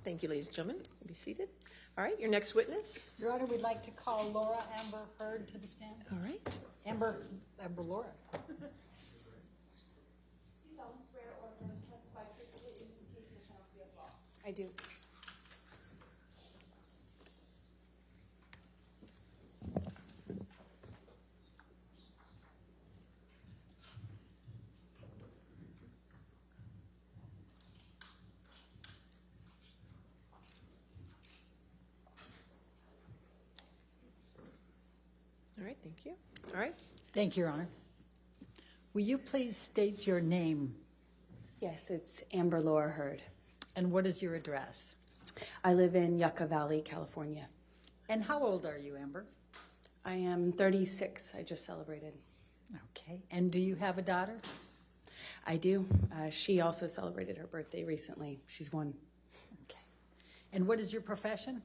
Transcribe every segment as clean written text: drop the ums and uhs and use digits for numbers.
Thank you, ladies and gentlemen. Be seated. All right, your next witness. Your Honor, we'd like to call Laura Amber Heard to the stand. All right. Amber Laura. I do. All right, thank you. All right. Thank you, Your Honor. Will you please state your name? Yes, it's Amber Laura Heard. And what is your address? I live in Yucca Valley, California. And how old are you, Amber? I am 36. I just celebrated. Okay. And do you have a daughter? I do. She also celebrated her birthday recently. She's 1. Okay. And what is your profession?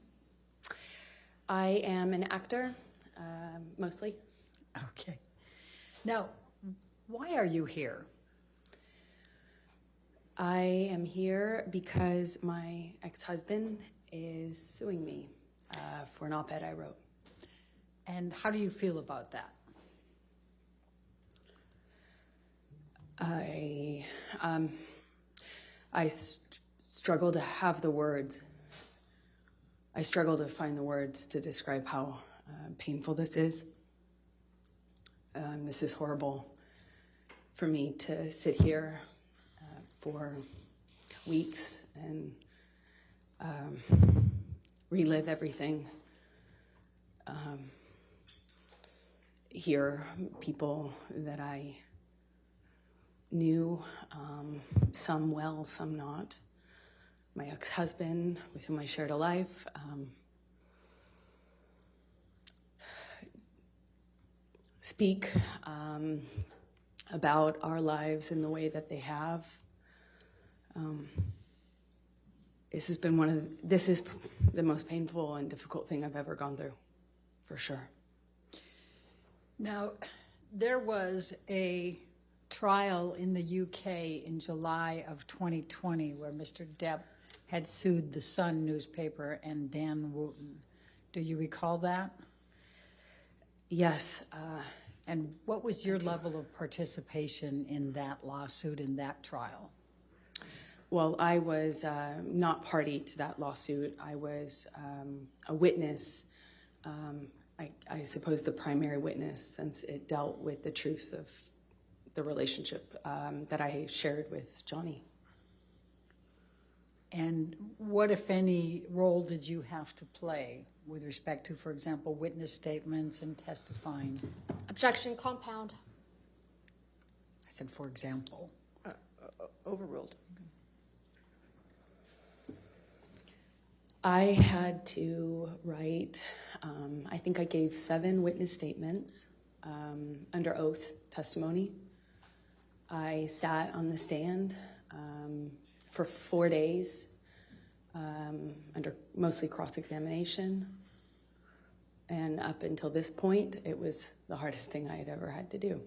I am an actor, mostly. Okay. Now, why are you here? I am here because my ex-husband is suing me for an op-ed I wrote. And how do you feel about that? I struggle to have the words. I struggle to find the words to describe how painful this is. This is horrible for me to sit here for weeks and relive everything. Hear people that I knew, some well, some not. My ex-husband, with whom I shared a life, speak about our lives in the way that they have. This is the most painful and difficult thing I've ever gone through, for sure. Now, there was a trial in the UK in July of 2020 where Mr. Depp had sued the Sun newspaper and Dan Wooten. Do you recall that? Yes. And what was your level of participation in that lawsuit, in that trial? Well, I was not party to that lawsuit. I was a witness, I suppose the primary witness, since it dealt with the truth of the relationship that I shared with Johnny. And what, if any, role did you have to play with respect to, for example, witness statements and testifying? Objection, compound. I said, for example. Overruled. I had to write, I think I gave 7 witness statements under oath testimony. I sat on the stand for 4 days under mostly cross-examination. And up until this point, it was the hardest thing I had ever had to do.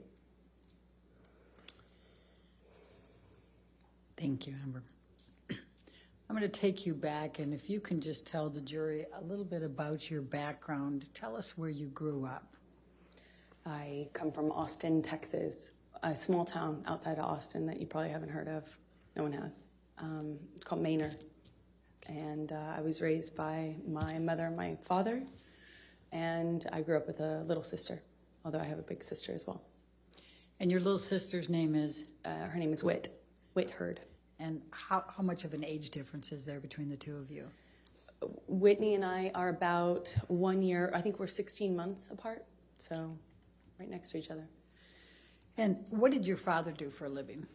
Thank you, Amber. I'm going to take you back, and if you can just tell the jury a little bit about your background. Tell us where you grew up. I come from Austin, Texas, a small town outside of Austin that you probably haven't heard of. No one has. It's called Maynard. And I was raised by my mother and my father, and I grew up with a little sister, although I have a big sister as well. And your little sister's name is? Her name is Whit Heard. And how much of an age difference is there between the two of you? Whitney and I are about 1 year, I think we're 16 months apart, so right next to each other. And what did your father do for a living?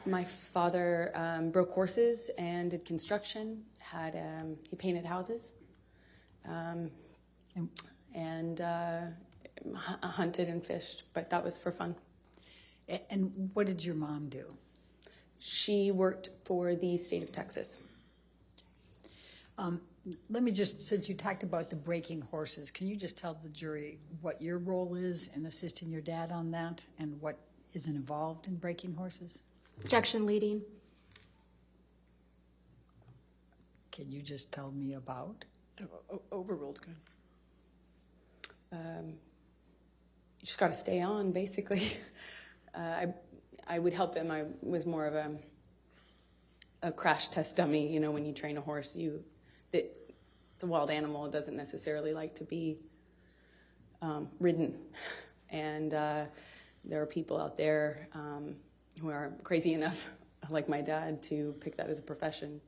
My father broke horses and did construction. He painted houses, and hunted and fished. But that was for fun. And what did your mom do? She worked for the state of Texas. Let me just, since you talked about the breaking horses, can you just tell the jury what your role is in assisting your dad on that and what is involved in breaking horses? Objection, leading. can you just tell me about? Overruled, good. You just got to stay on, basically. I would help him. I was more of a crash test dummy. You know, when you train a horse, it's a wild animal. It doesn't necessarily like to be ridden. And there are people out there who are crazy enough, like my dad, to pick that as a profession,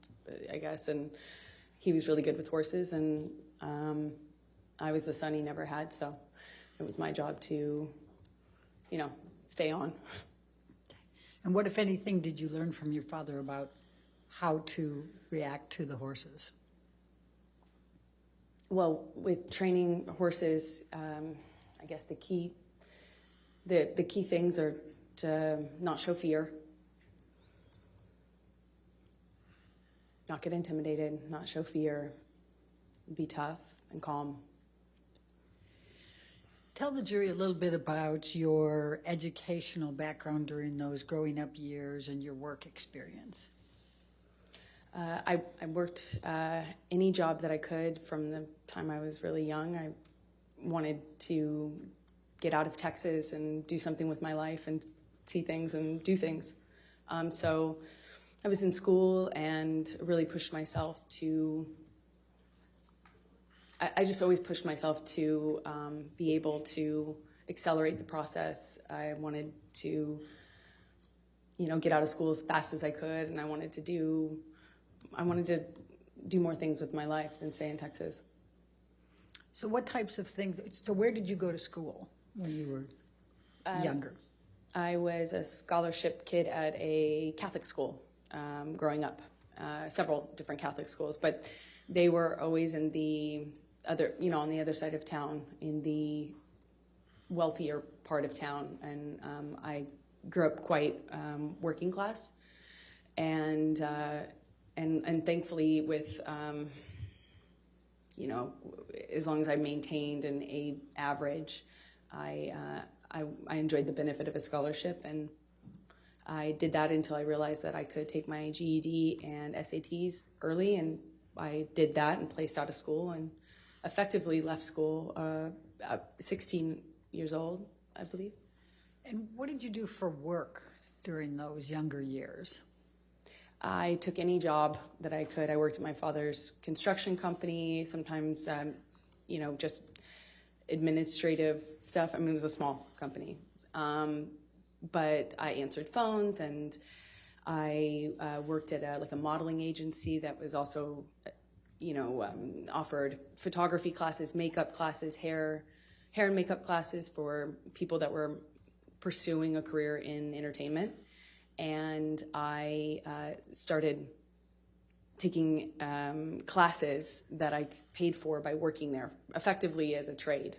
I guess. And he was really good with horses, and I was the son he never had, so it was my job to, stay on. And what, if anything, did you learn from your father about how to react to the horses? Well, with training horses, I guess the key things are to not show fear, not get intimidated, not show fear, be tough and calm. Tell the jury a little bit about your educational background during those growing up years and your work experience. I worked any job that I could from the time I was really young. I wanted to get out of Texas and do something with my life and see things and do things. So I was in school and really pushed myself to, I just always pushed myself to be able to accelerate the process. I wanted to, get out of school as fast as I could, and I wanted to do more things with my life than stay in Texas. So what types of things, so where did you go to school when you were younger? I was a scholarship kid at a Catholic school growing up, several different Catholic schools, but they were always in the other, on the other side of town, in the wealthier part of town. And I grew up quite working class, and thankfully with, as long as I maintained an A average, I enjoyed the benefit of a scholarship, and I did that until I realized that I could take my GED and SATs early, and I did that and placed out of school and effectively left school at 16 years old, I believe. And what did you do for work during those younger years? I took any job that I could. I worked at my father's construction company, sometimes, just administrative stuff. I mean, it was a small company. But I answered phones, and I worked at a modeling agency that was also, offered photography classes, makeup classes, hair and makeup classes for people that were pursuing a career in entertainment. And I started taking classes that I paid for by working there, effectively as a trade.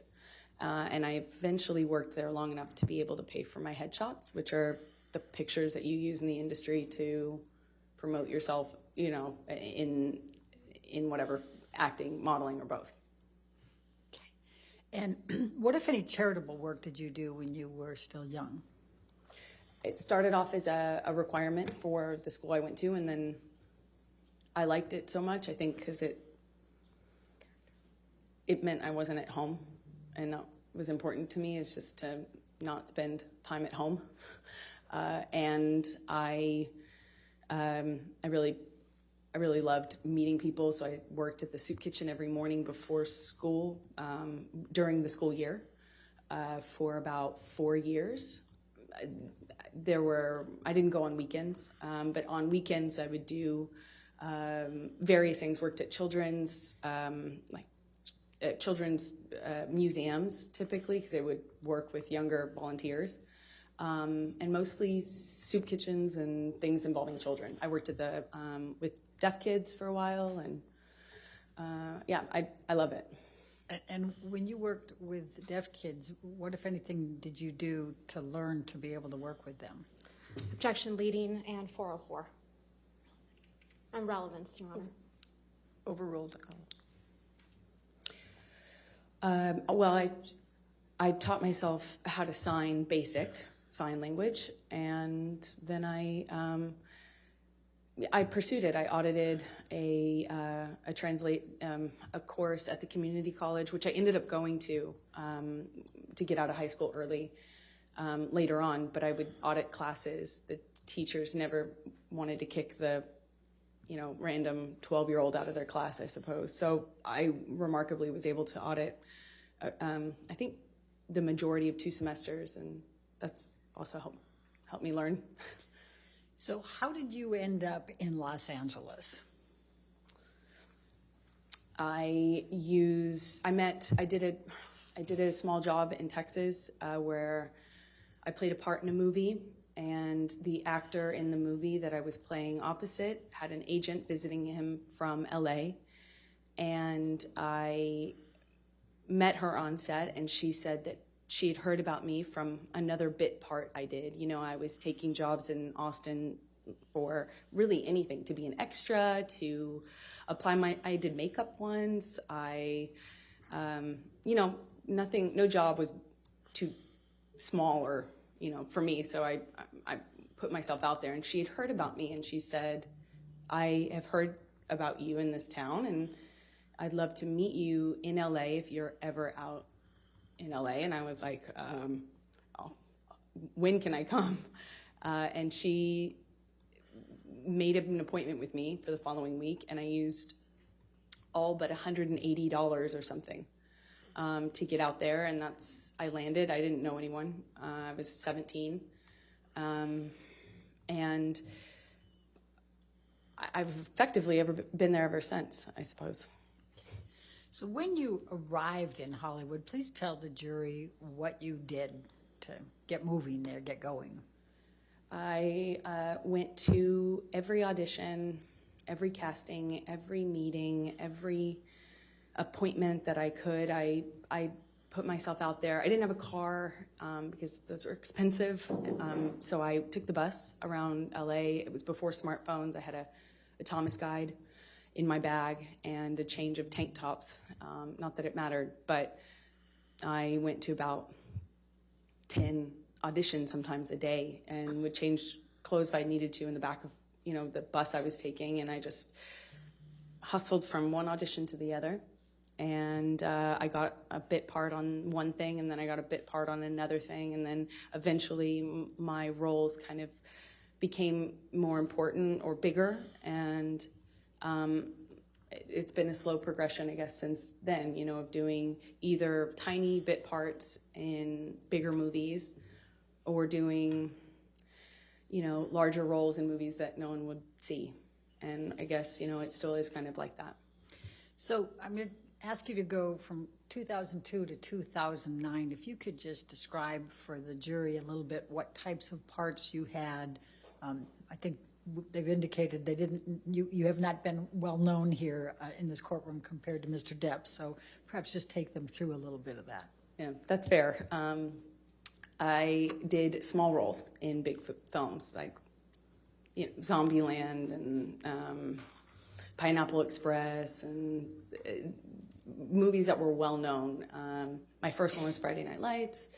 And I eventually worked there long enough to be able to pay for my headshots, which are the pictures that you use in the industry to promote yourself, in whatever, acting, modeling, or both. Okay. And what, if any, charitable work did you do when you were still young? It started off as a requirement for the school I went to, and then I liked it so much, I think, because it meant I wasn't at home, and that was important to me, is just to not spend time at home. And I really loved meeting people, so I worked at the soup kitchen every morning before school, during the school year, for about 4 years. I didn't go on weekends, but on weekends I would do various things. Worked at children's museums, typically, because they would work with younger volunteers, and mostly soup kitchens and things involving children. I worked at with deaf kids for a while, and I love it. And when you worked with deaf kids, what, if anything, did you do to learn to be able to work with them? Objection leading and 404. And relevance, Your Honor. Overruled. Well, I taught myself how to sign basic sign language, and then I I pursued it. I audited a course at the community college, which I ended up going to get out of high school early later on. But I would audit classes. The teachers never wanted to kick the random 12-year-old out of their class, I suppose. So I remarkably was able to audit, I think, the majority of 2 semesters, and that's also helped me learn. So how did you end up in Los Angeles? I did a small job in Texas where I played a part in a movie, and the actor in the movie that I was playing opposite had an agent visiting him from LA, and I met her on set, and she said that she had heard about me from another bit part I did. I was taking jobs in Austin for really anything, to be an extra, to apply I did makeup once. Nothing, no job was too small or, for me. So I put myself out there, and she had heard about me, and she said, I have heard about you in this town, and I'd love to meet you in LA if you're ever out in LA. And I was like, when can I come? And she made an appointment with me for the following week, and I used all but $180 or something to get out there, and I landed. I didn't know anyone. I was 17, and I've effectively been there ever since, I suppose. So when you arrived in Hollywood, please tell the jury what you did to get moving there, get going. I went to every audition, every casting, every meeting, every appointment that I could. I put myself out there. I didn't have a car because those were expensive, so I took the bus around LA. It was before smartphones. I had a Thomas guide in my bag and a change of tank tops. Not that it mattered, but I went to about 10 auditions sometimes a day, and would change clothes if I needed to in the back of the bus I was taking, and I just hustled from one audition to the other. And I got a bit part on one thing, and then I got a bit part on another thing, and then eventually my roles kind of became more important or bigger, and it's been a slow progression, I guess, since then, of doing either tiny bit parts in bigger movies or doing, larger roles in movies that no one would see. And I guess, it still is kind of like that. So I'm going to ask you to go from 2002 to 2009. If you could just describe for the jury a little bit what types of parts you had. I think they've indicated you have not been well known here in this courtroom compared to Mr. Depp. So perhaps just take them through a little bit of that. Yeah, that's fair. I did small roles in big films like Zombieland and Pineapple Express, and movies that were well known. My first one was Friday Night Lights,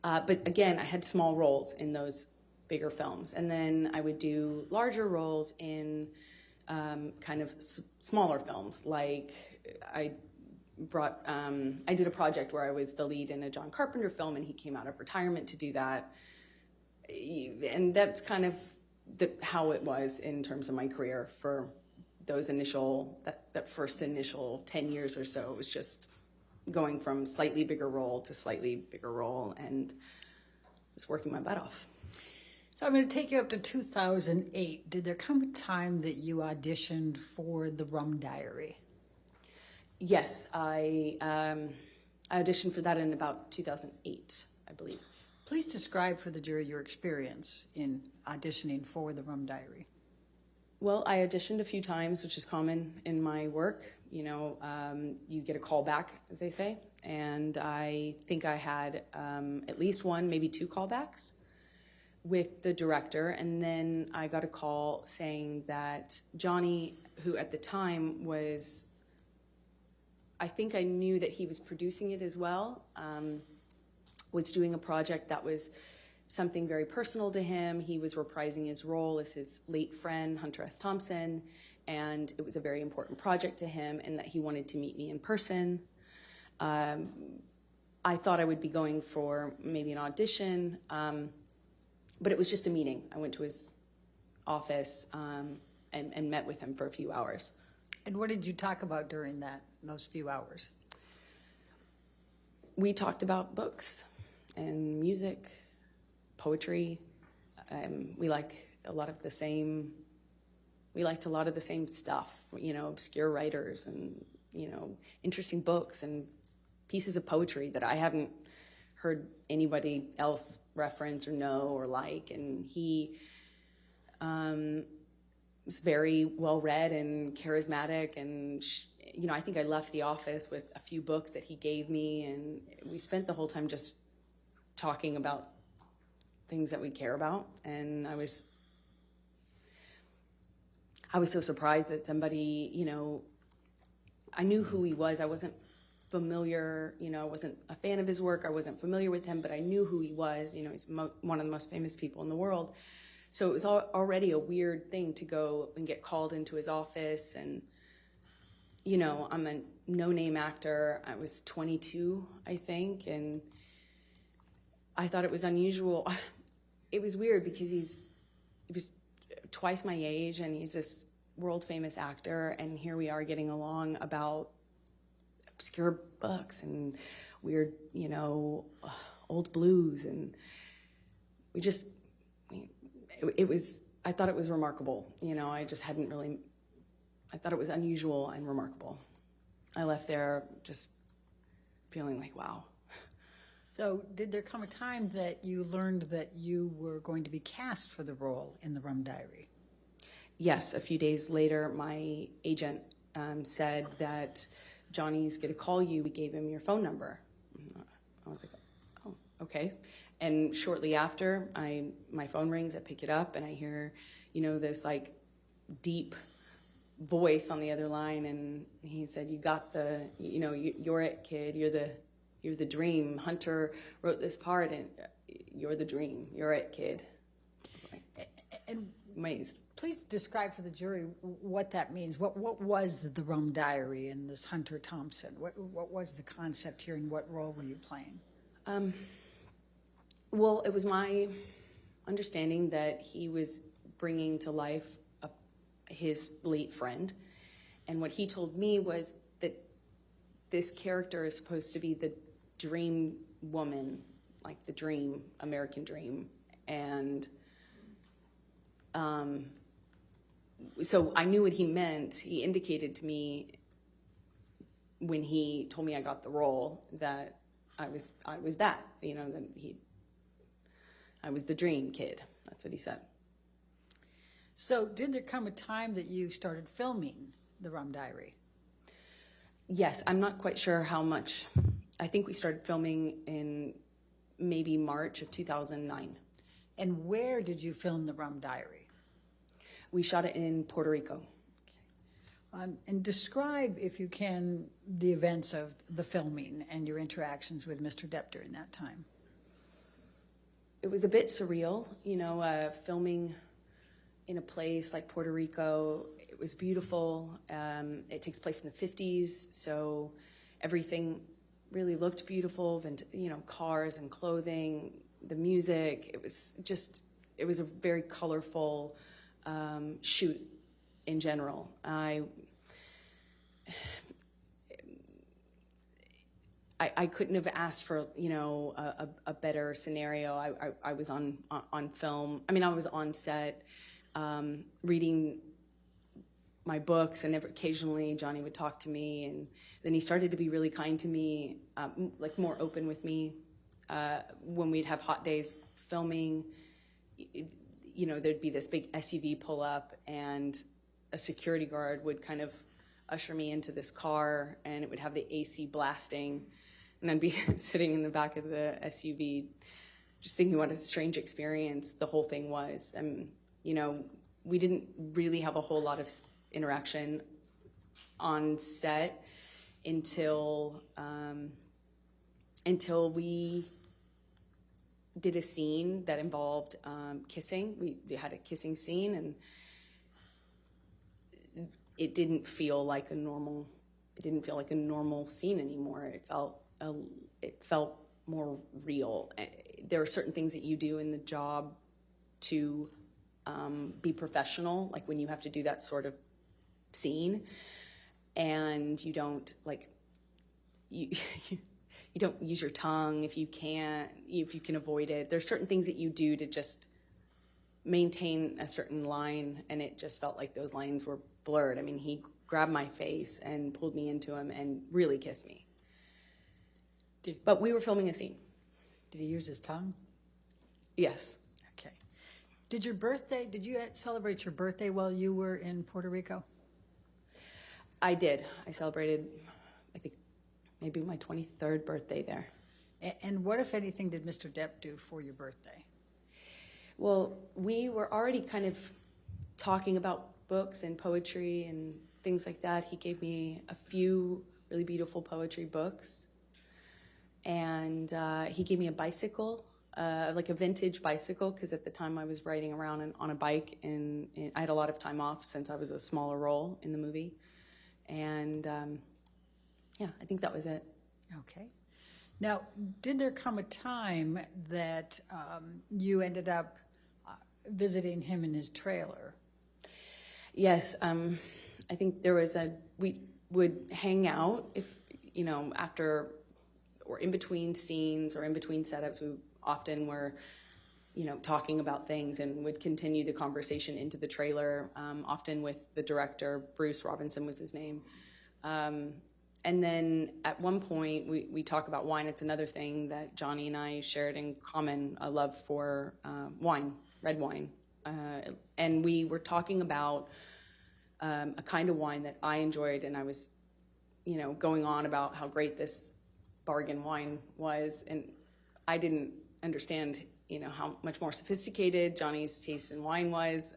but again, I had small roles in those bigger films, and then I would do larger roles in kind of smaller films. Like I did a project where I was the lead in a John Carpenter film, and he came out of retirement to do that. And that's kind of how it was in terms of my career for those that first initial 10 years or so. It was just going from slightly bigger role to slightly bigger role, and just working my butt off. So I'm going to take you up to 2008. Did there come a time that you auditioned for the Rum Diary? Yes, I auditioned for that in about 2008, I believe. Please describe for the jury your experience in auditioning for the Rum Diary. Well, I auditioned a few times, which is common in my work. You get a call back, as they say. And I think I had at least one, maybe two callbacks with the director. And then I got a call saying that Johnny, who at the time was, I think I knew that he was producing it as well, was doing a project that was something very personal to him. He was reprising his role as his late friend, Hunter S. Thompson, and it was a very important project to him, and that he wanted to meet me in person. I thought I would be going for maybe an audition, but it was just a meeting. I went to his office and met with him for a few hours. And what did you talk about during those few hours? We talked about books and music, poetry. We liked a lot of the same stuff, you know, obscure writers and, you know, interesting books and pieces of poetry that I haven't heard anybody else reference or know or like. And he was very well read and charismatic, and you know, I think I left the office with a few books that he gave me, and we spent the whole time just talking about things that we care about. And I was so surprised that somebody, you know, I knew who he was. I wasn't familiar, you know, I wasn't a fan of his work. I wasn't familiar with him, but I knew who he was. You know, he's one of the most famous people in the world. So it was already a weird thing to go and get called into his office. And, you know, I'm a no-name actor. I was 22, I think, and I thought it was unusual. It was weird because he was twice my age, and he's this world-famous actor, and here we are getting along about obscure books and weird, you know, old blues, and I thought it was remarkable. You know, I thought it was unusual and remarkable. I left there just feeling like, wow. So did there come a time that you learned that you were going to be cast for the role in the Rum Diary? Yes, a few days later, my agent said that Johnny's going to call you. We gave him your phone number. I was like, oh, okay. And shortly after, my phone rings, I pick it up, and I hear, you know, this like deep voice on the other line, and he said, "You got you're it, kid. You're the dream. Hunter wrote this part, and you're the dream. You're it, kid." I was like, and amazed. Please describe for the jury what that means. What was the Rum Diary and this Hunter Thompson? What was the concept here, and what role were you playing? Well, it was my understanding that he was bringing to life his late friend. And what he told me was that this character is supposed to be the dream woman, like the dream, American dream. And so I knew what he meant. He indicated to me when he told me I got the role that I was that, you know, that I was the dream kid. That's what he said. So did there come a time that you started filming the Rum Diary? Yes, I'm not quite sure how much. I think we started filming in maybe March of 2009. And where did you film the Rum Diary? We shot it in Puerto Rico. And describe, if you can, the events of the filming and your interactions with Mr. Depp during that time. It was a bit surreal, you know, filming in a place like Puerto Rico. It was beautiful. It takes place in the 50s, so everything really looked beautiful, you know, cars and clothing, the music. It was a very colorful shoot in general. I couldn't have asked for, you know, a better scenario. I was on film. I mean, I was on set reading my books, and occasionally Johnny would talk to me, and then he started to be really kind to me, like more open with me. When we'd have hot days filming, you know, there'd be this big SUV pull up, and a security guard would kind of usher me into this car, and it would have the AC blasting, and I'd be sitting in the back of the SUV just thinking what a strange experience the whole thing was. And, you know, we didn't really have a whole lot of interaction on set until we did a scene that involved kissing. We had a kissing scene, and it didn't feel like a normal. It didn't feel like a normal scene anymore. It felt more real. There are certain things that you do in the job to be professional, like when you have to do that sort of scene, and you don't you don't use your tongue if you can avoid it. There's certain things that you do to just maintain a certain line, and it just felt like those lines were blurred. I mean, he grabbed my face and pulled me into him and really kissed me. But we were filming a scene. Did he use his tongue? Yes. Okay. Did you celebrate your birthday while you were in Puerto Rico? I did. I celebrated, I think, maybe my 23rd birthday there. And what, if anything, did Mr. Depp do for your birthday? Well, we were already kind of talking about books and poetry and things like that. He gave me a few really beautiful poetry books. And he gave me a bicycle, like a vintage bicycle, because at the time I was riding around on a bike, and I had a lot of time off since I was a smaller role in the movie. And yeah, I think that was it. Okay. Now, did there come a time that you ended up visiting him in his trailer? Yes, I think there was we would hang out if, after or in between scenes or in between setups. We often were, talking about things and would continue the conversation into the trailer, often with the director. Bruce Robinson was his name. And then at one point, we talk about wine. It's another thing that Johnny and I shared in common, a love for wine, red wine. And we were talking about a kind of wine that I enjoyed, and I was, going on about how great this bargain wine was, and I didn't understand, how much more sophisticated Johnny's taste in wine was.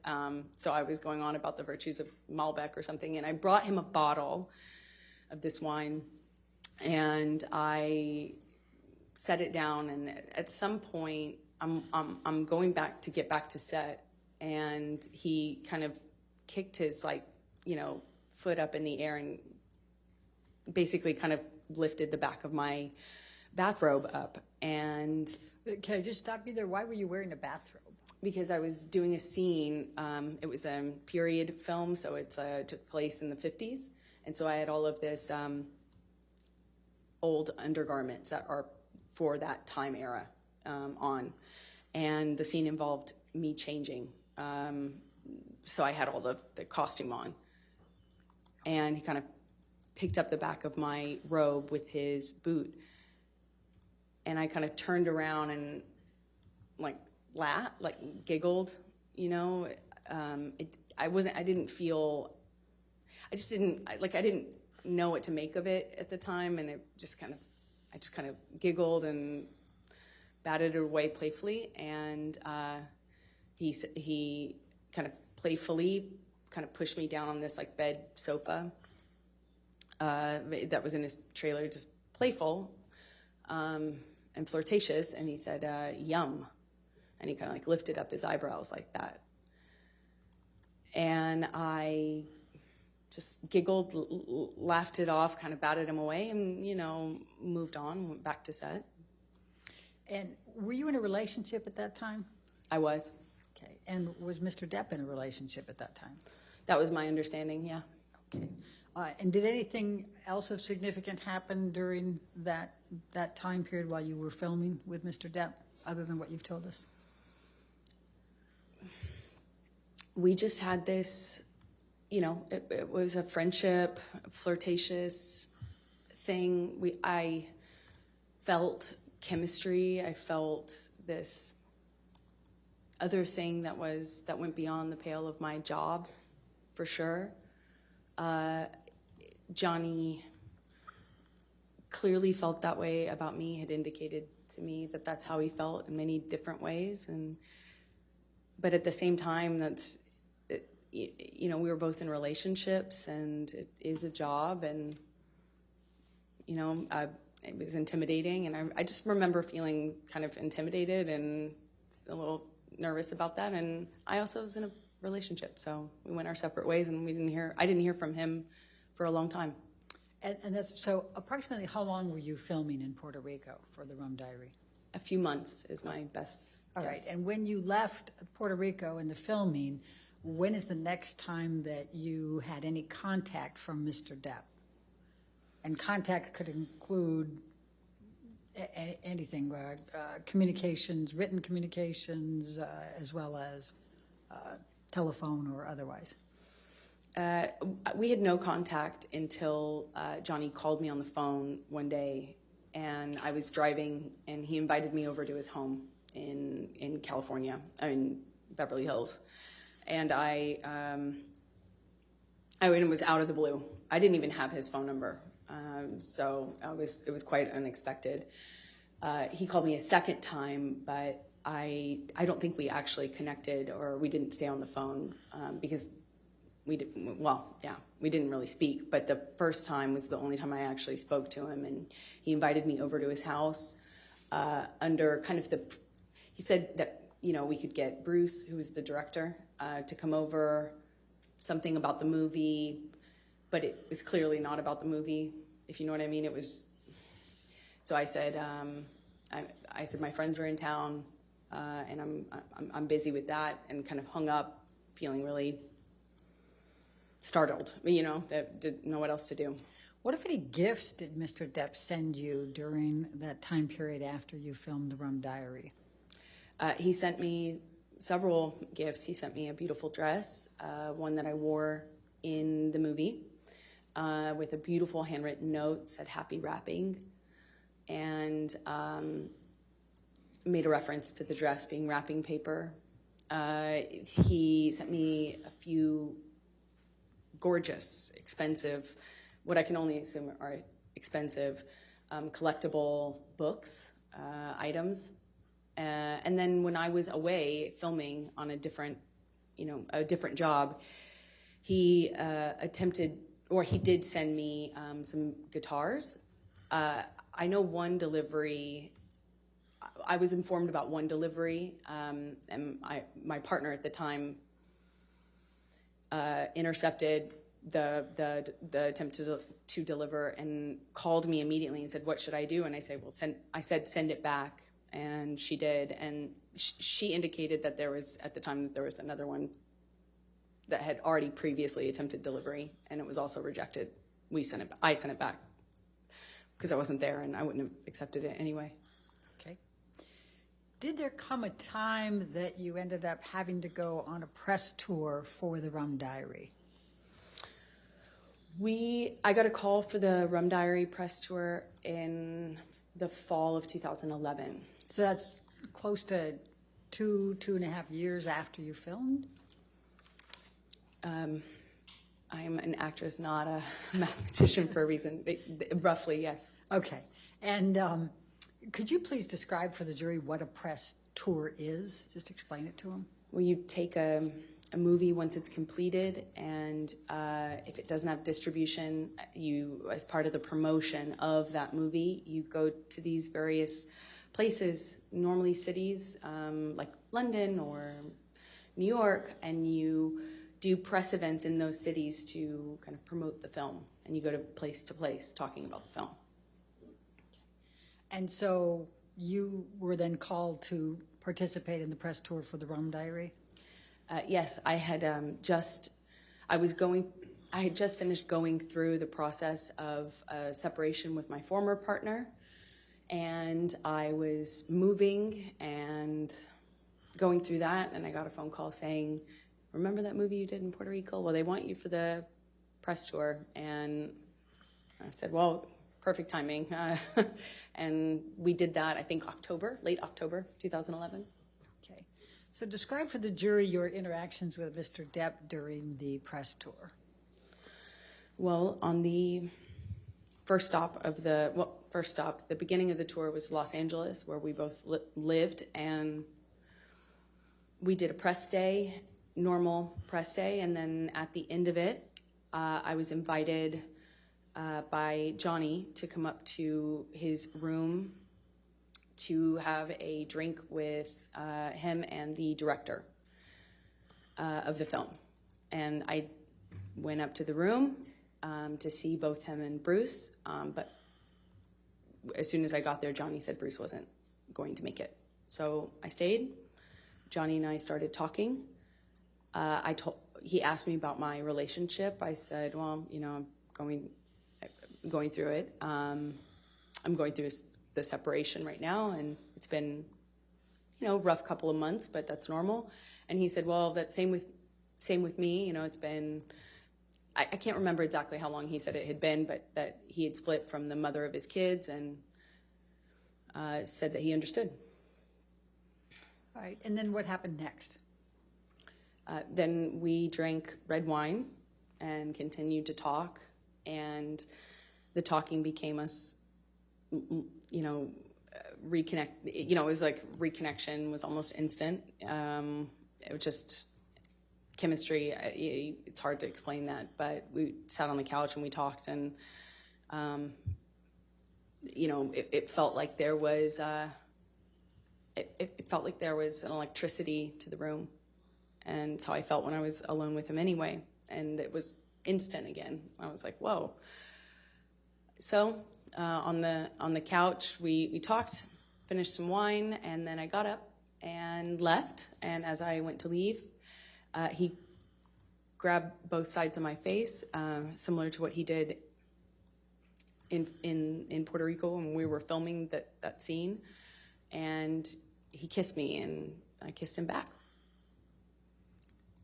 So I was going on about the virtues of Malbec or something, and I brought him a bottle of this wine, and I set it down. And at some point, I'm going back to get back to set, and he kind of kicked his foot up in the air and basically kind of lifted the back of my bathrobe up. And Can I just stop you there? Why were you wearing a bathrobe? because I was doing a scene, it was a period film, so it took place in the 50s. And so I had all of this old undergarments that are for that time era on. And the scene involved me changing. So I had all the costume on. And he kind of picked up the back of my robe with his boot. And I kind of turned around and laughed, giggled, I didn't know what to make of it at the time. And I just kind of giggled and batted it away playfully. And he kind of playfully kind of pushed me down on this bed sofa that was in his trailer, just playful and flirtatious. And he said, "Yum." And he kind of lifted up his eyebrows like that. And I just giggled, laughed it off, kind of batted him away, and, moved on, went back to set. And were you in a relationship at that time? I was. Okay. And was Mr. Depp in a relationship at that time? That was my understanding, yeah. Okay. And did anything else of significant happen during that time period while you were filming with Mr. Depp, other than what you've told us? We just had this, it was a friendship, a flirtatious thing. I felt chemistry. I felt this other thing that went beyond the pale of my job, for sure. Johnny clearly felt that way about me, had indicated to me that that's how he felt in many different ways. But at the same time, we were both in relationships, and it is a job, and it was intimidating, and I just remember feeling kind of intimidated and a little nervous about that. And I also was in a relationship, so we went our separate ways, and I didn't hear from him for a long time. And that's, so approximately how long were you filming in Puerto Rico for the Rum Diary? A few months is my best All right, guess. and when you left Puerto Rico and the filming, when is the next time that you had any contact from Mr. Depp? And contact could include anything, communications, written communications, as well as telephone or otherwise. We had no contact until Johnny called me on the phone one day, and I was driving, and he invited me over to his home in California, Beverly Hills, and I it was out of the blue. I didn't even have his phone number, so it was quite unexpected. He called me a second time, but I don't think we actually connected, or we didn't stay on the phone because we didn't really speak. But the first time was the only time I actually spoke to him, and he invited me over to his house under kind of he said that we could get Bruce, who was the director, to come over, something about the movie, but it was clearly not about the movie, if you know what I mean. It was. So I said, I said my friends are in town, and I'm busy with that, and kind of hung up, feeling really startled, that didn't know what else to do. What, if any, gifts did Mr. Depp send you during that time period after you filmed the Rum Diary? He sent me several gifts. He sent me a beautiful dress, one that I wore in the movie, with a beautiful handwritten note, said happy wrapping, and made a reference to the dress being wrapping paper. He sent me a few gorgeous, expensive, what I can only assume are expensive, collectible books, items. And then when I was away filming on a different job, he he did send me some guitars. I know one delivery. I was informed about one delivery, and my partner at the time intercepted the attempt to deliver and called me immediately and said, "What should I do?" And I said, "Send it back." And she did, and she indicated that there was another one that had already previously attempted delivery, and it was also rejected. I sent it back because I wasn't there, and I wouldn't have accepted it anyway. Okay. Did there come a time that you ended up having to go on a press tour for the Rum Diary? I got a call for the Rum Diary press tour in the fall of 2011. So that's close to 2.5 years after you filmed? I'm an actress, not a mathematician for a reason. Roughly, yes. Okay. And could you please describe for the jury what a press tour is? Just explain it to them. Well, you take a movie once it's completed, and if it doesn't have distribution, you, as part of the promotion of that movie, you go to these various places, normally cities like London or New York, and you do press events in those cities to kind of promote the film, and you go to place talking about the film. And so you were then called to participate in the press tour for the Rum Diary? Yes, I had just finished going through the process of separation with my former partner, and I was moving and going through that, and I got a phone call saying, "Remember that movie you did in Puerto Rico? Well, they want you for the press tour." And I said, "Well, perfect timing." And we did that, I think late October 2011. Okay. So describe for the jury your interactions with Mr. Depp during the press tour. Well, on the first stop, the beginning of the tour was Los Angeles, where we both lived, and we did a press day, normal press day, and then at the end of it, I was invited by Johnny to come up to his room to have a drink with him and the director of the film. And I went up to the room to see both him and Bruce, but as soon as I got there, Johnny said Bruce wasn't going to make it. So I stayed. Johnny and I started talking. He asked me about my relationship. I said, well, you know, I'm going through it. I'm going through the separation right now, and it's been, you know, rough couple of months, but that's normal. And he said, well, that's same with me. You know, it's been, I can't remember exactly how long he said it had been, but that he had split from the mother of his kids, and said that he understood. All right, and then what happened next? Then we drank red wine and continued to talk, and the talking became us, you know, reconnect. You know, it was like reconnection was almost instant. It was just chemistry. It's hard to explain that, but we sat on the couch and we talked, and you know, it felt like there was it felt like there was an electricity to the room, and it's how I felt when I was alone with him anyway. And it was instant again. I was like, whoa. So on the couch, we talked, finished some wine, and then I got up and left. And as I went to leave, he grabbed both sides of my face, similar to what he did in Puerto Rico when we were filming that scene. And he kissed me, and I kissed him back.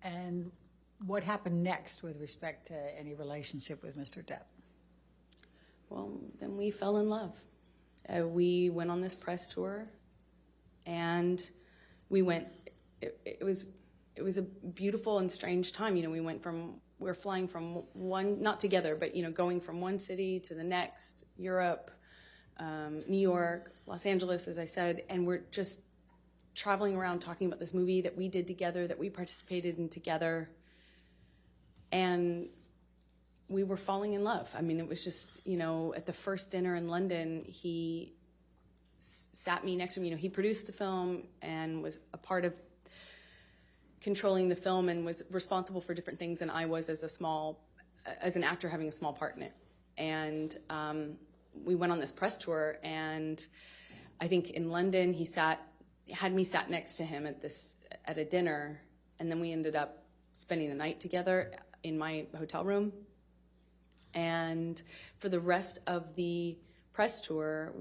And what happened next with respect to any relationship with Mr. Depp? Well, then we fell in love. We went on this press tour, and we went. It was a beautiful and strange time. You know, we were flying from one, not together, but you know, going from one city to the next, Europe, New York, Los Angeles, as I said, and we're just traveling around talking about this movie that we did together, that we participated in together, and we were falling in love. I mean, it was just, you know, at the first dinner in London, he sat me next to me. You know, he produced the film and was a part of controlling the film and was responsible for different things, and I was as an actor having a small part in it. And we went on this press tour, and I think in London he had me sat next to him at a dinner, and then we ended up spending the night together in my hotel room. And for the rest of the press tour,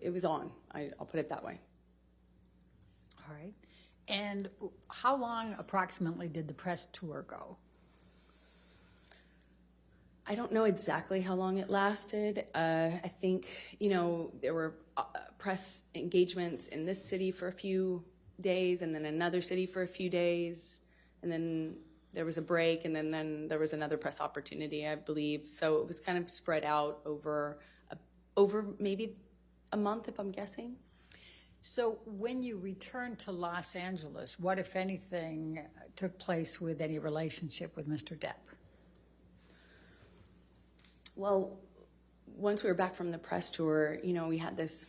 it was on. I'll put it that way. All right. And how long approximately did the press tour go? I don't know exactly how long it lasted. I think, you know, there were press engagements in this city for a few days, and then another city for a few days, and then there was a break, and then there was another press opportunity, I believe. So it was kind of spread out over maybe a month, if I'm guessing. So when you returned to Los Angeles, what, if anything, took place with any relationship with Mr. Depp? Well, once we were back from the press tour, you know, we had this,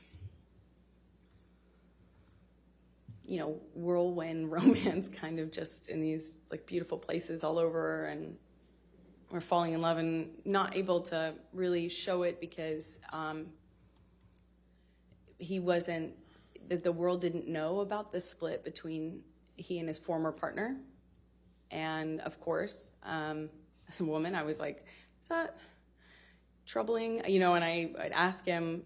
you know, whirlwind romance kind of just in these like beautiful places all over, and we're falling in love and not able to really show it because the world didn't know about the split between he and his former partner. And of course, as a woman, I was like, is that troubling? You know, and I'd ask him,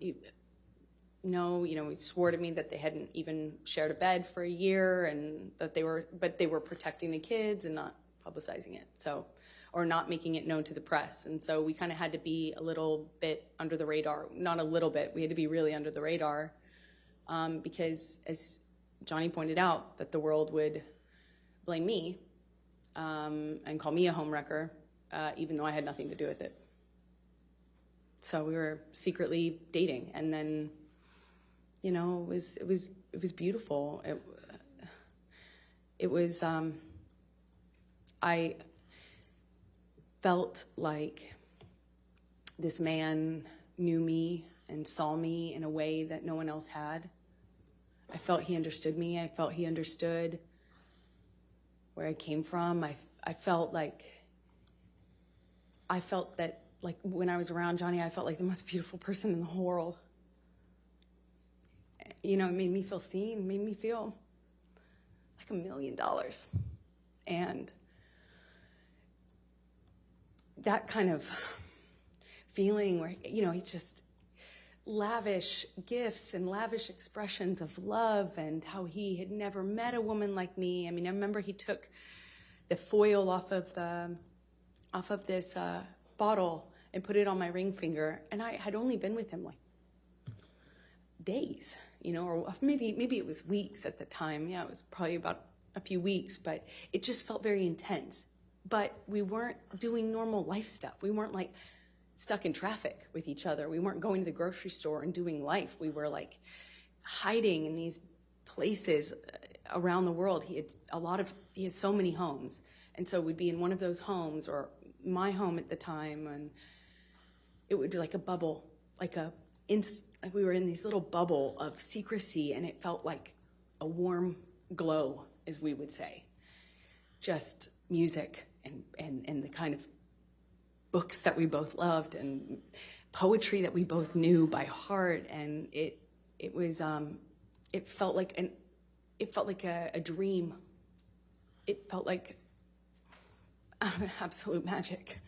no, you know, he swore to me that they hadn't even shared a bed for a year, and that they were protecting the kids and not publicizing it. So, or not making it known to the press. And so we kind of had to be a little bit under the radar. Not a little bit, we had to be really under the radar. Because as Johnny pointed out, that the world would blame me and call me a homewrecker, even though I had nothing to do with it. So we were secretly dating, and then, you know, it was beautiful. felt like this man knew me and saw me in a way that no one else had. I felt he understood me. I felt he understood where I came from. I felt that, like, when I was around Johnny, I felt like the most beautiful person in the whole world. You know, it made me feel seen, made me feel like $1 million. And that kind of feeling where, you know, he's just lavish gifts and lavish expressions of love, and how he had never met a woman like me. I mean, I remember he took the foil off of this bottle and put it on my ring finger, and I had only been with him like days, you know, or maybe it was weeks at the time. Yeah, it was probably about a few weeks, but it just felt very intense. But we weren't doing normal life stuff. We weren't like stuck in traffic with each other. We weren't going to the grocery store and doing life. We were like hiding in these places around the world. He has so many homes. And so we'd be in one of those homes, or my home at the time, and it would be like a bubble, like we were in this little bubble of secrecy, and it felt like a warm glow, as we would say. Just music and the kind of books that we both loved, and poetry that we both knew by heart, and it felt like a dream. It felt like absolute magic.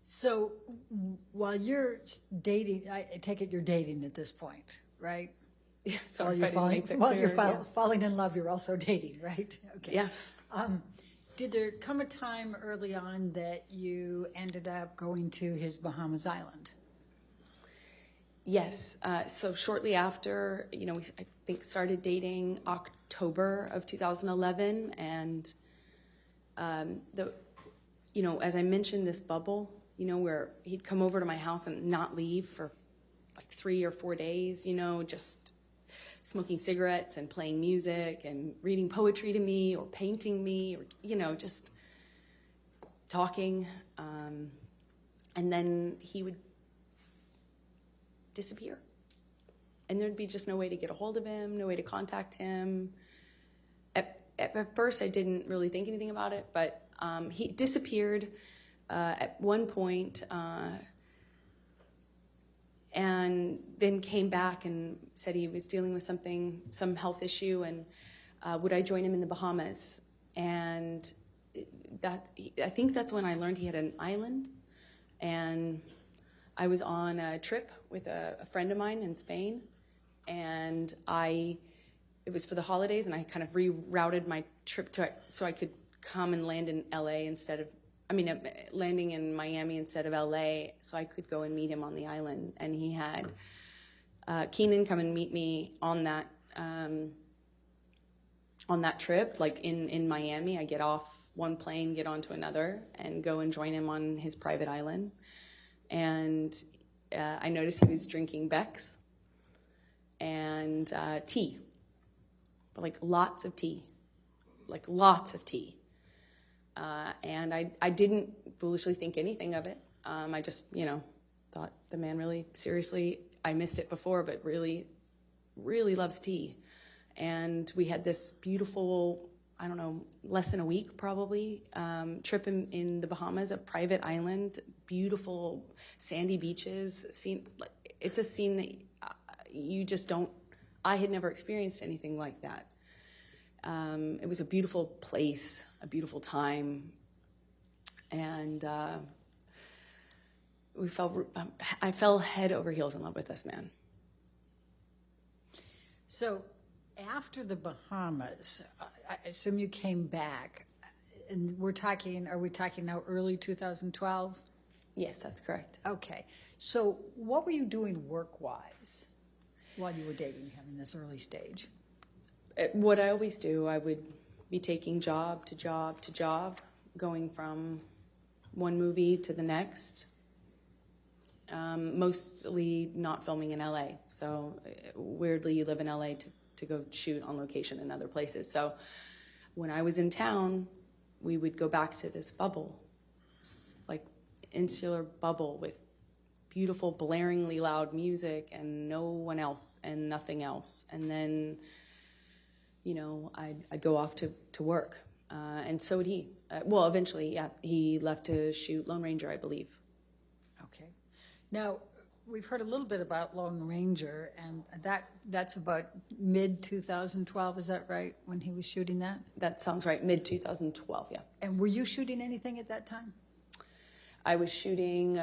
So while you're dating, I take it you're dating at this point, right? Yeah, sorry, While you're falling in love, you're also dating, right? Okay. Yes. Did there come a time early on that you ended up going to his Bahamas island? Yes. So shortly after, you know, I think started dating October of 2011, and you know, as I mentioned, this bubble, you know, where he'd come over to my house and not leave for like 3 or 4 days, you know, just smoking cigarettes and playing music and reading poetry to me or painting me, or, you know, just talking. And then he would disappear. And there'd be just no way to get a hold of him, no way to contact him. At first, I didn't really think anything about it, but he disappeared at one point, and then came back and said he was dealing with some health issue, and would I join him in the Bahamas? And I think that's when I learned he had an island, and I was on a trip with a friend of mine in Spain, and it was for the holidays, and I kind of rerouted my trip so I could come and land in LA landing in Miami instead of LA, so I could go and meet him on the island. And he had Keenan come and meet me on that trip, like in Miami. I get off one plane, get onto another, and go and join him on his private island. And I noticed he was drinking Beck's and tea, but like lots of tea. And I didn't foolishly think anything of it. I just, you know, thought the man really, seriously, I missed it before, but really, really loves tea. And we had this beautiful, I don't know, less than a week probably, trip in the Bahamas, a private island, beautiful sandy beaches. It's a scene that you just don't, I had never experienced anything like that. It was a beautiful place, a beautiful time, and I fell head over heels in love with this man. So after the Bahamas, I assume you came back, and are we talking now early 2012? Yes, that's correct. Okay. So what were you doing work-wise while you were dating him in this early stage? What I always do, I would be taking job to job to job, going from one movie to the next, mostly not filming in LA. So weirdly, you live in LA to go shoot on location in other places. So when I was in town, we would go back to this bubble, this, like, insular bubble with beautiful, blaringly loud music and no one else and nothing else. And then, you know, I'd go off to work. And so would he. Well, eventually, yeah, he left to shoot Lone Ranger, I believe. Okay. Now, we've heard a little bit about Lone Ranger, and that's about mid-2012, is that right, when he was shooting that? That sounds right, mid-2012, yeah. And were you shooting anything at that time? I was shooting...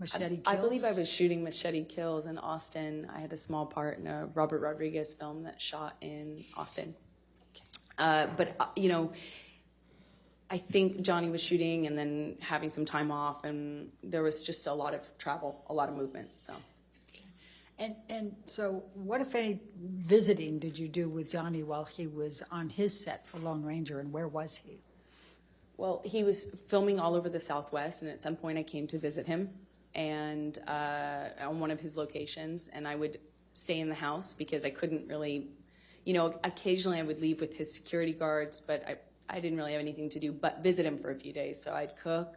Machete Kills? I believe I was shooting Machete Kills in Austin. I had a small part in a Robert Rodriguez film that shot in Austin. But, you know, I think Johnny was shooting and then having some time off, and there was just a lot of travel, a lot of movement, so. And so what, if any, visiting did you do with Johnny while he was on his set for Lone Ranger, and where was he? Well, he was filming all over the Southwest, and at some point I came to visit him and on one of his locations, and I would stay in the house because I couldn't really, you know, occasionally I would leave with his security guards, but I didn't really have anything to do but visit him for a few days. So I'd cook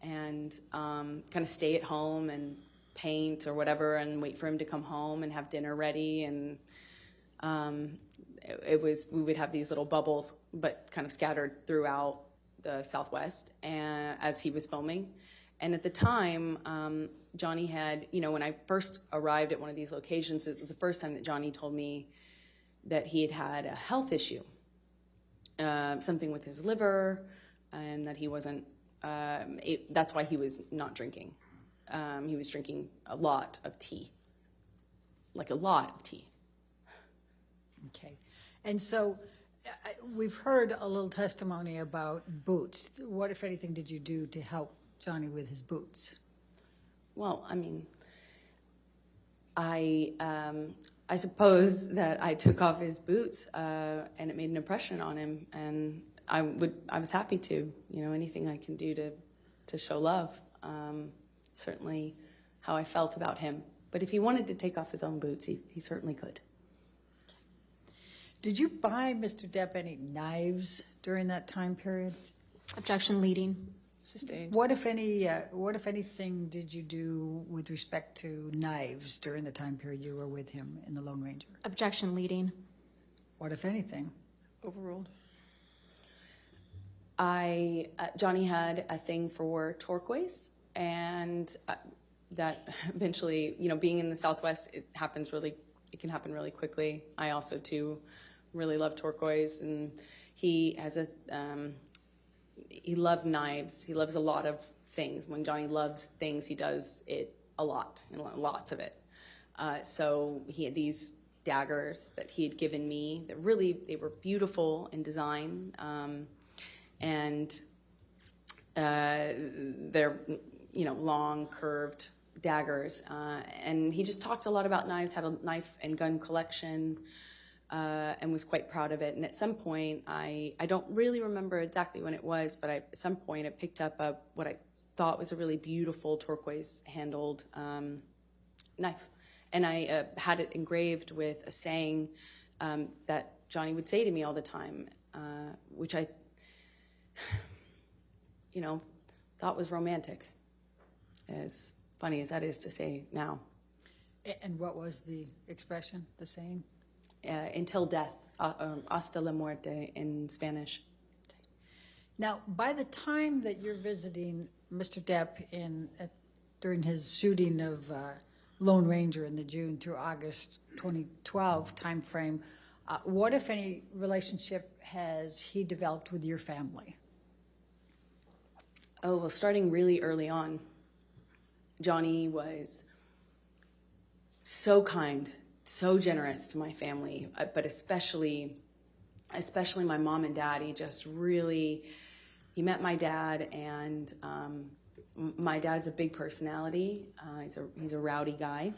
and kind of stay at home and paint or whatever and wait for him to come home and have dinner ready. And we would have these little bubbles, but kind of scattered throughout the Southwest as he was filming. And at the time, Johnny had, you know, when I first arrived at one of these locations, it was the first time that Johnny told me that he had had a health issue, something with his liver, and that he wasn't, that's why he was not drinking. He was drinking a lot of tea, like a lot of tea. Okay. And so we've heard a little testimony about boots. What, if anything, did you do to help Johnny with his boots? Well, I mean, I suppose that I took off his boots, and it made an impression on him, and I was happy to, you know, anything I can do to show love. Certainly how I felt about him. But if he wanted to take off his own boots, he certainly could. Did you buy Mr. Depp any knives during that time period? Objection leading. Sustained. What, if anything, did you do with respect to knives during the time period you were with him in the Lone Ranger? Objection leading. What, if anything? Overruled. Johnny had a thing for turquoise, and that eventually, you know, being in the Southwest, it can happen really quickly. I also too really love turquoise, and he has he loved knives. He loves a lot of things. When Johnny loves things, he does it a lot, and lots of it. So he had these daggers that he had given me that they were beautiful in design, and they're, you know, long, curved daggers. And he just talked a lot about knives, had a knife and gun collection, and was quite proud of it. And at some point, I don't really remember exactly when it was, but at some point I picked up what I thought was a really beautiful turquoise-handled knife. And I had it engraved with a saying that Johnny would say to me all the time, which I, you know, thought was romantic, as funny as that is to say now. And what was the expression, the saying? Until death, hasta la muerte in Spanish. Now, by the time that you're visiting Mr. Depp during his shooting of Lone Ranger in the June through August 2012 timeframe, what, if any, relationship has he developed with your family? Oh, well, starting really early on, Johnny was so kind, so generous to my family, but especially my mom and dad. He met my dad, and my dad's a big personality. He's a rowdy guy,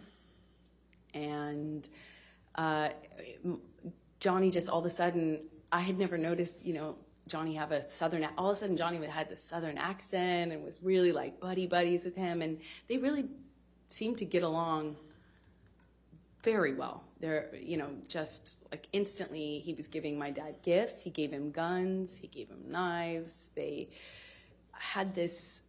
and Johnny just all of a sudden, I had never noticed, you know, Johnny have a southern, all of a sudden Johnny had this southern accent and was really like buddies with him, and they really seemed to get along very well. There, you know, just like instantly he was giving my dad gifts. He gave him guns. He gave him knives. They had this,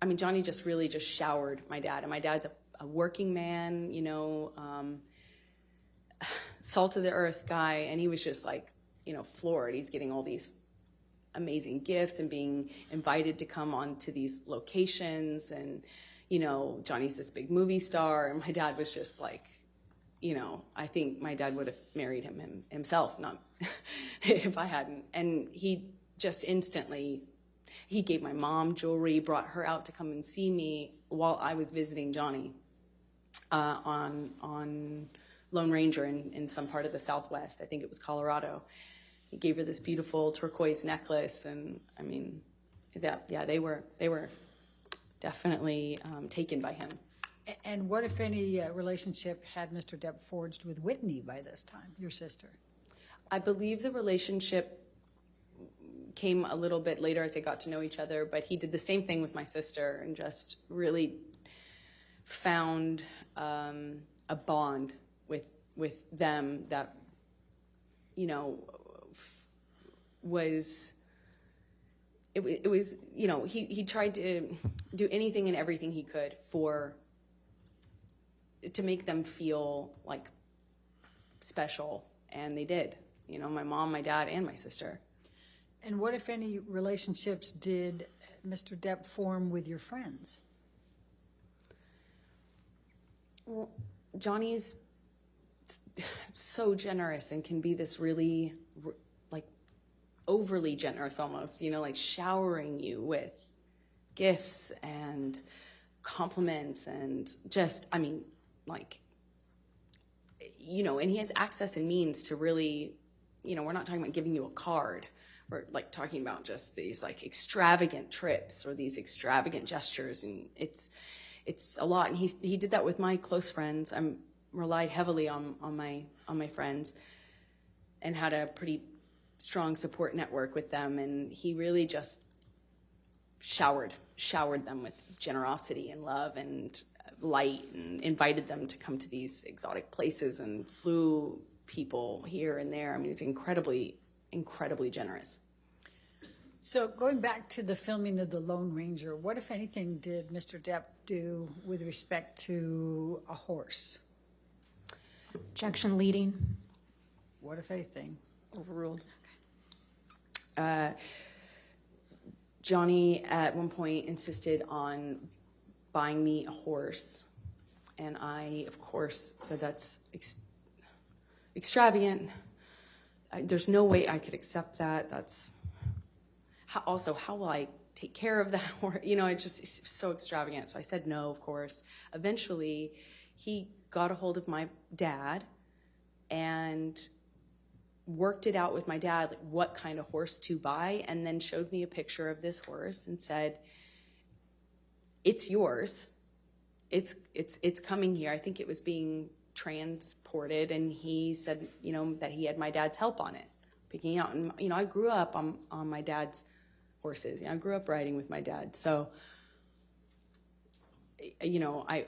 I mean, Johnny just really just showered my dad. And my dad's a working man, you know, salt of the earth guy. And he was just like, you know, floored. He's getting all these amazing gifts and being invited to come on to these locations. And, you know, Johnny's this big movie star. And my dad was just like, you know, I think my dad would have married himself, not if I hadn't. And he just instantly, he gave my mom jewelry, brought her out to come and see me while I was visiting Johnny on Lone Ranger in some part of the Southwest. I think it was Colorado. He gave her this beautiful turquoise necklace, and I mean, they were definitely taken by him. And what, if any, relationship had Mr. Depp forged with Whitney by this time, your sister? I believe the relationship came a little bit later as they got to know each other, but he did the same thing with my sister and just really found a bond with them that, you know, was, it was, you know, he tried to do anything and everything he could to make them feel like special, and they did. You know, my mom, my dad, and my sister. And what, if any, relationships did Mr. Depp form with your friends? Well, Johnny's so generous and can be this really, like, overly generous almost, you know, like showering you with gifts and compliments and just, I mean, like, you know, and he has access and means to really, you know, we're not talking about giving you a card. We're like talking about just these like extravagant trips or these extravagant gestures, and it's a lot. And he did that with my close friends. I relied heavily on my friends and had a pretty strong support network with them, and he really just showered them with generosity and love and light, and invited them to come to these exotic places and flew people here and there. I mean, he's incredibly generous. So going back to the filming of The Lone Ranger, what, if anything, did Mr. Depp do with respect to a horse? Objection leading. What, if anything? Overruled. Johnny at one point insisted on buying me a horse, and I, of course, said that's extravagant. There's no way I could accept that. That's also, how will I take care of that horse? You know, it's so extravagant. So I said no, of course. Eventually, he got a hold of my dad and worked it out with my dad, like what kind of horse to buy, and then showed me a picture of this horse and said, "It's yours. It's coming here." I think it was being transported, and he said, you know, that he had my dad's help on it, picking it out. And you know, I grew up on my dad's horses. You know, I grew up riding with my dad, so you know, I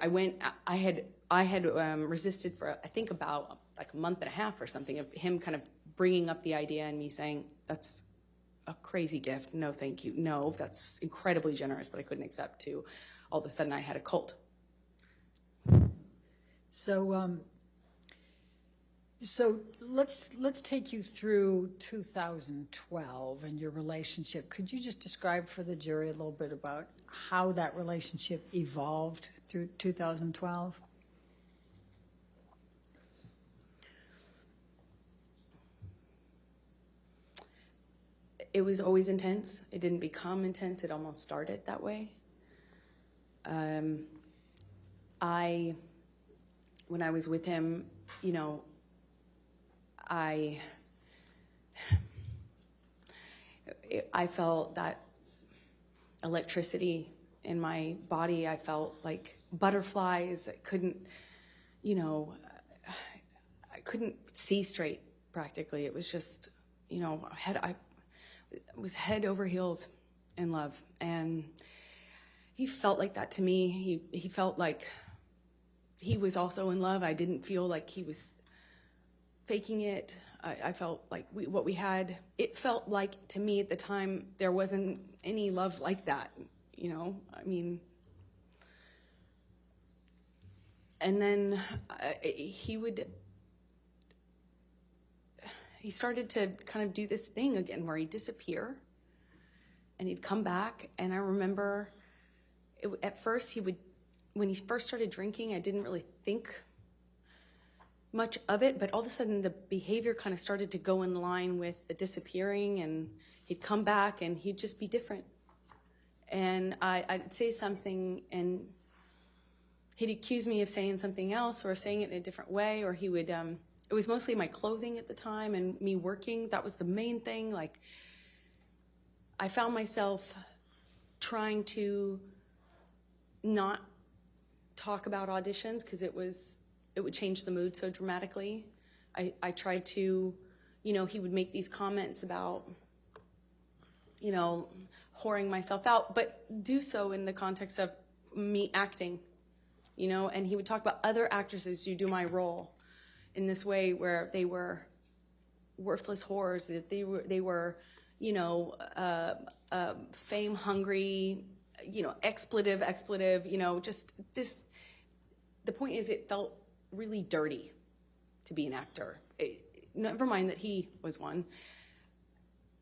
had resisted for I think about like a month and a half or something of him kind of bringing up the idea and me saying, "That's a crazy gift. No, thank you. No, that's incredibly generous, but I couldn't accept." To all of a sudden I had a cult. So let's take you through 2012 and your relationship. Could you just describe for the jury a little bit about how that relationship evolved through 2012? It was always intense. It didn't become intense. It almost started that way. When I was with him, you know, I felt that electricity in my body. I felt like butterflies. I couldn't, you know, I couldn't see straight practically. It was just, you know, I was head over heels in love, and he felt like that to me. He felt like he was also in love. I didn't feel like he was faking it. I felt like what we had, it felt like to me at the time there wasn't any love like that, you know? I mean, and then he started to kind of do this thing again where he'd disappear and he'd come back. And I remember at first when he first started drinking, I didn't really think much of it, but all of a sudden the behavior kind of started to go in line with the disappearing, and he'd come back and he'd just be different. And I'd say something and he'd accuse me of saying something else or saying it in a different way, or he would, it was mostly my clothing at the time and me working. That was the main thing. Like, I found myself trying to not talk about auditions because it would change the mood so dramatically. I tried to, you know, he would make these comments about, you know, whoring myself out, but do so in the context of me acting, you know, and he would talk about other actresses who do my role in this way where they were worthless whores, that they were, you know, fame hungry, you know, expletive, you know, just this. The point is, it felt really dirty to be an actor. Never mind that he was one.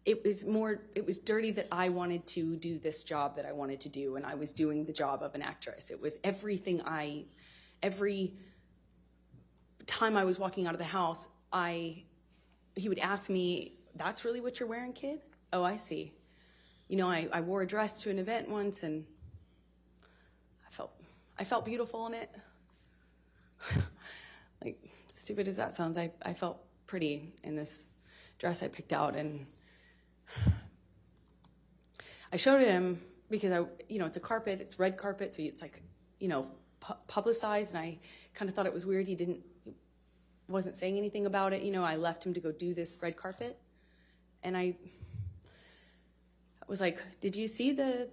It was dirty that I wanted to do this job that I wanted to do, and I was doing the job of an actress. It was every time I was walking out of the house, he would ask me, "That's really what you're wearing, kid? Oh, I see." You know, I wore a dress to an event once, and I felt beautiful in it. Like, stupid as that sounds, I felt pretty in this dress I picked out, and I showed it him because you know, it's a carpet, it's red carpet, so it's like, you know, publicized, and I kind of thought it was weird he wasn't saying anything about it. You know, I left him to go do this red carpet, and I was like, "Did you see the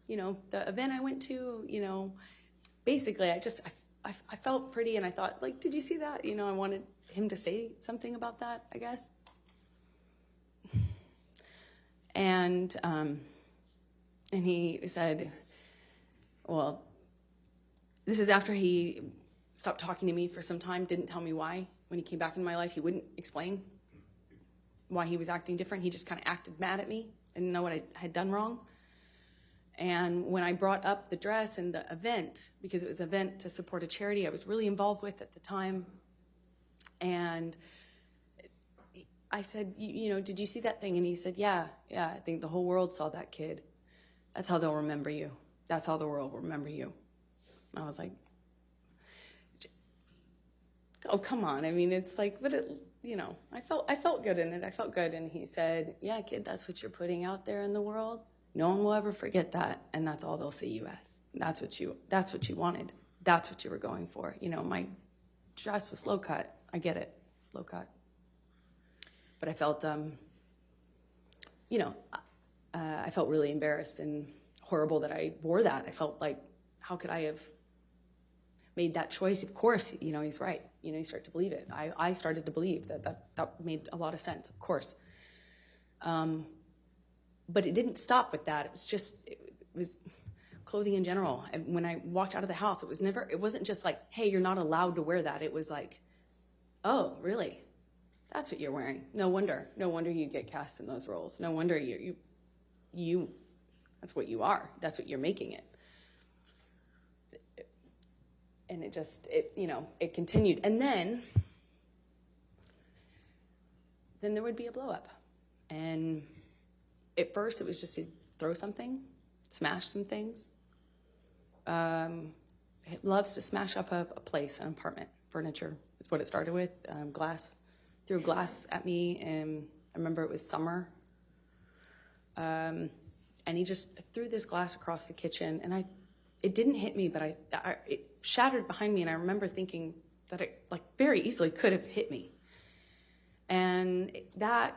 you know, the event I went to?" You know, basically, I felt pretty, and I thought, like, "Did you see that?" You know, I wanted him to say something about that, I guess. And he said, well, this is after he stopped talking to me for some time, didn't tell me why. When he came back in my life, he wouldn't explain why he was acting different. He just kind of acted mad at me, didn't know what I had done wrong. And when I brought up the dress and the event, because it was an event to support a charity I was really involved with at the time, and I said, you know, "Did you see that thing?" And he said, yeah, I think the whole world saw that, kid. That's how they'll remember you. That's how the world will remember you. And I was like, oh, come on. I mean, it's like, but it, you know, I felt good in it. I felt good. And he said, yeah, kid, that's what you're putting out there in the world. No one will ever forget that, and that's all they'll see you as. That's what you wanted. That's what you were going for. You know, my dress was low cut. I get it, it's low cut. But I felt, you know, I felt really embarrassed and horrible that I wore that. I felt like, how could I have made that choice? Of course, you know, he's right. You know, you start to believe it. I started to believe that made a lot of sense, of course. But it didn't stop with that. It was clothing in general. And when I walked out of the house, it wasn't just like, hey, you're not allowed to wear that. It was like, oh, really? That's what you're wearing. No wonder you get cast in those roles. No wonder you that's what you are. That's what you're making it. And it continued. And then there would be a blow up. And at first it was just to throw something, smash some things. He loves to smash up a place, an apartment, furniture is what it started with. Glass. Threw glass at me, and I remember it was summer. And he just threw this glass across the kitchen, and it didn't hit me, but it shattered behind me, and I remember thinking that it like very easily could have hit me. And that,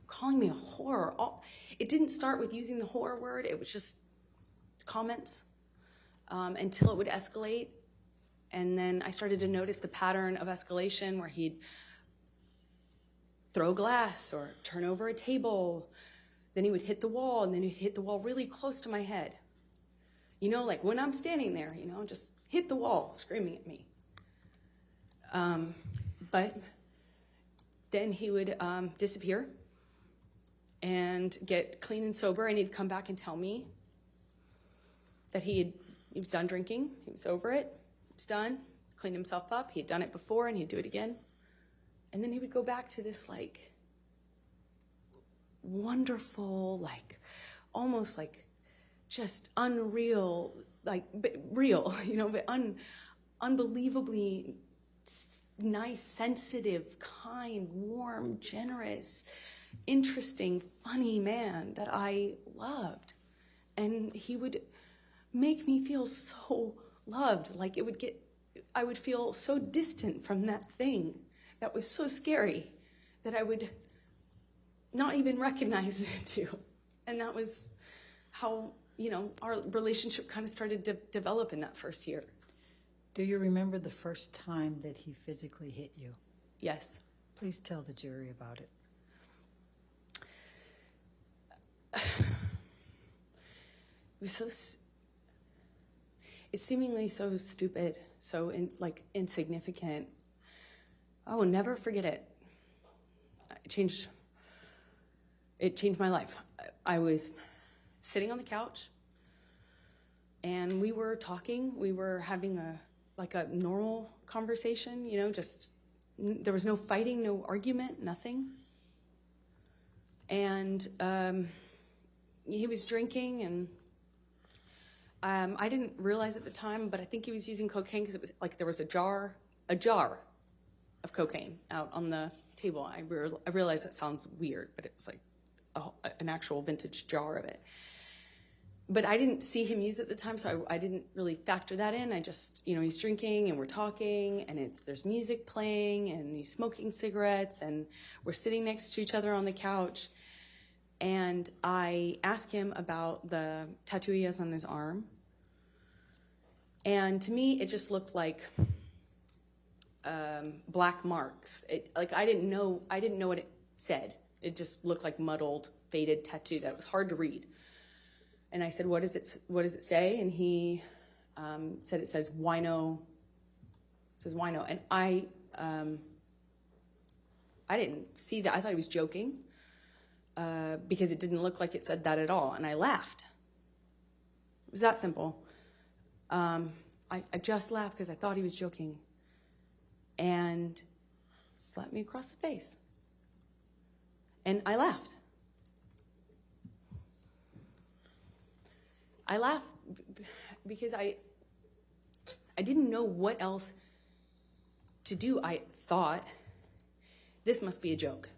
calling me a whore, it didn't start with using the whore word, it was just comments. until it would escalate. And then I started to notice the pattern of escalation where he'd throw glass or turn over a table. Then he would hit the wall, and then he'd hit the wall really close to my head. You know, like when I'm standing there, you know, just hit the wall, screaming at me. But then he would disappear and get clean and sober, and he'd come back and tell me that he was done drinking, he was over it, he was done, cleaned himself up, he had done it before, and he'd do it again. And then he would go back to this, like, wonderful, like, almost like just unreal, like, but real, you know, but unbelievably nice, sensitive, kind, warm, generous, interesting, funny man that I loved. And he would make me feel so loved, like I would feel so distant from that thing that was so scary that I would not even recognize it too. And that was how, you know, our relationship kind of started to develop in that first year. Do you remember the first time that he physically hit you? Yes. Please tell the jury about it. It was it's seemingly so stupid, so insignificant. I will never forget it. It changed my life. I was sitting on the couch, and we were talking. We were having a normal conversation, you know, just there was no fighting, no argument, nothing. And he was drinking, and I didn't realize at the time, but I think he was using cocaine because it was like there was a jar of cocaine out on the table. I realize that sounds weird, but it was like an actual vintage jar of it. But I didn't see him use it at the time, so I didn't really factor that in. I just, you know, he's drinking and we're talking, and there's music playing, and he's smoking cigarettes, and we're sitting next to each other on the couch. And I asked him about the tattoo he has on his arm. And to me, it just looked like black marks. I didn't know what it said. It just looked like muddled, faded tattoo that was hard to read. And I said, what does it say? And he said it says wino. It says wino. And I didn't see that. I thought he was joking because it didn't look like it said that at all. And I laughed. It was that simple. I just laughed because I thought he was joking. And slapped me across the face. And I laughed. I laughed because I didn't know what else to do. I thought, this must be a joke.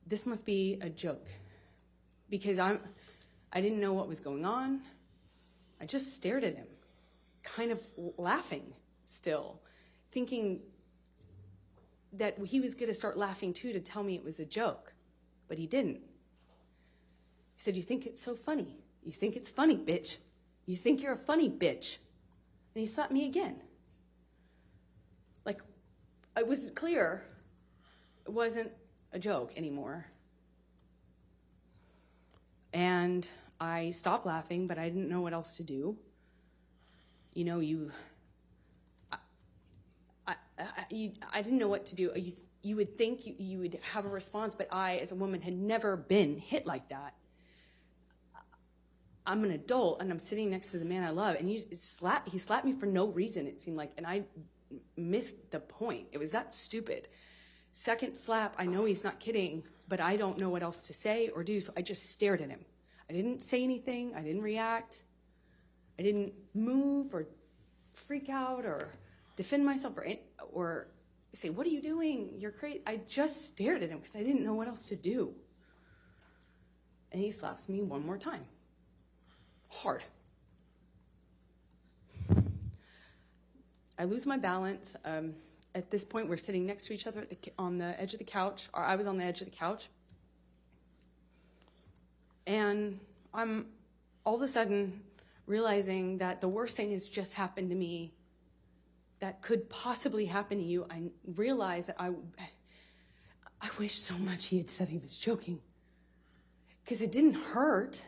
This must be a joke. Because I didn't know what was going on. I just stared at him, kind of laughing still, thinking that he was going to start laughing too to tell me it was a joke. But he didn't. He said, "You think it's so funny? You think it's funny, bitch. You think you're a funny bitch." And he slapped me again. Like, it was clear it wasn't a joke anymore. And I stopped laughing, but I didn't know what else to do. You know, I didn't know what to do. You would think you would have a response, but I, as a woman, had never been hit like that. I'm an adult, and I'm sitting next to the man I love, and he slapped me for no reason, it seemed like, and I missed the point. It was that stupid. Second slap, I know he's not kidding, but I don't know what else to say or do, so I just stared at him. I didn't say anything. I didn't react. I didn't move or freak out or defend myself or say, "What are you doing? You're crazy." I just stared at him because I didn't know what else to do. And he slaps me one more time. Hard. I lose my balance. At this point, we're sitting next to each other on the edge of the couch, or I was on the edge of the couch. And I'm all of a sudden realizing that the worst thing has just happened to me that could possibly happen to you, I realized that I wish so much he had said he was joking. Because it didn't hurt.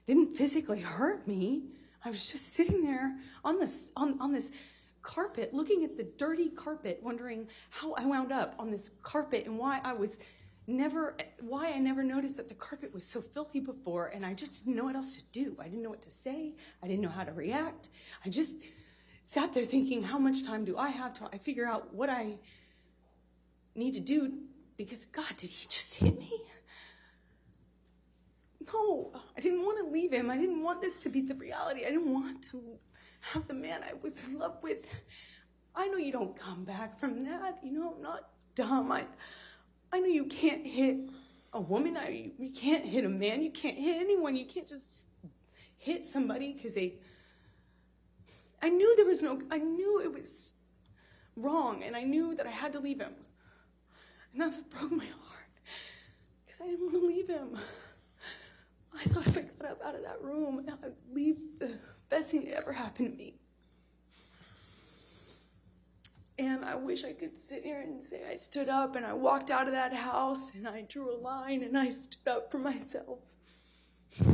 It didn't physically hurt me. I was just sitting there on this carpet, looking at the dirty carpet, wondering how I wound up on this carpet and why I never noticed that the carpet was so filthy before, and I just didn't know what else to do. I didn't know what to say. I didn't know how to react. I just sat there thinking, how much time do I have to figure out what I need to do? Because, God, did he just hit me? No, I didn't want to leave him. I didn't want this to be the reality. I didn't want to have the man I was in love with. I know you don't come back from that. You know, I'm not dumb. I know you can't hit a woman. You can't hit a man. You can't hit anyone. You can't just hit somebody because I knew it was wrong, and I knew that I had to leave him. And that's what broke my heart, because I didn't want to leave him. I thought if I got up out of that room, I'd leave the best thing that ever happened to me. And I wish I could sit here and say I stood up and I walked out of that house and I drew a line and I stood up for myself. But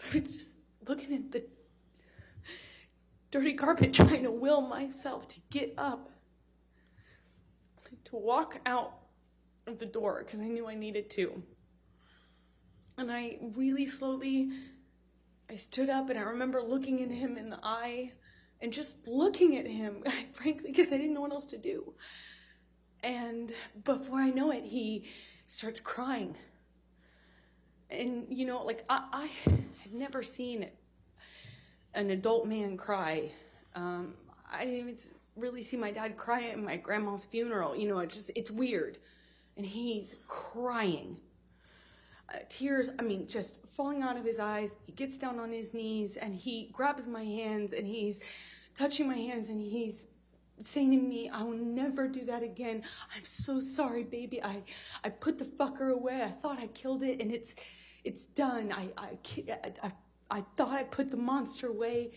I was just looking at the dirty carpet, trying to will myself to get up, to walk out of the door, because I knew I needed to. And I really slowly, I stood up, and I remember looking at him in the eye and just looking at him, frankly, because I didn't know what else to do. And before I know it, he starts crying. And, you know, like, I had never seen an adult man cry. I didn't even really see my dad cry at my grandma's funeral. You know, it's weird. And he's crying. Tears, just falling out of his eyes. He gets down on his knees and he grabs my hands and he's touching my hands and he's saying to me, I will never do that again. I'm so sorry, baby. I put the fucker away. I thought I killed it and it's done. I thought I put the monster away,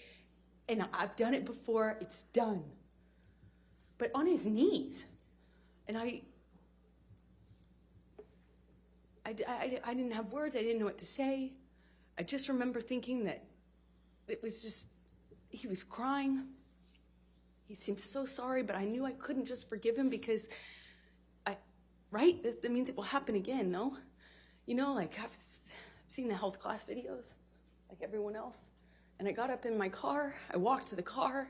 and I've done it before. It's done. But on his knees. And I didn't have words. I didn't know what to say. I just remember thinking that it was just, he was crying. He seemed so sorry, but I knew I couldn't just forgive him because that means it will happen again, no? You know, like I've seen the health class videos, like everyone else. And I got up in my car. I walked to the car.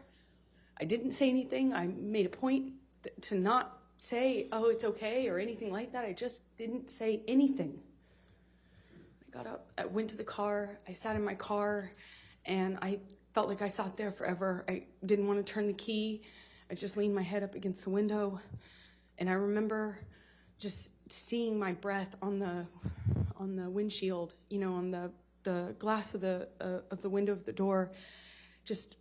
I didn't say anything. I made a point to not say, oh, it's okay, or anything like that. I just didn't say anything. I got up, I went to the car, I sat in my car, and I felt like I sat there forever. I didn't want to turn the key. I just leaned my head up against the window, and I remember just seeing my breath on the windshield, you know, on the glass of the window of the door, just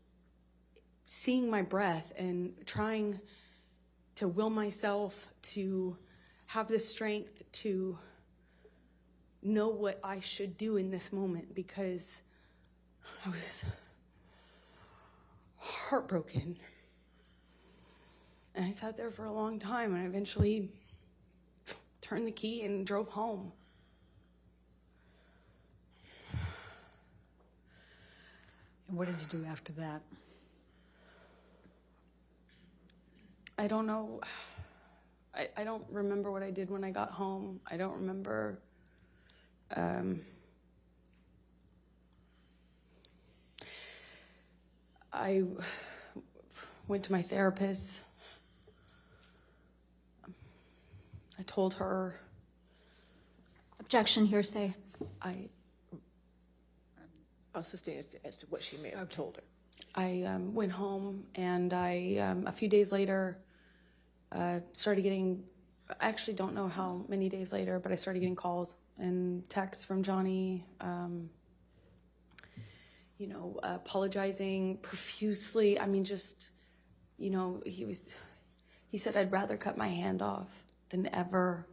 seeing my breath and trying to will myself to have the strength to know what I should do in this moment, because I was heartbroken. And I sat there for a long time, and I eventually turned the key and drove home. And what did you do after that? I don't know. I don't remember what I did when I got home. I don't remember. I went to my therapist. I told her. Objection, hearsay. I'll sustain as to what she may have told her. I went home, and a few days later, started getting, I actually don't know how many days later, but I started getting calls and texts from Johnny, apologizing profusely. He said, I'd rather cut my hand off than ever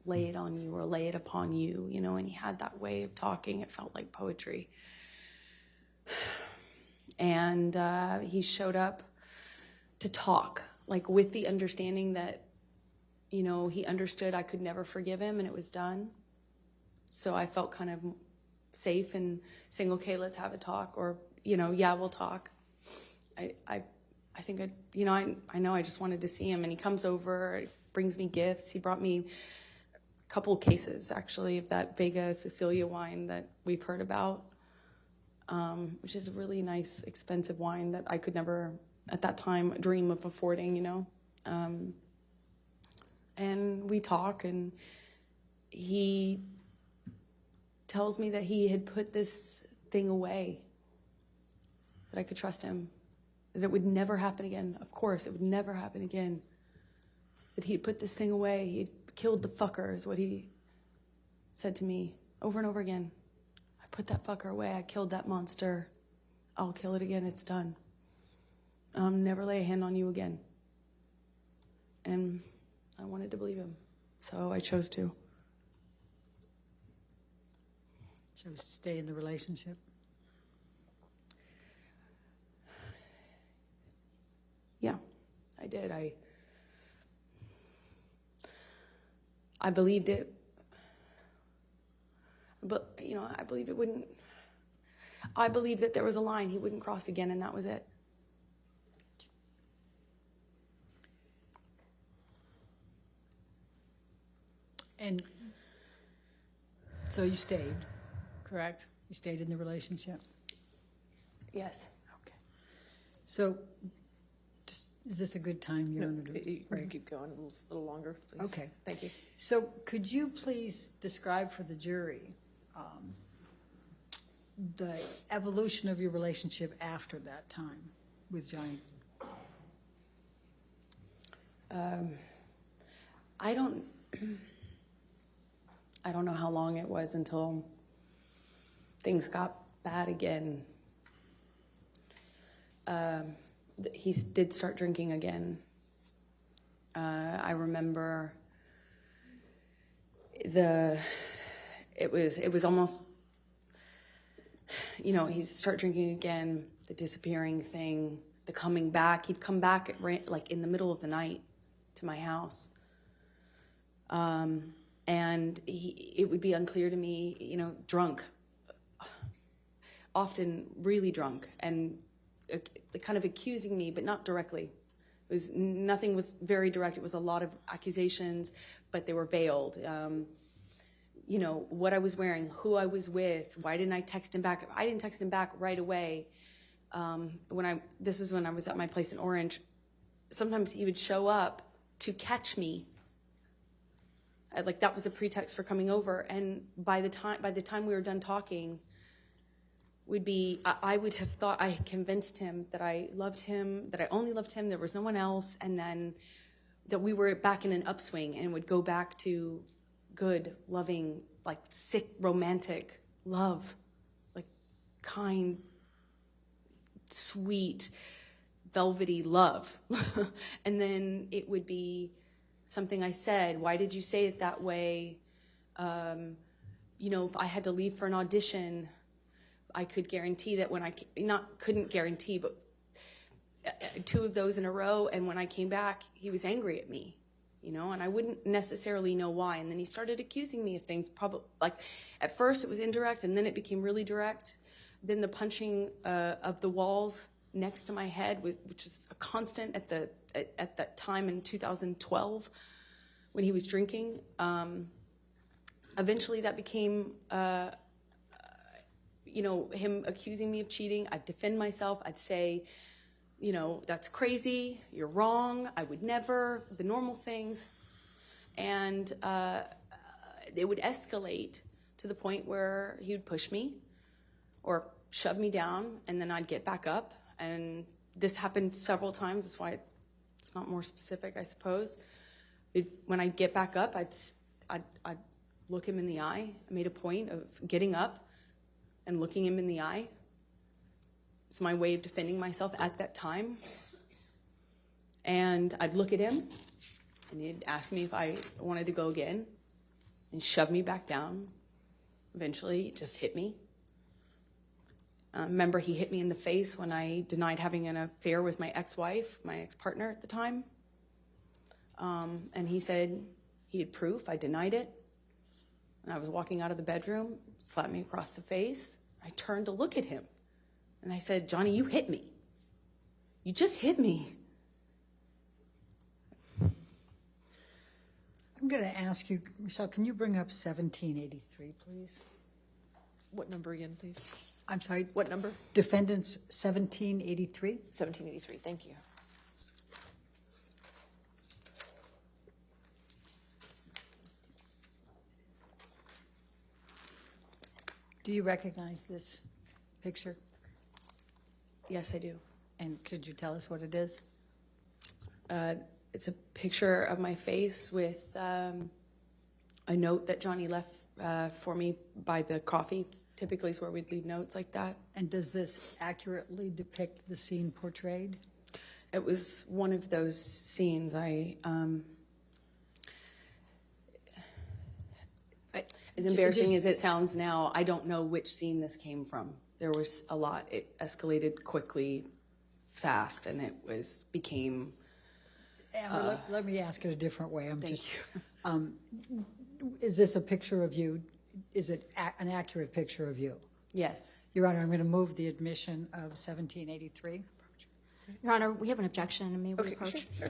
lay it on you or lay it upon you, you know, and he had that way of talking. It felt like poetry. And he showed up to talk, like with the understanding that, you know, he understood I could never forgive him and it was done. So I felt kind of safe in saying, okay, let's have a talk, or, you know, yeah, we'll talk. I think I know I just wanted to see him, and he comes over, brings me gifts. He brought me a couple cases, actually, of that Vega Sicilia wine that we've heard about, which is a really nice, expensive wine that I could never, at that time, dream of affording, you know. And we talk, and he tells me that he had put this thing away, that I could trust him, that it would never happen again. Of course, it would never happen again. That he had put this thing away. He had killed the fucker, is what he said to me over and over again. I put that fucker away. I killed that monster. I'll kill it again. It's done. I'll never lay a hand on you again. And I wanted to believe him, so I chose to. Chose to stay in the relationship? Yeah, I did. I believed it, but, you know, I believed it wouldn't. I believed that there was a line he wouldn't cross again, and that was it. And so you stayed, correct? You stayed in the relationship? Yes. Okay. So, is this a good time? You want to do You can keep going a little longer, please. Okay. Thank you. So could you please describe for the jury the evolution of your relationship after that time with Johnny? I don't know how long it was until things got bad again. He did start drinking again. I remember it was almost, you know, he'd start drinking again, the disappearing thing, the coming back. He'd come back like in the middle of the night to my house. And it would be unclear to me, you know, drunk, often really drunk, and kind of accusing me, but not directly. Nothing was very direct. It was a lot of accusations, but they were veiled. You know, what I was wearing, who I was with, why didn't I text him back? I didn't text him back right away. This is when I was at my place in Orange. Sometimes he would show up to catch me. Like that was a pretext for coming over. And by the time we were done talking, I would have thought I had convinced him that I loved him, that I only loved him, there was no one else, and then that we were back in an upswing and would go back to good, loving, like sick, romantic love, like kind, sweet, velvety love. And then it would be something I said, why did you say it that way? You know, if I had to leave for an audition, I could guarantee that when couldn't guarantee, but 2 of those in a row, and when I came back, he was angry at me, you know, and I wouldn't necessarily know why. And then he started accusing me of things, probably, like, at first it was indirect, and then it became really direct. Then the punching of the walls next to my head, which is a constant at that time in 2012 when he was drinking. Eventually that became... you know, him accusing me of cheating. I'd defend myself. I'd say, you know, that's crazy. You're wrong. I would never. The normal things. And it would escalate to the point where he would push me or shove me down, and then I'd get back up. And this happened several times. That's why it's not more specific, I suppose. When I'd get back up, I'd look him in the eye. I made a point of getting up and looking him in the eye. It's my way of defending myself at that time. And I'd look at him, and he'd ask me if I wanted to go again. and shoved me back down. Eventually, he just hit me. Remember, he hit me in the face when I denied having an affair with my ex-wife, my ex-partner at the time. And he said he had proof. I denied it. And I was walking out of the bedroom, slapped me across the face. I turned to look at him. And I said, Johnny, you hit me. You just hit me. I'm going to ask you, Michelle, can you bring up 1783, please? What number again, please? I'm sorry. What number? Defendants 1783. 1783, thank you. Do you recognize this picture? Yes, I do. And could you tell us what it is? It's a picture of my face with a note that Johnny left for me by the coffee. Typically is where we'd leave notes like that. And does this accurately depict the scene portrayed? It was one of those scenes. As embarrassing as it sounds now, I don't know which scene this came from. There was a lot. It escalated quickly, fast, and it became. Let me ask it a different way. Thank you. Is this a picture of you? Is it an accurate picture of you? Yes. Your Honor, I'm going to move the admission of 1783. Your Honor, we have an objection. May we approach? Sure.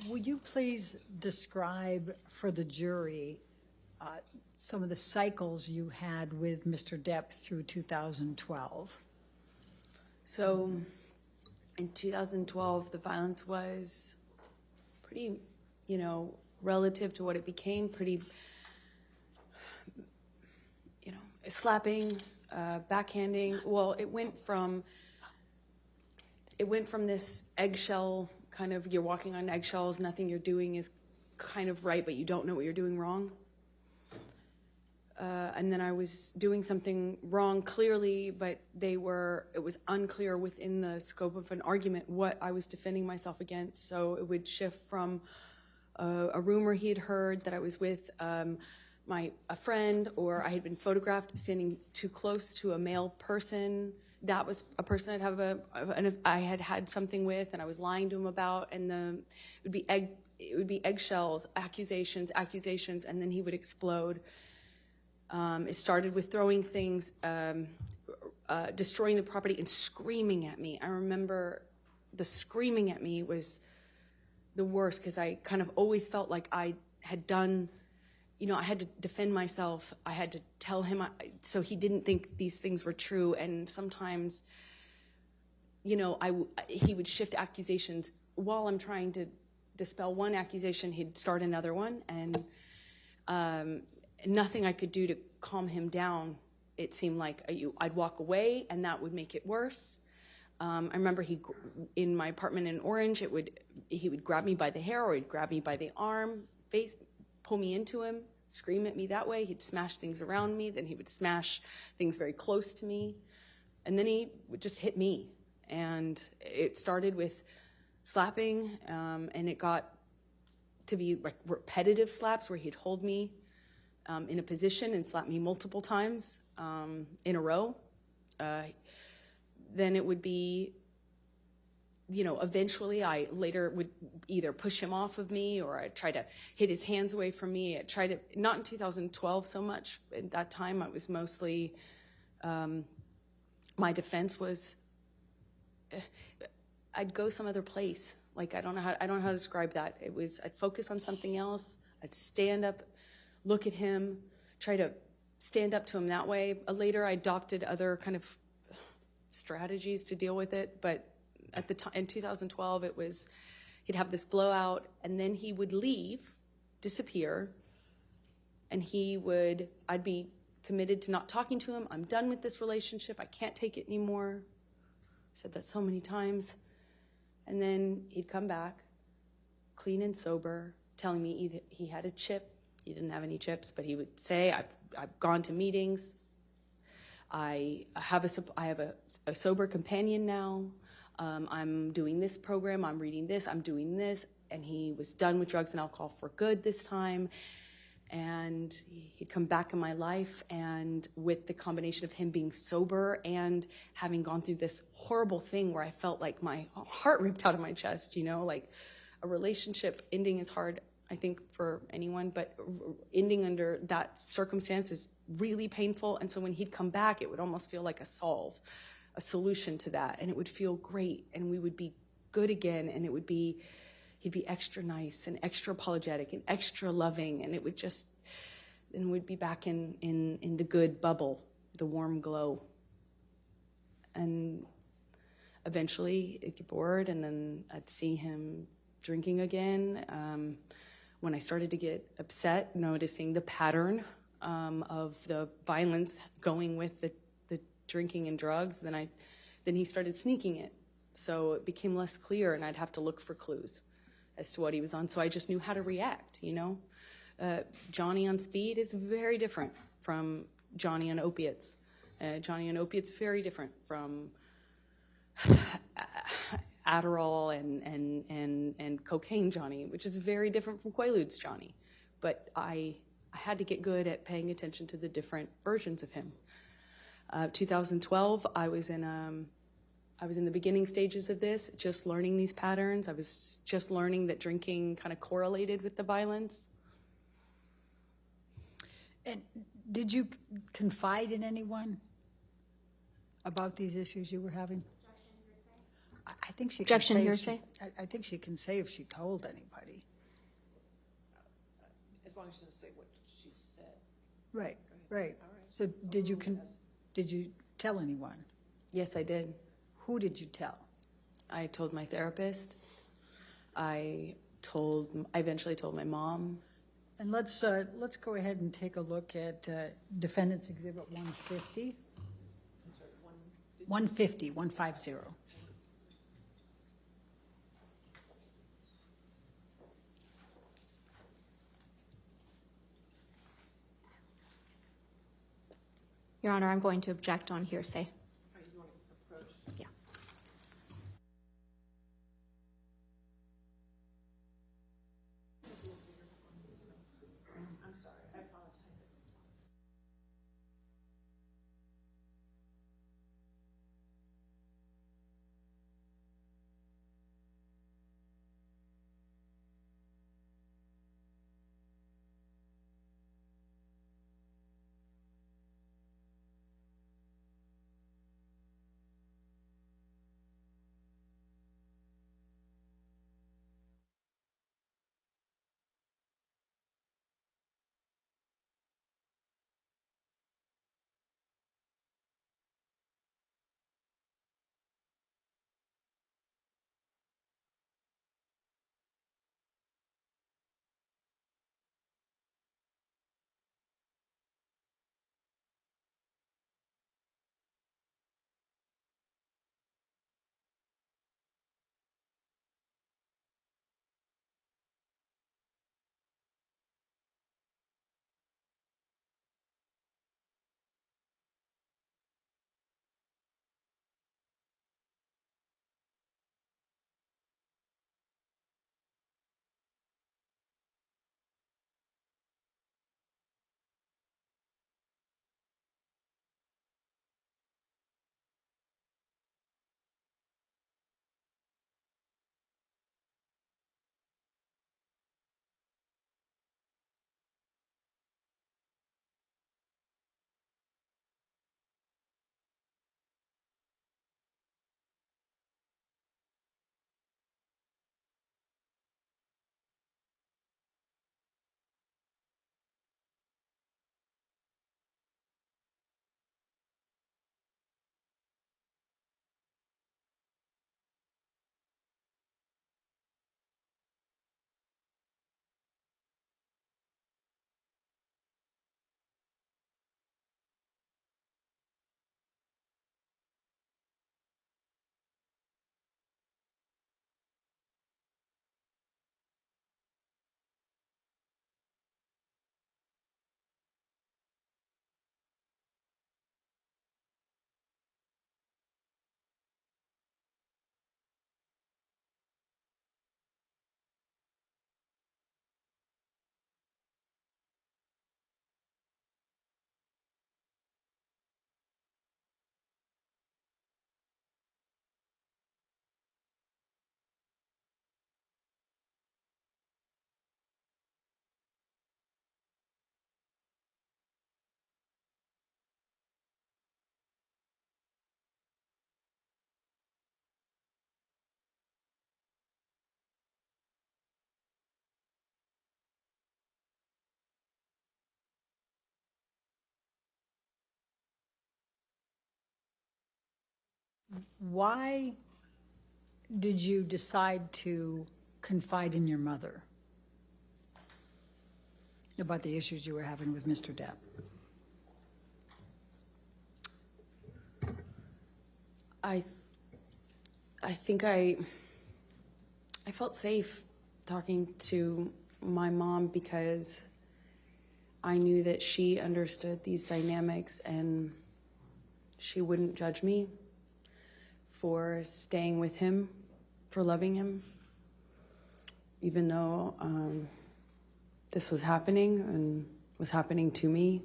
Would you please describe for the jury some of the cycles you had with Mr. Depp through 2012? So, in 2012, the violence was pretty, relative to what it became, pretty, slapping, backhanding. Well, it went from this eggshell kind of, you're walking on eggshells, nothing you're doing is kind of right, but you don't know what you're doing wrong. And then I was doing something wrong clearly, but it was unclear within the scope of an argument what I was defending myself against. So it would shift from a rumor he had heard that I was with a friend, or I had been photographed standing too close to a male person. That was a person I had had something with, and I was lying to him about, and it would be eggshells, accusations, and then he would explode. It started with throwing things, destroying the property, and screaming at me. I remember the screaming at me was the worst, because I kind of always felt like I had done, I had to defend myself. I had to tell him so he didn't think these things were true. And sometimes, he would shift accusations while I'm trying to dispel one accusation. He'd start another one, and nothing I could do to calm him down. It seemed like I'd walk away, and that would make it worse. I remember in my apartment in Orange, he would grab me by the hair, or he'd grab me by the arm, pull me into him, scream at me that way. He'd smash things around me, then he would smash things very close to me, and then he would just hit me. And it started with slapping, and it got to be like repetitive slaps where he'd hold me in a position and slapped me multiple times in a row, then it would be, you know, eventually I later would either push him off of me or I'd try to hit his hands away from me. I tried to, not in 2012 so much. At that time, I was mostly, my defense was, I'd go some other place. Like, I don't know how to describe that. It was, I'd focus on something else. I'd stand up, look at him, try to stand up to him that way. Later, I adopted other kind of strategies to deal with it. But at the time, in 2012, it was, he'd have this blowout, and then he would leave, disappear, and I'd be committed to not talking to him. I'm done with this relationship. I can't take it anymore. I said that so many times. And then he'd come back, clean and sober, telling me either he had a chip. He didn't have any chips, but he would say, I've gone to meetings. I have a sober companion now. I'm doing this program. I'm reading this. I'm doing this. And he was done with drugs and alcohol for good this time. And he'd come back in my life, and with the combination of him being sober and having gone through this horrible thing where I felt like my heart ripped out of my chest, you know, like a relationship ending is hard, I think, for anyone, but ending under that circumstance is really painful. And so when he'd come back, it would almost feel like a solution to that, and it would feel great, and we would be good again, and he'd be extra nice and extra apologetic and extra loving, and and we'd be back in the good bubble, the warm glow. And eventually I'd get bored, and then I'd see him drinking again. When I started to get upset, noticing the pattern of the violence going with the drinking and drugs, then he started sneaking it. So it became less clear, and I'd have to look for clues as to what he was on. So I just knew how to react, you know. Johnny on speed is very different from Johnny on opiates. Johnny on opiates very different from Adderall and cocaine Johnny, which is very different from Quaaludes Johnny. But I had to get good at paying attention to the different versions of him. 2012, I was in the beginning stages of this, just learning these patterns. I was just learning that drinking kind of correlated with the violence. And did you confide in anyone about these issues you were having? I think she can Objection say hearsay? I think she can say if she told anybody. As long as she doesn't say what she said. Right, right. So did you tell anyone? Yes, I did. Who did you tell? I told my therapist. I eventually told my mom. And let's go ahead and take a look at Defendants Exhibit 150. 150. Your Honor, I'm going to object on hearsay. Yeah. Why did you decide to confide in your mother about the issues you were having with Mr. Depp? I think I felt safe talking to my mom because I knew that she understood these dynamics and she wouldn't judge me for staying with him, for loving him, even though this was happening and was happening to me.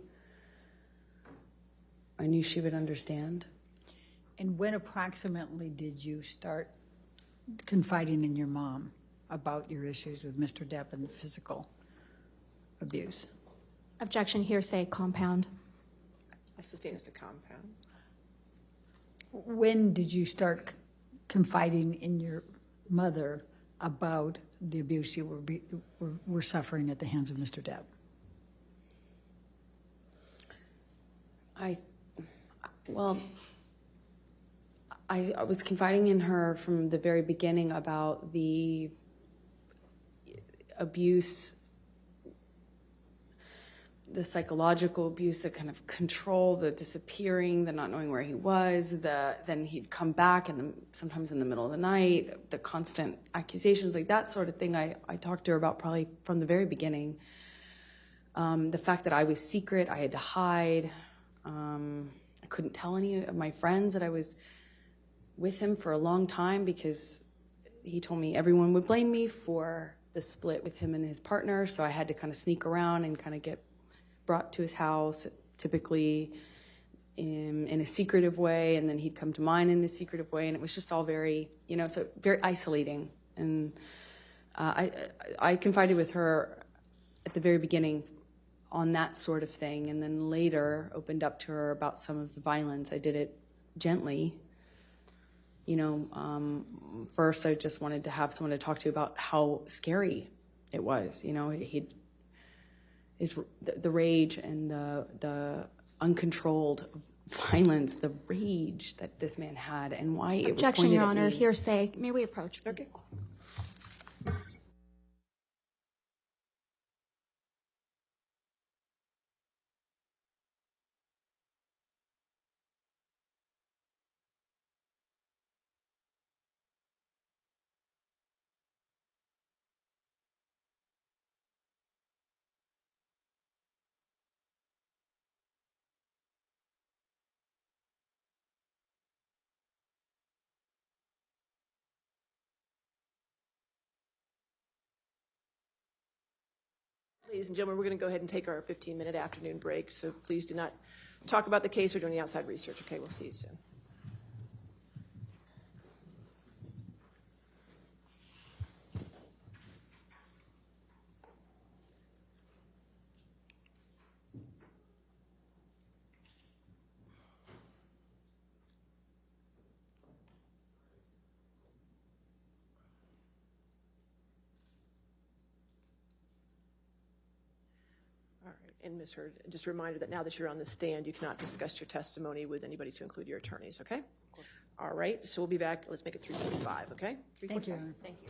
I knew she would understand. And when approximately did you start confiding in your mom about your issues with Mr. Depp and the physical abuse? Objection, hearsay, compound. I sustain as to compound. When did you start confiding in your mother about the abuse you were suffering at the hands of Mr. Depp? I was confiding in her from the very beginning about the abuse, the psychological abuse, the kind of control, the disappearing, the not knowing where he was, then he'd come back and sometimes in the middle of the night, the constant accusations, like that sort of thing I talked to her about probably from the very beginning. The fact that I was secret, I had to hide. I couldn't tell any of my friends that I was with him for a long time because he told me everyone would blame me for the split with him and his partner, so I had to kind of sneak around and kind of get brought to his house, typically in a secretive way, and then he'd come to mine in a secretive way, and it was just all very, so very isolating. And I confided with her at the very beginning on that sort of thing, and then later opened up to her about some of the violence. I did it gently. First I just wanted to have someone to talk to about how scary it was. The rage and the uncontrolled violence, the rage that this man had, and why it was Objection, pointed Your at Honor, me. hearsay. May we approach, please? Okay. Ladies and gentlemen, we're going to go ahead and take our 15-minute afternoon break, so please do not talk about the case. We're doing the outside research. Okay, we'll see you soon. All right, and Ms. Hurd, just a reminder that now that you're on the stand, you cannot discuss your testimony with anybody to include your attorneys, okay? All right, so we'll be back. Let's make it 3:45, okay? Thank you, Your 3:45. Honor. Thank you.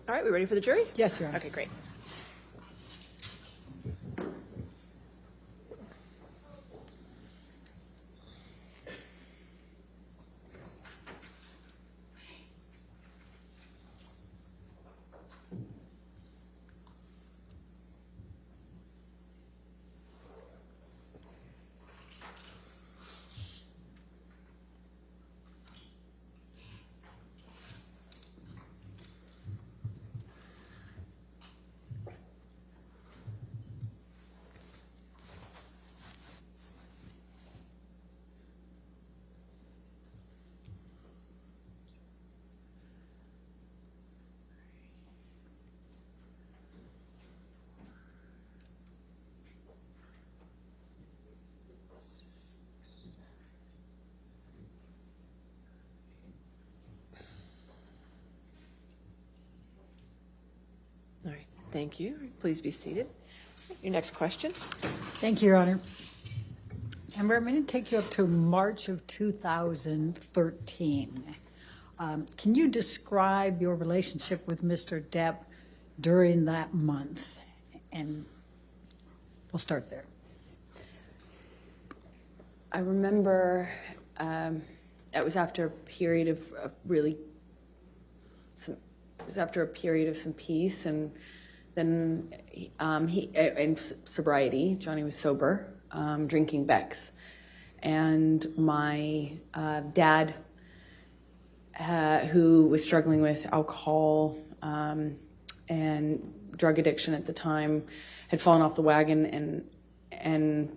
All right, we ready for the jury? Yes, Your Honor. Okay, great. All right, thank you. Please be seated. Your next question. Thank you, Your Honor. And we're going to take you up to March of 2013. Can you describe your relationship with Mr. Depp during that month? And we'll start there. I remember it was after a period of some peace, and then in sobriety. Johnny was sober, drinking Beck's, and my dad, who was struggling with alcohol and drug addiction at the time, had fallen off the wagon, and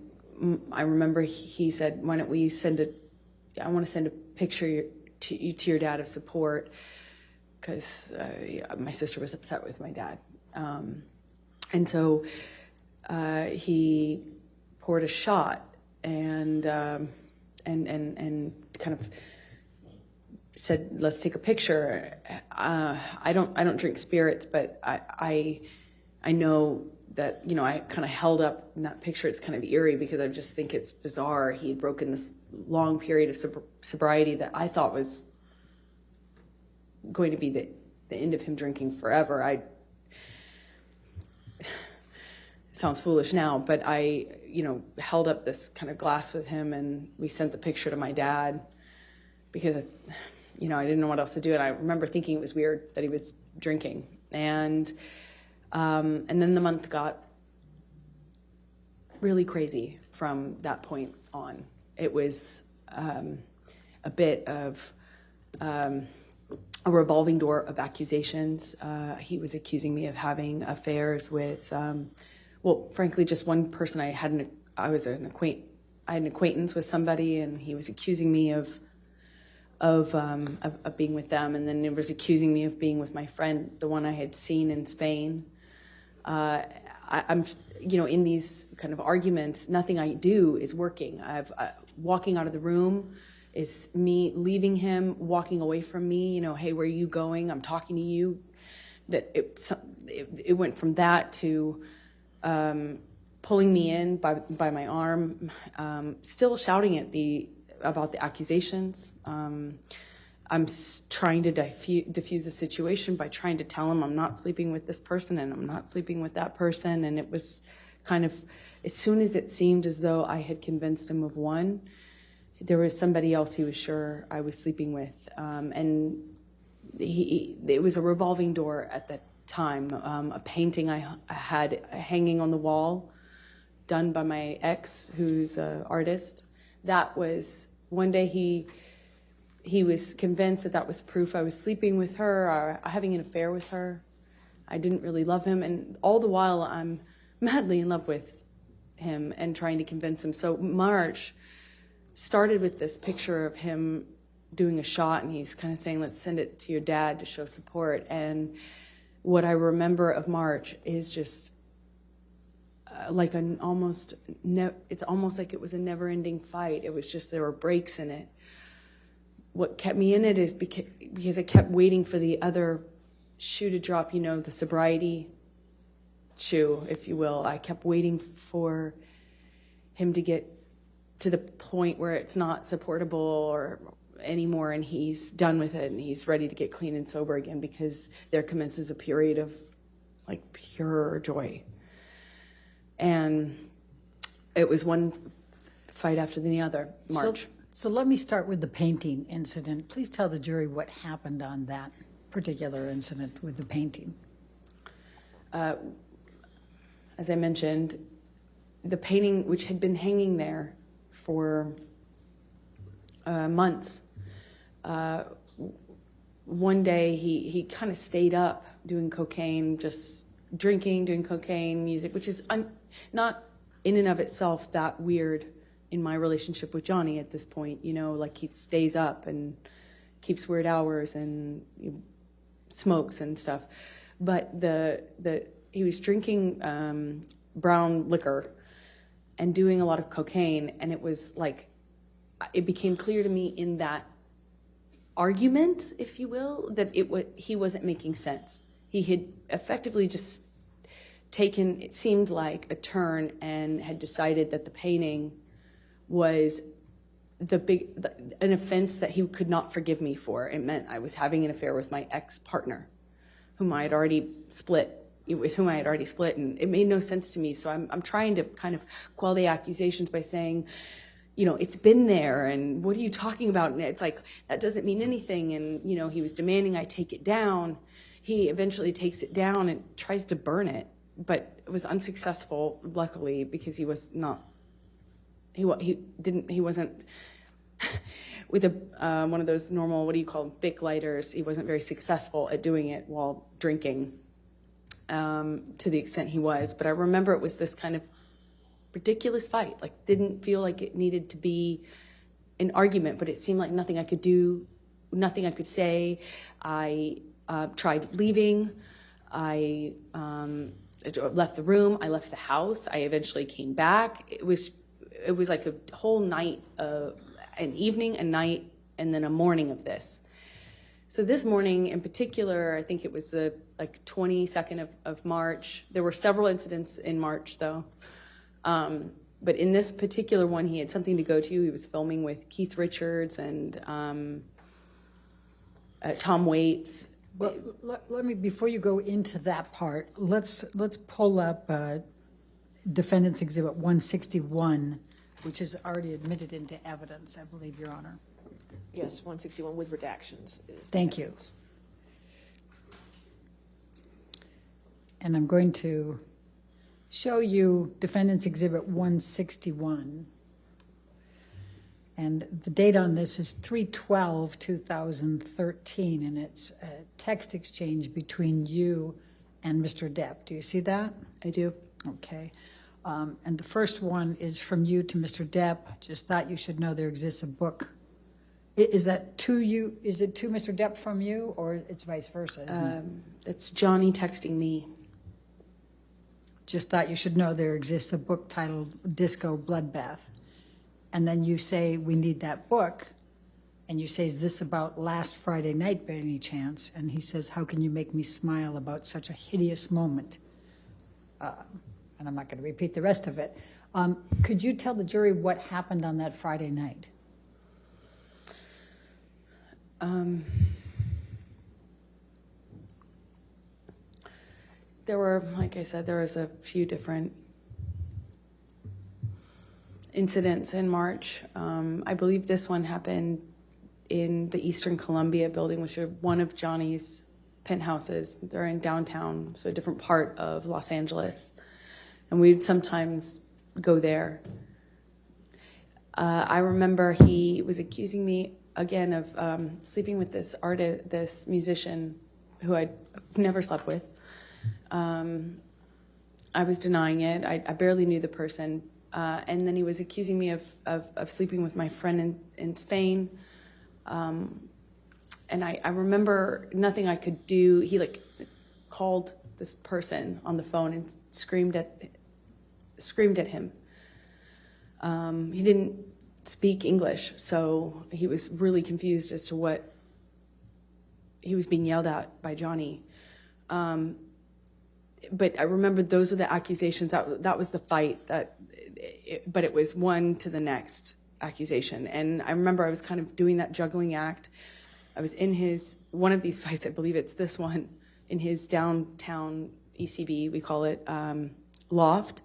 I remember he said, "Why don't we I want to send a picture to your dad of support," because my sister was upset with my dad, and so he poured a shot and kind of said, "Let's take a picture." I don't drink spirits, but I know that, I kind of held up in that picture. It's kind of eerie because I just think it's bizarre. He had broken this long period of sobriety that I thought was going to be the end of him drinking forever. It sounds foolish now, but I, held up this kind of glass with him, and we sent the picture to my dad because, I didn't know what else to do. And I remember thinking it was weird that he was drinking. And then the month got really crazy from that point on. It was a bit of a revolving door of accusations. He was accusing me of having affairs with, frankly, just one person. I had an acquaintance with somebody, and he was accusing me of being with them, and then it was accusing me of being with my friend, the one I had seen in Spain. I'm, in these kind of arguments, nothing I do is working. Walking out of the room is me leaving him, walking away from me. Hey, where are you going? I'm talking to you. That it went from that to pulling me in by my arm, still shouting about the accusations. I'm trying to diffuse the situation by trying to tell him I'm not sleeping with this person and I'm not sleeping with that person. And it was kind of, as soon as it seemed as though I had convinced him of one, there was somebody else he was sure I was sleeping with. And it was a revolving door at that time. A painting I had hanging on the wall, done by my ex, who's an artist. That was, one day he was convinced that was proof I was sleeping with her or having an affair with her. I didn't really love him, and all the while I'm madly in love with him and trying to convince him. So March started with this picture of him doing a shot, and he's kind of saying, "Let's send it to your dad to show support." And what I remember of March is just like it's almost like it was a never-ending fight. It was just, there were breaks in it. What kept me in it is because I kept waiting for the other shoe to drop, the sobriety shoe, if you will. I kept waiting for him to get to the point where it's not supportable, anymore, and he's done with it, and he's ready to get clean and sober again, because there commences a period of like pure joy. And it was one fight after the other. March. So let me start with the painting incident. Please tell the jury what happened on that particular incident with the painting. As I mentioned, the painting, which had been hanging there for months, one day he kind of stayed up doing cocaine, just drinking, doing cocaine, music, which is not in and of itself that weird in my relationship with Johnny at this point. You know, like he stays up and keeps weird hours and smokes and stuff. But he was drinking brown liquor and doing a lot of cocaine, and it was like, it became clear to me in that argument, if you will, that he wasn't making sense. He had effectively just taken, it seemed like, a turn and had decided that the painting was an offense that he could not forgive me for. It meant I was having an affair with my ex-partner, with whom I had already split, and it made no sense to me. So I'm trying to kind of quell the accusations by saying, you know, it's been there, and what are you talking about? And it's like, that doesn't mean anything. And, you know, he was demanding I take it down. He eventually takes it down and tries to burn it, but it was unsuccessful, luckily, because he was not, he wasn't, with one of those normal, what do you call them, Bic lighters, he wasn't very successful at doing it while drinking, to the extent he was. But I remember it was this kind of ridiculous fight, like didn't feel like it needed to be an argument, but it seemed like nothing I could do, nothing I could say. I tried leaving. I left the room. I left the house. I eventually came back. It was like a whole night, an evening, a night, and then a morning of this. So this morning in particular, I think it was the 22nd of March. There were several incidents in March, though. But in this particular one, he had something to go to. He was filming with Keith Richards and Tom Waits. Well, let me, before you go into that part, let's pull up Defendants Exhibit 161, which is already admitted into evidence, I believe, Your Honor. Yes, 161 with redactions. Thank you. And I'm going to show you Defendants Exhibit 161. And the date on this is 3/12/2013, and it's a text exchange between you and Mr. Depp. Do you see that? I do. Okay. And the first one is from you to Mr. Depp. Just thought you should know there exists a book. Is that to you? Is it to Mr. Depp from you, or it's vice versa? Isn't it? It's Johnny texting me. Just thought you should know there exists a book titled Disco Bloodbath. And then you say, we need that book. And you say, is this about last Friday night by any chance? And he says, how can you make me smile about such a hideous moment? And I'm not going to repeat the rest of it. Could you tell the jury what happened on that Friday night? There were, like I said, there was a few different incidents in March. I believe this one happened in the Eastern Columbia building, which are one of Johnny's penthouses. They're in downtown, so a different part of Los Angeles. And we'd sometimes go there. I remember he was accusing me again of sleeping with this artist, this musician who I'd never slept with. I was denying it. I barely knew the person. And then he was accusing me of sleeping with my friend in Spain. And I remember nothing I could do. He called this person on the phone and screamed at him. He didn't speak English, so he was really confused as to what he was being yelled at by Johnny. But I remember those were the accusations. That was the fight. But it was one to the next. accusation. And I remember I was kind of doing that juggling act. I was in one of these fights, I believe it's this one, in his downtown ECB, we call it, loft.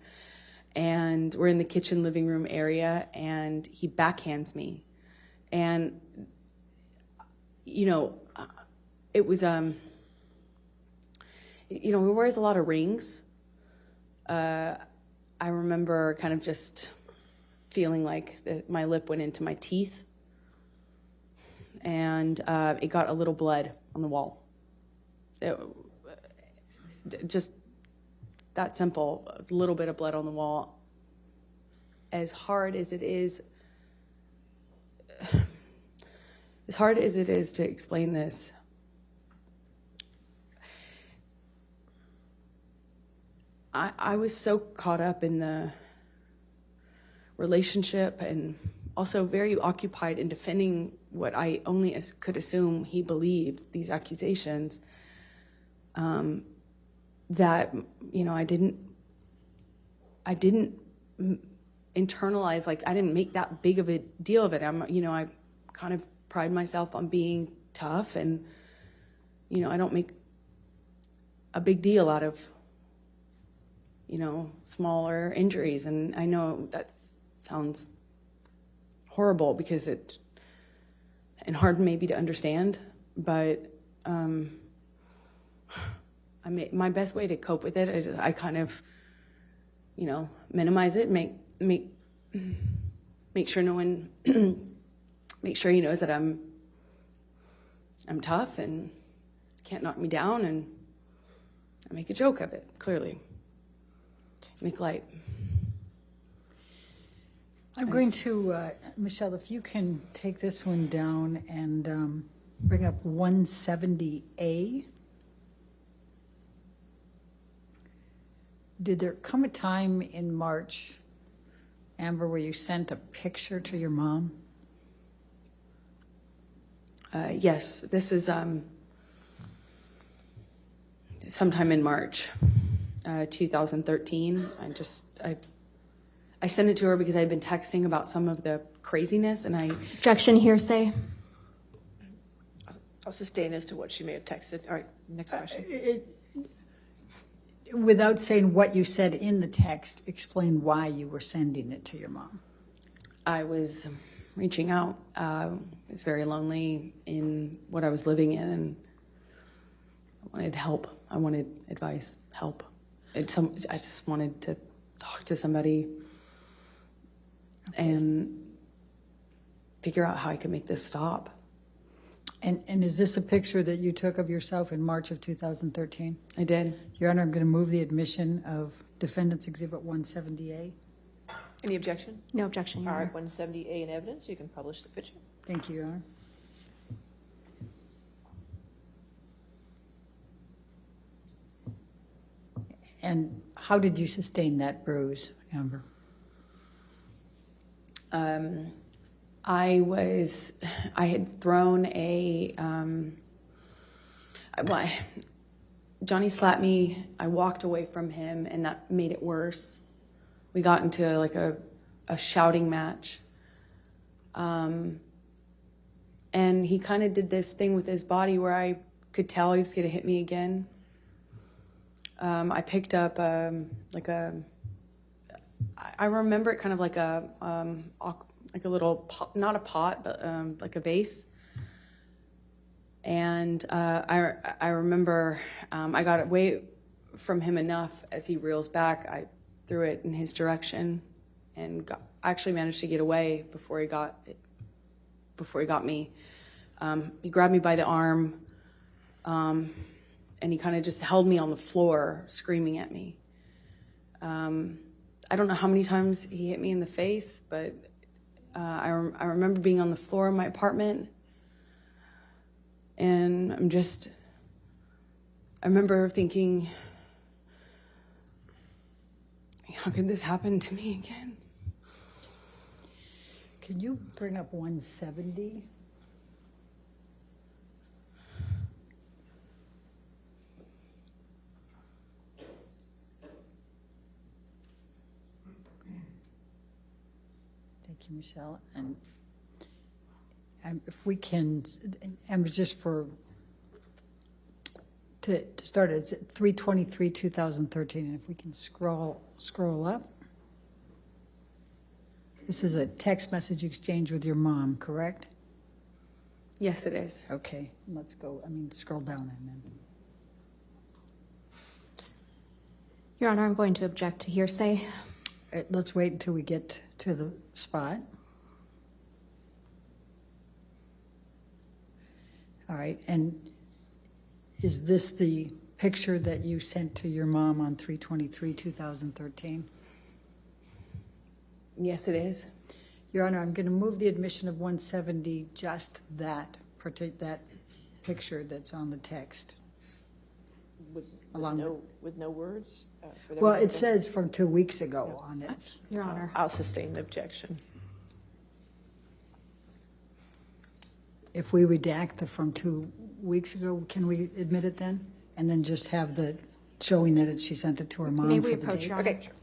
And we're in the kitchen living room area, and he backhands me. And, it was, he wears a lot of rings. I remember kind of just feeling like my lip went into my teeth, and it got a little blood on the wall. Just that simple, a little bit of blood on the wall. As hard as it is to explain this, I was so caught up in the relationship and also very occupied in defending what I only could assume he believed, these accusations, that, I didn't internalize, like, I didn't make that big of a deal of it. I kind of pride myself on being tough, and, I don't make a big deal out of, smaller injuries. And I know that sounds horrible because and hard maybe to understand, but my best way to cope with it is I kind of, minimize it, make sure no one, make sure he knows that I'm tough and can't knock me down, and I make a joke of it, clearly. Make light. I'm going to, Michelle, if you can take this one down and bring up 170A. Did there come a time in March, Amber, where you sent a picture to your mom? Yes, this is sometime in March 2013. I sent it to her because I had been texting about some of the craziness, and Objection, hearsay. I'll sustain as to what she may have texted. All right, next question. Without saying what you said in the text, explain why you were sending it to your mom. I was reaching out. I was very lonely in what I was living in, and I wanted help. I wanted advice, help. I just wanted to talk to somebody and figure out how I could make this stop. And is this a picture that you took of yourself in March of 2013? I did. Your Honor, I'm going to move the admission of Defendants Exhibit 170A. Any objection? No objection, Your All Honor. right, 170A in evidence. You can publish the picture. Thank you, Your Honor. And how did you sustain that bruise, Amber? I had thrown Johnny slapped me. I walked away from him, and that made it worse. We got into like a shouting match. And he kind of did this thing with his body where I could tell he was going to hit me again. I picked up I remember it kind of like a little pot, not a pot, but like a vase. And I remember I got away from him enough as he reels back. I threw it in his direction, and actually managed to get away before he got me. He grabbed me by the arm, and he kind of just held me on the floor, screaming at me. I don't know how many times he hit me in the face, but I remember being on the floor of my apartment, and I remember thinking, how could this happen to me again? Can you bring up 170? Thank Thank you, Michelle. And if we can, and just to start, it's 3/23/2013, and if we can scroll up. This is a text message exchange with your mom, correct? Yes, it is. Okay, let's go, scroll down and then. Your Honor, I'm going to object to hearsay. Let's wait until we get to the spot. All right, and is this the picture that you sent to your mom on 3/23/2013? Yes, it is. Your Honor, I'm going to move the admission of 170, just that picture that's on the text. With no words? For the Well, record? it says from 2 weeks ago on it. Your Honor. I'll sustain the objection. If we redact the from 2 weeks ago, can we admit it then? And then just have the showing that she sent it to her mom May for we the approach, date? Your Honor? Okay, sure.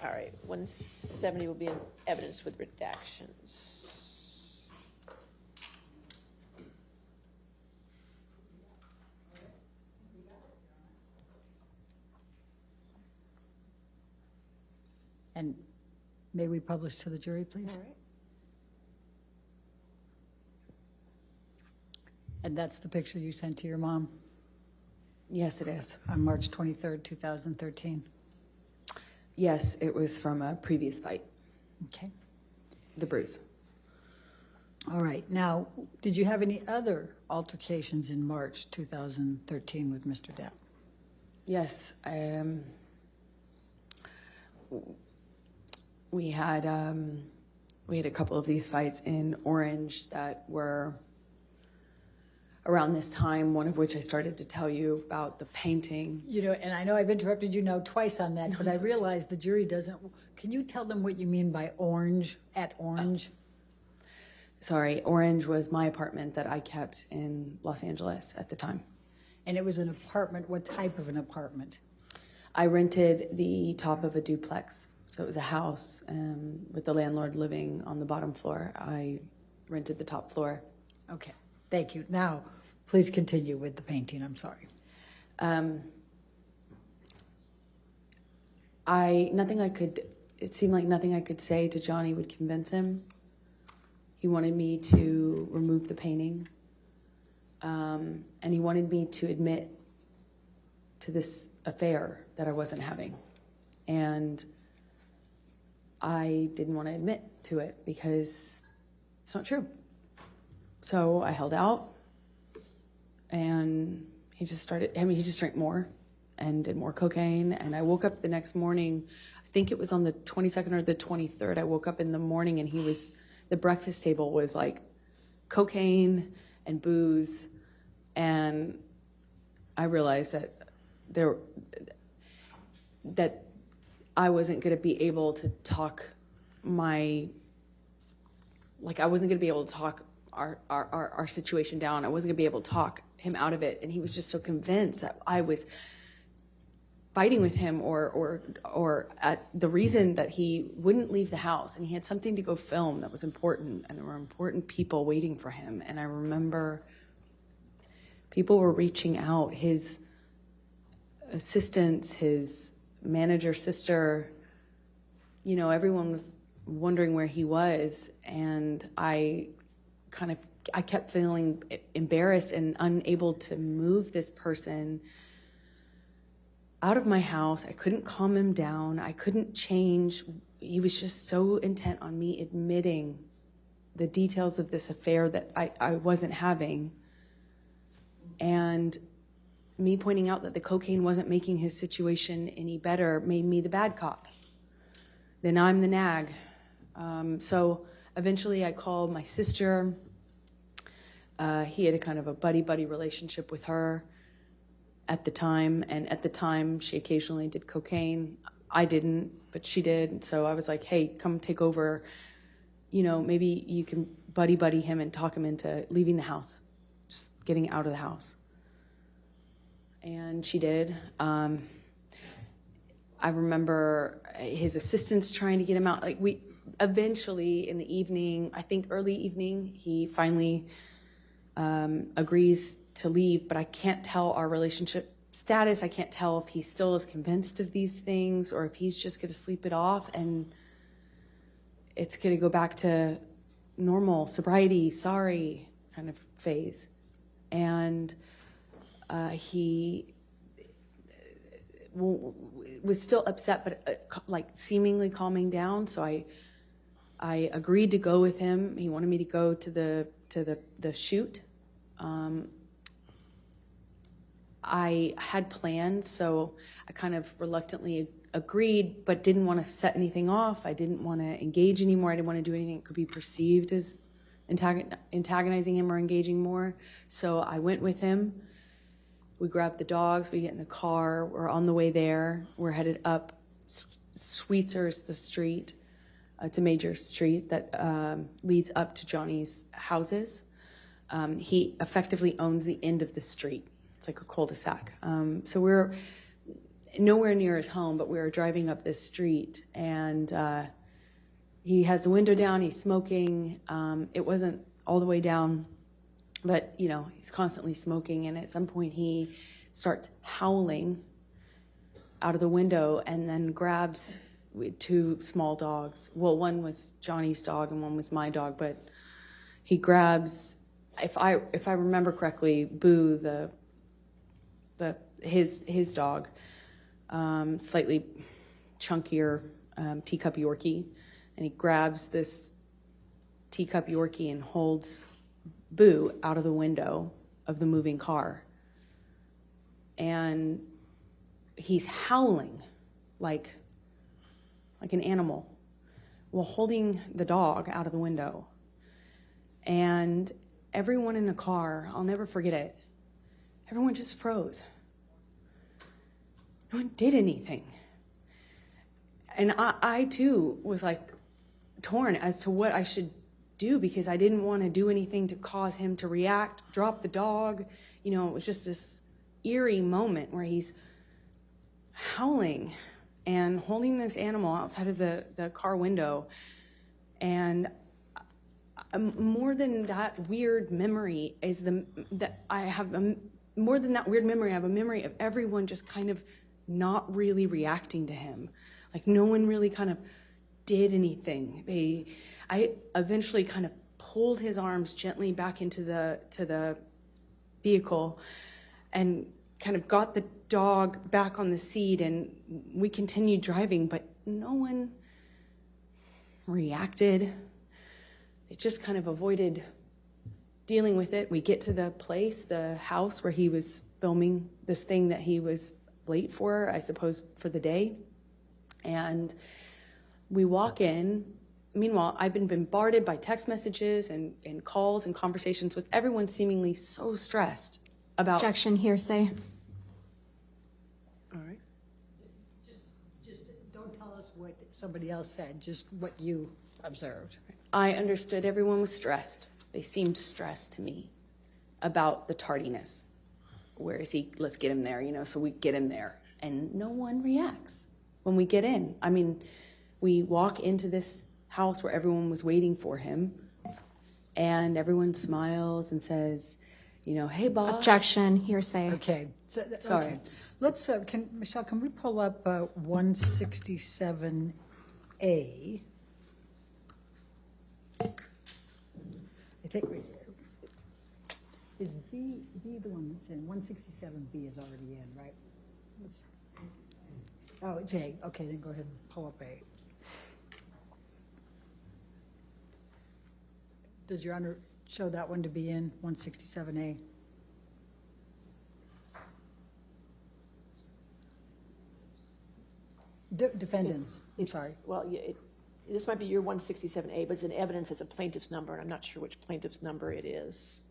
All right, 170 will be in evidence with redactions. And may we publish to the jury, please? All right. And that's the picture you sent to your mom Yes, it is. on March 23rd, 2013? Yes, it was from a previous fight, Okay. the bruise. All right. Now, did you have any other altercations in March 2013 with Mr. Depp? Yes, we had a couple of these fights in Orange that were around this time, one of which I started to tell you about the painting. You know, and I know I've interrupted you now twice on that, but I realize the jury doesn't. Can you tell them what you mean by orange, at Orange? Sorry, Orange was my apartment that I kept in Los Angeles at the time. And it was an apartment. What type of an apartment? I rented the top of a duplex. So it was a house with the landlord living on the bottom floor. I rented the top floor. Okay. Thank you. Now, please continue with the painting. I'm sorry. It seemed like nothing I could say to Johnny would convince him. He wanted me to remove the painting. And he wanted me to admit to this affair that I wasn't having. And I didn't want to admit to it because it's not true. So I held out, and he just drank more and did more cocaine. And I woke up the next morning, I think it was on the 22nd or the 23rd. I woke up in the morning and the breakfast table was like cocaine and booze. And I realized that I wasn't going to be able to talk our situation down. I wasn't gonna be able to talk him out of it, and he was just so convinced that I was fighting with him or at the reason that he wouldn't leave the house, and he had something to go film that was important, and there were important people waiting for him. And I remember people were reaching out, his assistants, his manager sister, everyone was wondering where he was, and I kept feeling embarrassed and unable to move this person out of my house. I couldn't calm him down. I couldn't change. He was just so intent on me admitting the details of this affair that I wasn't having. And me pointing out that the cocaine wasn't making his situation any better made me the bad cop. Then I'm the nag. So eventually I called my sister. He had a kind of a buddy-buddy relationship with her at the time. And at the time, she occasionally did cocaine. I didn't, but she did. So I was like, hey, come take over. You know, maybe you can buddy-buddy him and talk him into leaving the house, just getting out of the house. And she did. I remember his assistants trying to get him out. Like, we eventually in the evening, I think early evening, he finally agrees to leave, but I can't tell our relationship status. I can't tell if he still is convinced of these things or if he's just going to sleep it off and it's going to go back to normal sobriety, sorry kind of phase. And he was still upset, but like seemingly calming down. So I agreed to go with him. He wanted me to go to the shoot. I had plans, so I kind of reluctantly agreed, but didn't want to set anything off. I didn't want to engage anymore. I didn't want to do anything that could be perceived as antagonizing him or engaging more. So I went with him. We grabbed the dogs. We get in the car. We're on the way there. We're headed up. Sweetser's the street. It's a major street that leads up to Johnny's houses. He effectively owns the end of the street. It's like a cul-de-sac. So we're nowhere near his home, but we were driving up this street, and he has the window down. He's smoking. It wasn't all the way down, but, you know, he's constantly smoking, and at some point he starts howling out of the window and then grabs two small dogs. Well, one was Johnny's dog and one was my dog, but he grabs, if I remember correctly, Boo, his dog, slightly chunkier teacup Yorkie, and he grabs this teacup Yorkie and holds Boo out of the window of the moving car. And he's howling like an animal while holding the dog out of the window. And everyone in the car, I'll never forget it, everyone just froze. No one did anything. And I too was like torn as to what I should do, because I didn't want to do anything to cause him to react, drop the dog. You know, it was just this eerie moment where he's howling and holding this animal outside of the car window. And more than that weird memory is more than that weird memory, I have a memory of everyone just kind of not really reacting to him. Like, no one really kind of did anything. I eventually kind of pulled his arms gently back into the vehicle and kind of got the dog back on the seat, and we continued driving, but no one reacted. They just kind of avoided dealing with it. We get to the place, the house where he was filming this thing that he was late for, I suppose, for the day. And we walk in. Meanwhile, I've been bombarded by text messages and calls and conversations with everyone seemingly so stressed about... Objection, hearsay. All right. Just don't tell us what somebody else said, just what you observed. I understood everyone was stressed. They seemed stressed to me about the tardiness. Where is he? Let's get him there, you know, so we get him there. And no one reacts when we get in. I mean, we walk into this house where everyone was waiting for him, and everyone smiles and says, you know, hey, boss. Objection, hearsay. Okay. Sorry. Okay. Let's, Michelle, can we pull up 167A? I think is B the one that's in? 167B is already in, right? Oh, it's A. Okay, then go ahead and pull up A. Does Your Honor show that one to be in 167A? Defendants, I'm sorry. Well, this might be your 167A, but it's in evidence as a plaintiff's number, and I'm not sure which plaintiff's number it is.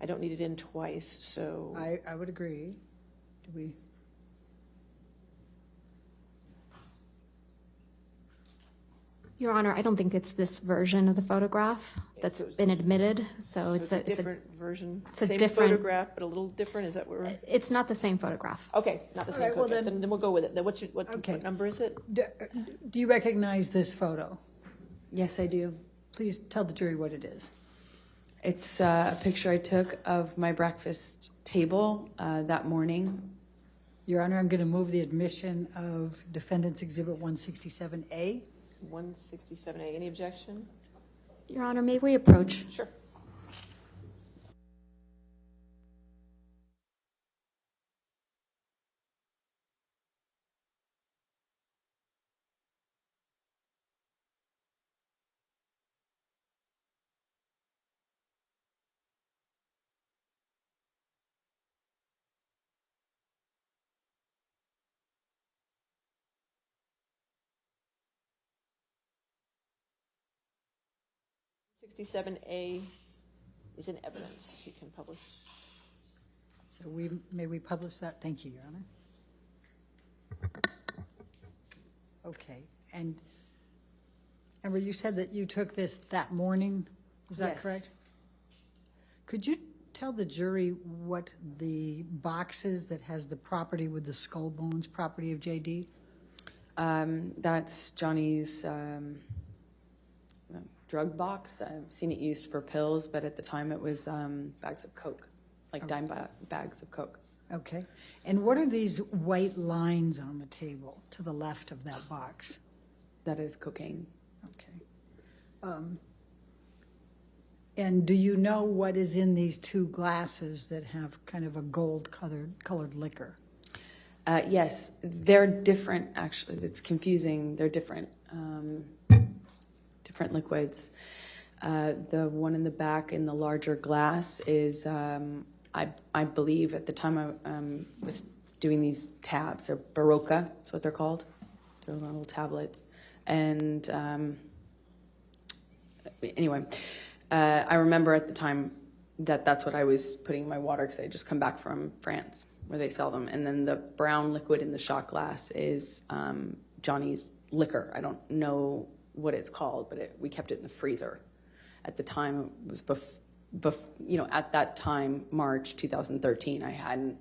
I don't need it in twice, so. I would agree. Do we? Your Honor, I don't think it's this version of the photograph that's been admitted, so it's a different version, it's a same different- photograph, but a little different, is that what we're? It's not the same photograph. Okay, not the same right, well, photograph, then we'll go with it. Then what Okay. number is it? Do you recognize this photo? Yes, I do. Please tell the jury what it is. It's a picture I took of my breakfast table that morning. Your Honor, I'm going to move the admission of Defendants Exhibit 167A. 167A, any objection? Your Honor, may we approach? Sure. A is in evidence. You can publish. So may we publish that? Thank you, Your Honor. Okay, and Amber, you said that you took this that morning, is that Yes. correct? Could you tell the jury what the box is that has the property with the skull bones, property of JD? That's Johnny's drug box. I've seen it used for pills, but at the time it was bags of Coke, like dime bags of Coke. Okay, and what are these white lines on the table to the left of that box? That is cocaine. Okay. And do you know what is in these two glasses that have kind of a gold colored liquor? Yes, they're different, actually. It's confusing. They're different. Different liquids. The one in the back in the larger glass is, I believe at the time I was doing these tabs, they're Baroka, that's what they're called. They're little tablets. And anyway, I remember at the time that that's what I was putting in my water because I had just come back from France where they sell them. And then the brown liquid in the shot glass is Johnny's liquor. I don't know what it's called, but we kept it in the freezer. At the time, it was at that time, March 2013, I hadn't,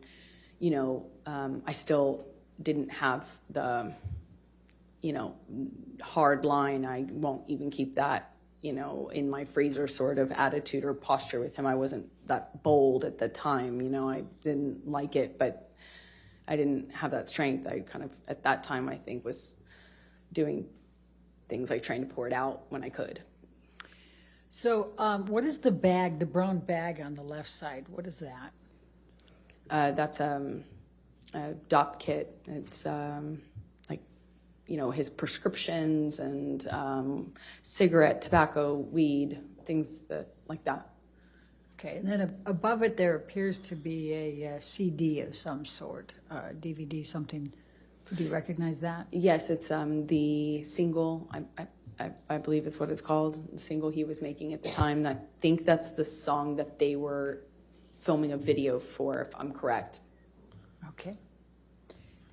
I still didn't have the, hard line. I won't even keep that, in my freezer sort of attitude or posture with him. I wasn't that bold at the time, I didn't like it, but I didn't have that strength. I kind of, at that time, I think, was doing things like trying to pour it out when I could. So what is the bag, the brown bag on the left side? What is that? That's a DOP kit. It's his prescriptions and cigarette, tobacco, weed, things like that. Okay, and then above it there appears to be a CD of some sort, DVD, something. Do you recognize that? Yes, it's the single, I believe is what it's called, the single he was making at the time. I think that's the song that they were filming a video for, if I'm correct. Okay.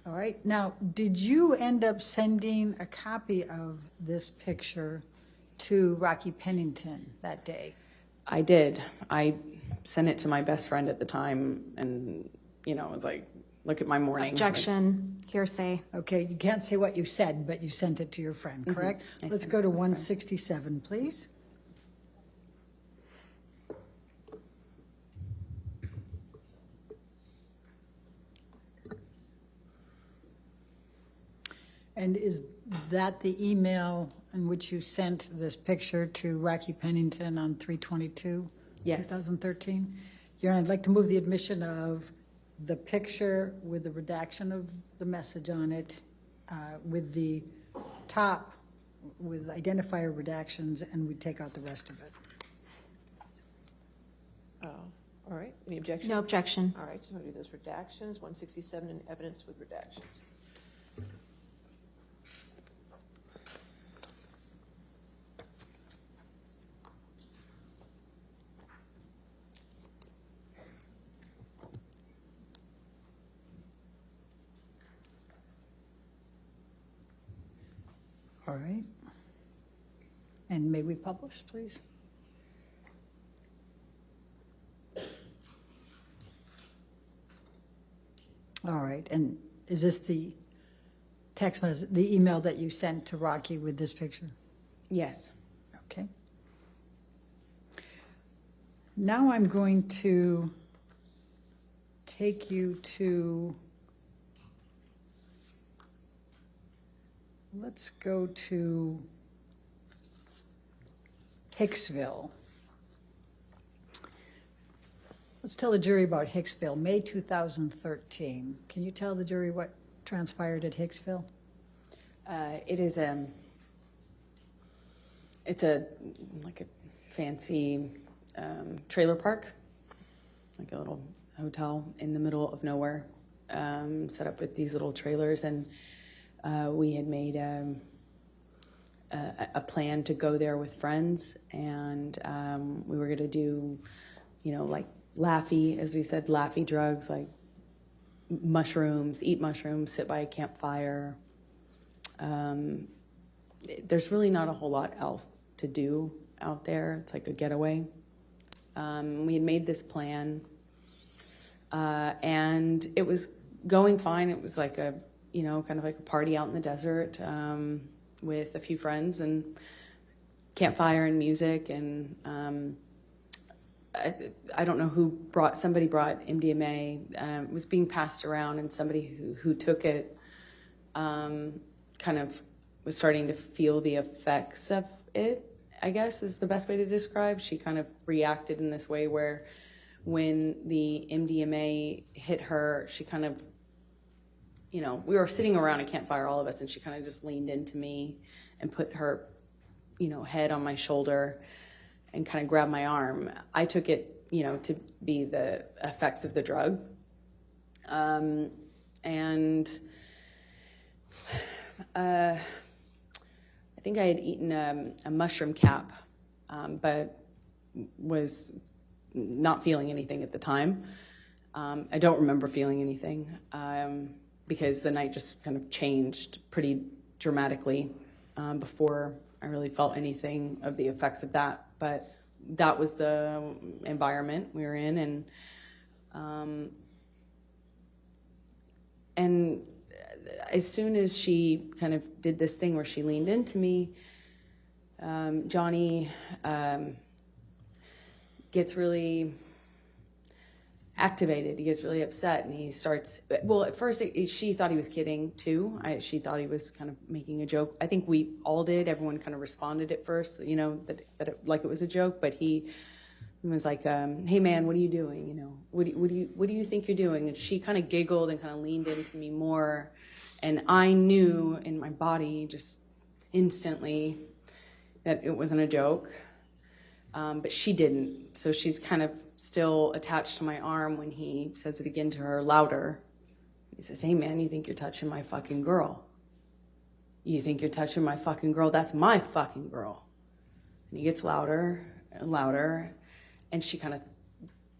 All right. Now, did you end up sending a copy of this picture to Rocky Pennington that day? I did. I sent it to my best friend at the time and, it was like, look at my morning. Objection, hearsay. Okay, you can't say what you said, but you sent it to your friend, correct? I Let's sent go it to to my friend. 167, please. And is that the email in which you sent this picture to Rocky Pennington on 3/22, Yes. 2013? Your Honor, I'd like to move the admission of the picture with the redaction of the message on it with the top with identifier redactions, and we take out the rest of it. All right, any objection? No objection. All right, so I'm going to do those redactions, 167, and evidence with redactions. All right. And may we publish, please? All right, and is this the text message, the email that you sent to Rocky with this picture? Yes. Okay. Now I'm going to take you to, let's go to Hicksville. Let's tell the jury about Hicksville, May 2013. Can you tell the jury what transpired at Hicksville? It's like a fancy trailer park, like a little hotel in the middle of nowhere, set up with these little trailers, and we had made a plan to go there with friends, and we were going to do, like laughy, as we said, laughy drugs, like mushrooms, eat mushrooms, sit by a campfire. There's really not a whole lot else to do out there. It's like a getaway. We had made this plan, and it was going fine. It was like a, kind of like a party out in the desert with a few friends and campfire and music. And I don't know somebody brought MDMA. It was being passed around, and somebody who took it kind of was starting to feel the effects of it, I guess is the best way to describe. She kind of reacted in this way where when the MDMA hit her, she kind of, we were sitting around a campfire, all of us, and she kind of just leaned into me and put her, head on my shoulder and kind of grabbed my arm. I took it, to be the effects of the drug. I think I had eaten a mushroom cap, but was not feeling anything at the time. I don't remember feeling anything because the night just kind of changed pretty dramatically before I really felt anything of the effects of that. But that was the environment we were in, and as soon as she kind of did this thing where she leaned into me, Johnny gets really activated. He gets really upset, and he starts, well, at first she thought he was kidding too. She thought he was kind of making a joke. I think we all did. Everyone kind of responded at first, like it was a joke, but he was like, hey man, what are you doing? What do you think you're doing? And she kind of giggled and kind of leaned into me more. And I knew in my body just instantly that it wasn't a joke, but she didn't. So she's kind of still attached to my arm when he says it again to her louder. He says, hey man, you think you're touching my fucking girl? You think you're touching my fucking girl? That's my fucking girl. And he gets louder and louder. And she kind of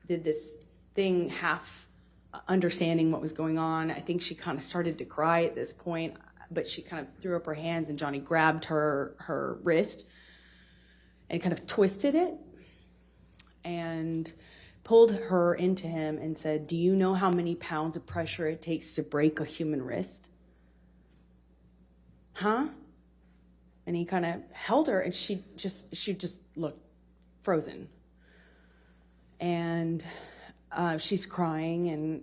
did this thing half understanding what was going on. I think she kind of started to cry at this point, but she kind of threw up her hands, and Johnny grabbed her wrist and kind of twisted it and pulled her into him and said, do you know how many pounds of pressure it takes to break a human wrist? Huh? And he kind of held her, and she just looked frozen. And she's crying, and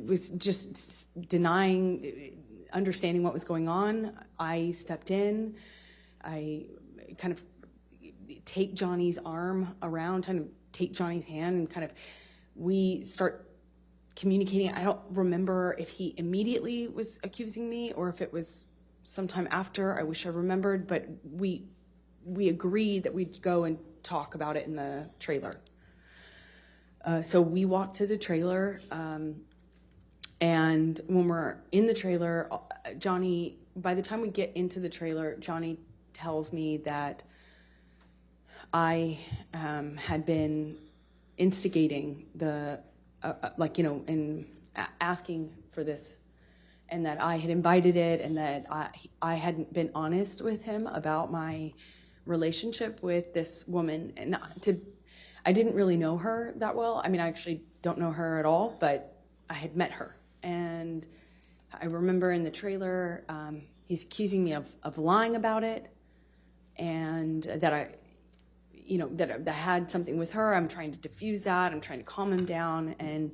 was just denying understanding what was going on. I stepped in. I kind of take Johnny's arm around, kind of take Johnny's hand, and kind of we start communicating. I don't remember if he immediately was accusing me or if it was sometime after. I wish I remembered, but we agreed that we'd go and talk about it in the trailer. So we walked to the trailer, and when we're in the trailer, Johnny, by the time we get into the trailer, Johnny tells me that I had been instigating the, and asking for this, and that I had invited it, and that I hadn't been honest with him about my relationship with this woman. And I didn't really know her that well. I mean, I actually don't know her at all, but I had met her. And I remember in the trailer, he's accusing me of lying about it, and that I had something with her. I'm trying to diffuse that. I'm trying to calm him down. And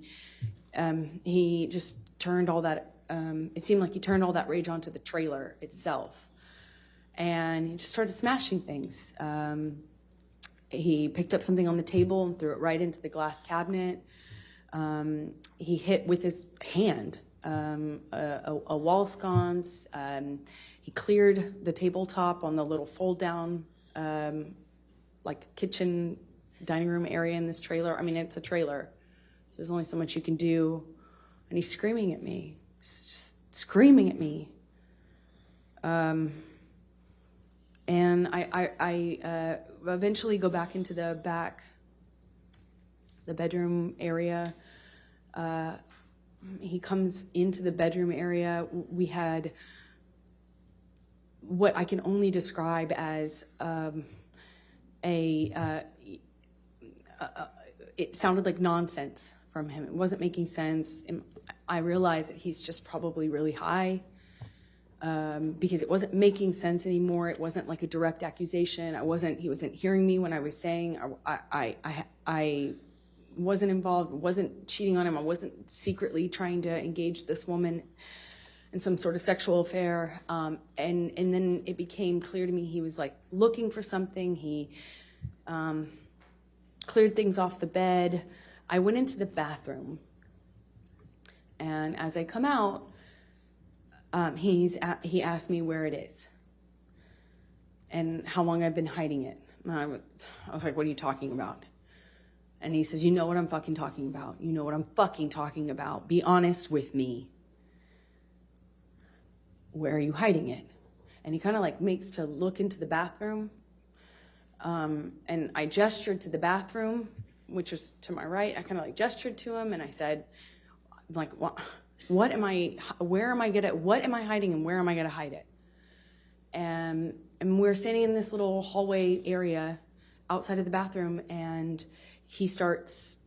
he just turned all that, it seemed like he turned all that rage onto the trailer itself. And he just started smashing things. He picked up something on the table and threw it right into the glass cabinet. He hit with his hand a wall sconce. He cleared the tabletop on the little fold-down like kitchen dining room area in this trailer. I mean, it's a trailer, so there's only so much you can do. And he's screaming at me, just screaming at me. And I eventually go back into the bedroom area. He comes into the bedroom area. We had what I can only describe as it sounded like nonsense from him. It wasn't making sense. And I realized that he's just probably really high, because it wasn't making sense anymore. It wasn't like a direct accusation. He wasn't hearing me when I was saying I wasn't involved, wasn't cheating on him. I wasn't secretly trying to engage this woman in some sort of sexual affair. And then it became clear to me he was like looking for something. He cleared things off the bed. I went into the bathroom, and as I come out, he asked me where it is and how long I've been hiding it. And I was like, what are you talking about? And he says, you know what I'm fucking talking about. You know what I'm fucking talking about. Be honest with me. Where are you hiding it? And he kind of like makes to look into the bathroom. And I gestured to the bathroom, which was to my right. I kind of like gestured to him, and I said, like, what am I hiding, and where am I gonna hide it? And we're standing in this little hallway area outside of the bathroom, and he starts,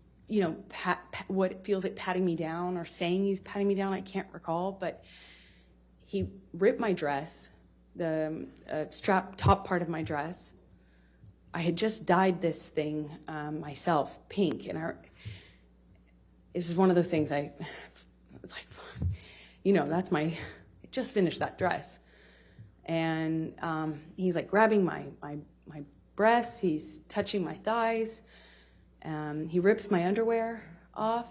what feels like patting me down, or saying he's patting me down. I can't recall, but he ripped my dress, the strap top part of my dress. I had just dyed this thing myself pink, and it's just one of those things. I was like, I just finished that dress. And he's like grabbing my breasts, he's touching my thighs, he rips my underwear off,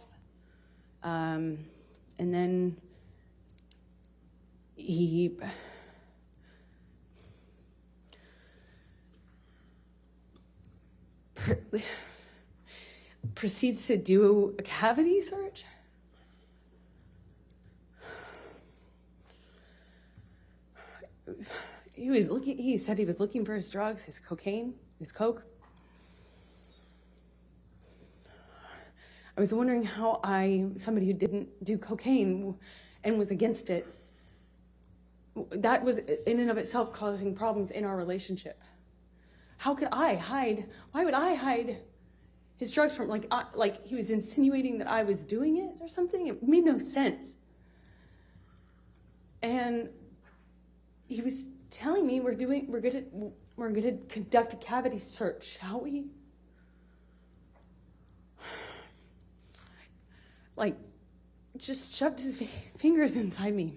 and then he proceeds to do a cavity search. He said he was looking for his drugs, his cocaine, his coke. I was wondering how somebody who didn't do cocaine and was against it, that was in and of itself causing problems in our relationship. How could I hide? Why would I hide his drugs from, like he was insinuating that I was doing it or something? It made no sense. And he was telling me we're gonna conduct a cavity search, shall we? Like, just shoved his fingers inside me.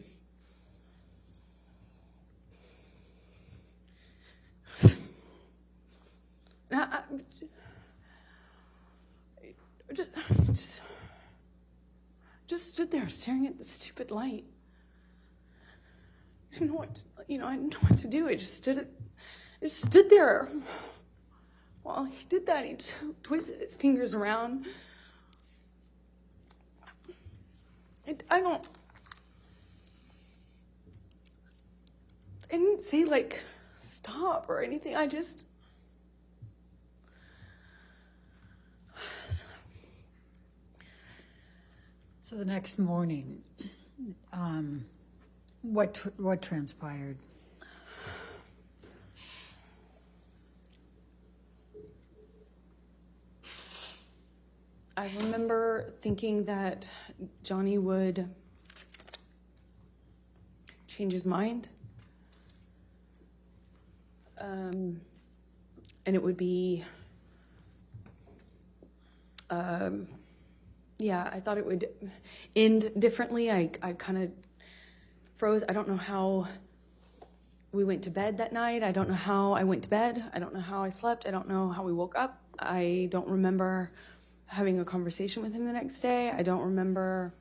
just stood there staring at the stupid light. I didn't know I didn't know what to do. I just stood there. While he did that, he just twisted his fingers around. I didn't say, like, stop or anything. So the next morning, what transpired? I remember thinking that Johnny would change his mind. And it would be, yeah, I thought it would end differently. I kind of froze. I don't know how we went to bed that night. I don't know how I went to bed. I don't know how I slept. I don't know how we woke up. I don't remember having a conversation with him the next day. I don't remember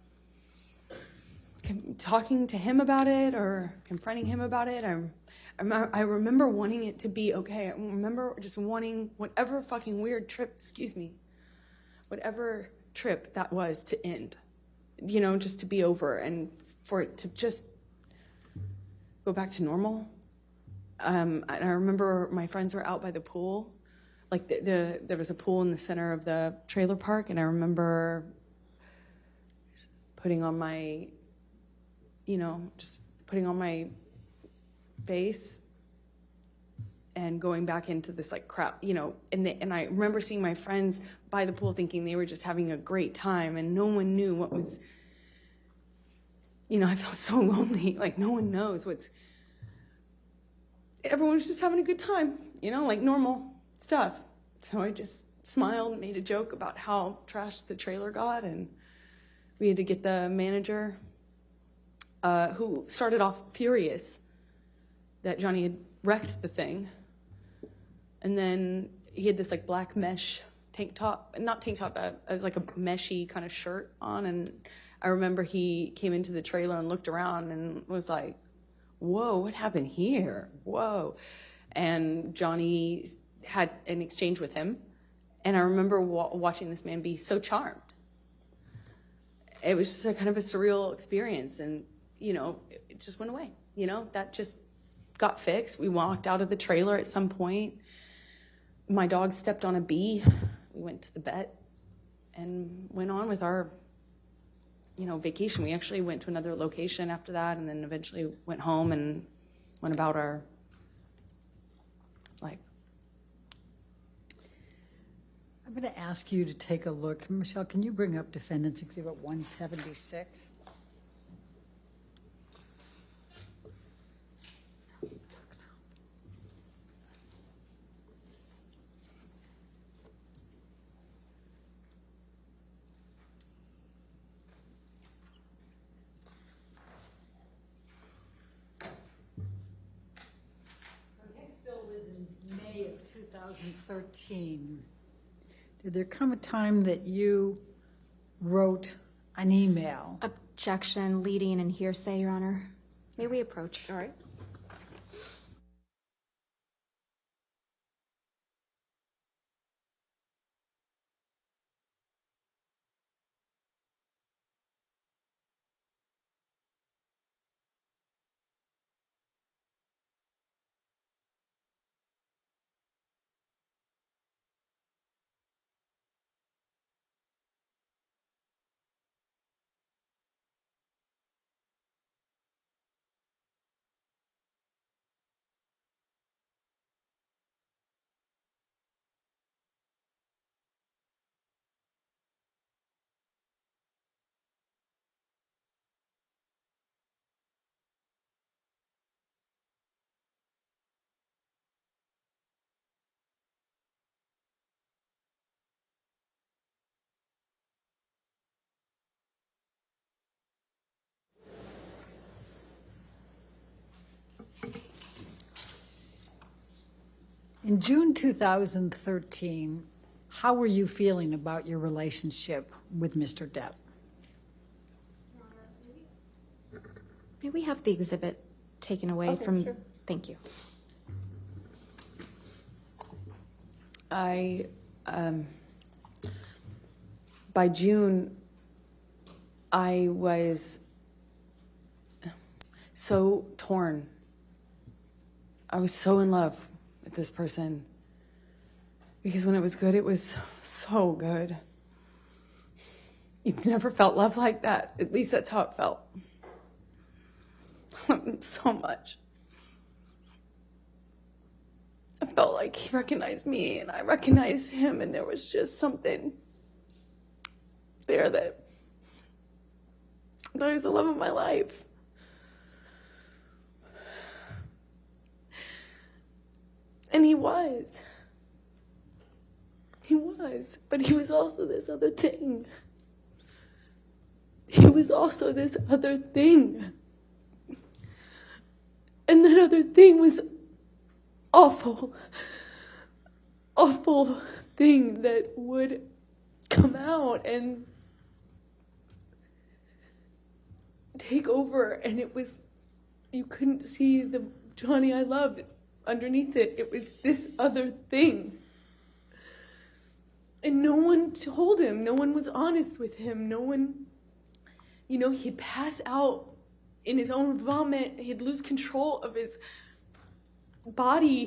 talking to him about it or confronting him about it. I remember wanting it to be okay. I remember just wanting whatever fucking weird trip, whatever trip that was to end, just to be over and for it to just go back to normal. And I remember my friends were out by the pool. Like there was a pool in the center of the trailer park, and I remember putting on my, just putting on my face and going back into this like crap, and I remember seeing my friends by the pool thinking they were just having a great time, and no one knew what was, I felt so lonely, like no one knows everyone was just having a good time, like normal stuff. So I just smiled and made a joke about how trashed the trailer got, and we had to get the manager, who started off furious that Johnny had wrecked the thing. And then he had this like black mesh not tank top, it was like a meshy kind of shirt on. And I remember he came into the trailer and looked around and was like, whoa, what happened here? Whoa. And Johnny had an exchange with him. And I remember watching this man be so charmed. It was just a kind of a surreal experience. And, it just went away. That just got fixed. We walked out of the trailer at some point. My dog stepped on a bee. We went to the vet and went on with our, vacation. We actually went to another location after that, and then eventually went home and went about our life. I'm going to ask you to take a look. Michelle, can you bring up Defendants Exhibit 176? May of 2013, did there come a time that you wrote an email? Objection, leading, and hearsay, Your Honor. May we approach? All right. In June 2013, how were you feeling about your relationship with Mr. Depp? May we have the exhibit taken away Okay, from, sure. thank you. By June, I was so torn. I was so in love with this person. Because when it was good, it was so good. You've never felt love like that. At least that's how it felt. So much. I felt like he recognized me and I recognized him, and there was just something there that was the love of my life. And he was. He was, but he was also this other thing. He was also this other thing. And that other thing was awful, awful thing that would come out and take over, and it was, you couldn't see the Johnny I loved underneath it. It was this other thing. And no one told him, no one was honest with him, no one, he'd pass out in his own vomit, he'd lose control of his body,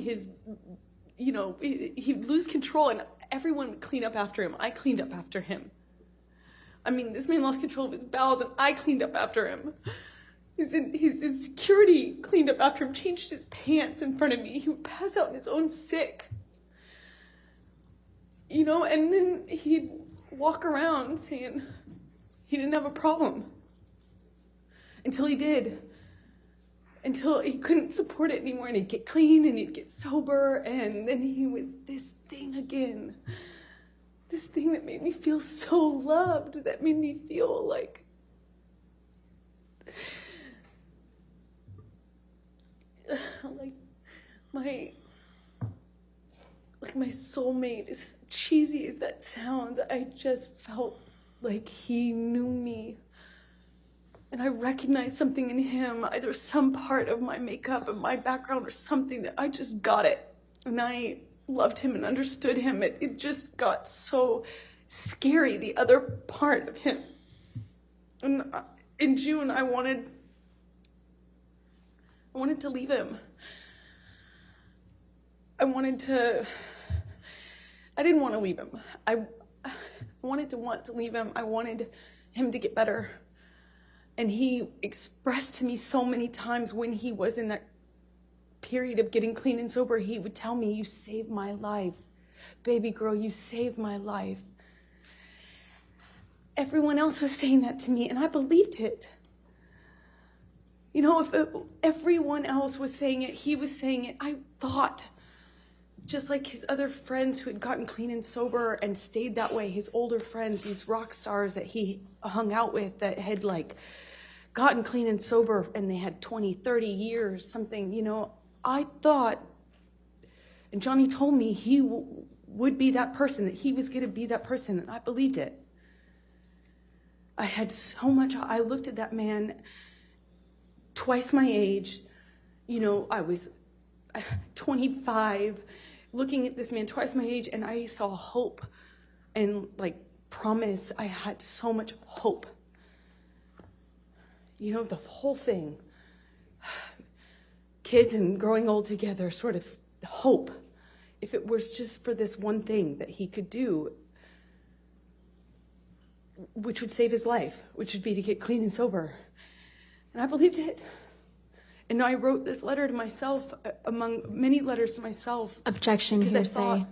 he'd lose control, and everyone would clean up after him. I cleaned up after him. I mean, this man lost control of his bowels, and I cleaned up after him. His security cleaned up after him, changed his pants in front of me. He would pass out in his own sick. And then he'd walk around saying he didn't have a problem. Until he did. Until he couldn't support it anymore, and he'd get clean, and he'd get sober, and then he was this thing again. This thing that made me feel so loved, that made me feel like my soulmate, as cheesy as that sounds. I just felt like he knew me. And I recognized something in him, either some part of my makeup and my background or something, that I just got it. And I loved him and understood him. It just got so scary, the other part of him. And in June, I wanted to leave him. I didn't want to leave him. I wanted to leave him. I wanted him to get better. And he expressed to me so many times when he was in that period of getting clean and sober, he would tell me, "You saved my life. Baby girl, you saved my life." Everyone else was saying that to me, and I believed it. If everyone else was saying it, he was saying it. I thought, just like his other friends who had gotten clean and sober and stayed that way, his older friends, these rock stars that he hung out with that had gotten clean and sober and they had 20, 30 years, something, I thought, and Johnny told me he would be that person, that he was going to be that person, and I believed it. I had so much, I looked at that man twice my age, I was 25, looking at this man twice my age, and I saw hope and promise. I had so much hope. The whole thing. Kids and growing old together, sort of hope. If it was just for this one thing that he could do, which would save his life, which would be to get clean and sober. And I believed it. And I wrote this letter to myself, among many letters to myself. Objection, because I hearsay. thought,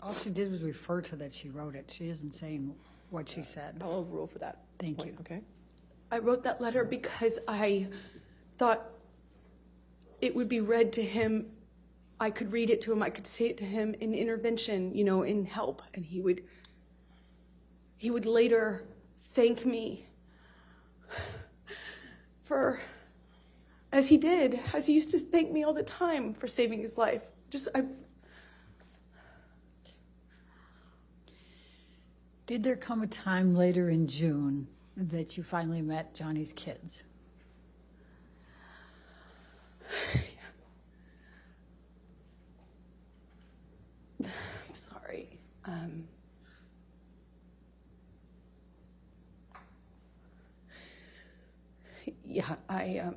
All she did was refer to that she wrote it. She isn't saying what she said. I'll overrule for that. Thank you. Okay. I wrote that letter because I thought it would be read to him. I could read it to him. I could say it to him in intervention, in help. And he would later thank me for, as he used to thank me all the time for saving his life. Did there come a time later in June that you finally met Johnny's kids? Yeah, I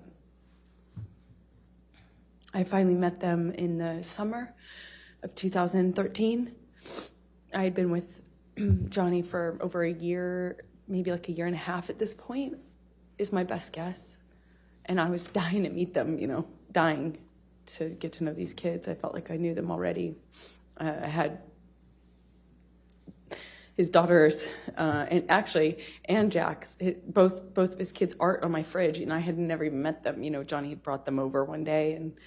finally met them in the summer of 2013. I had been with Johnny for over a year, maybe like a year and a half at this point, is my best guess. And I was dying to meet them, you know, dying to get to know these kids. I felt like I knew them already. I had his daughters, and Jack's, both of his kids' art on my fridge, and I had never even met them. You know, Johnny had brought them over one day and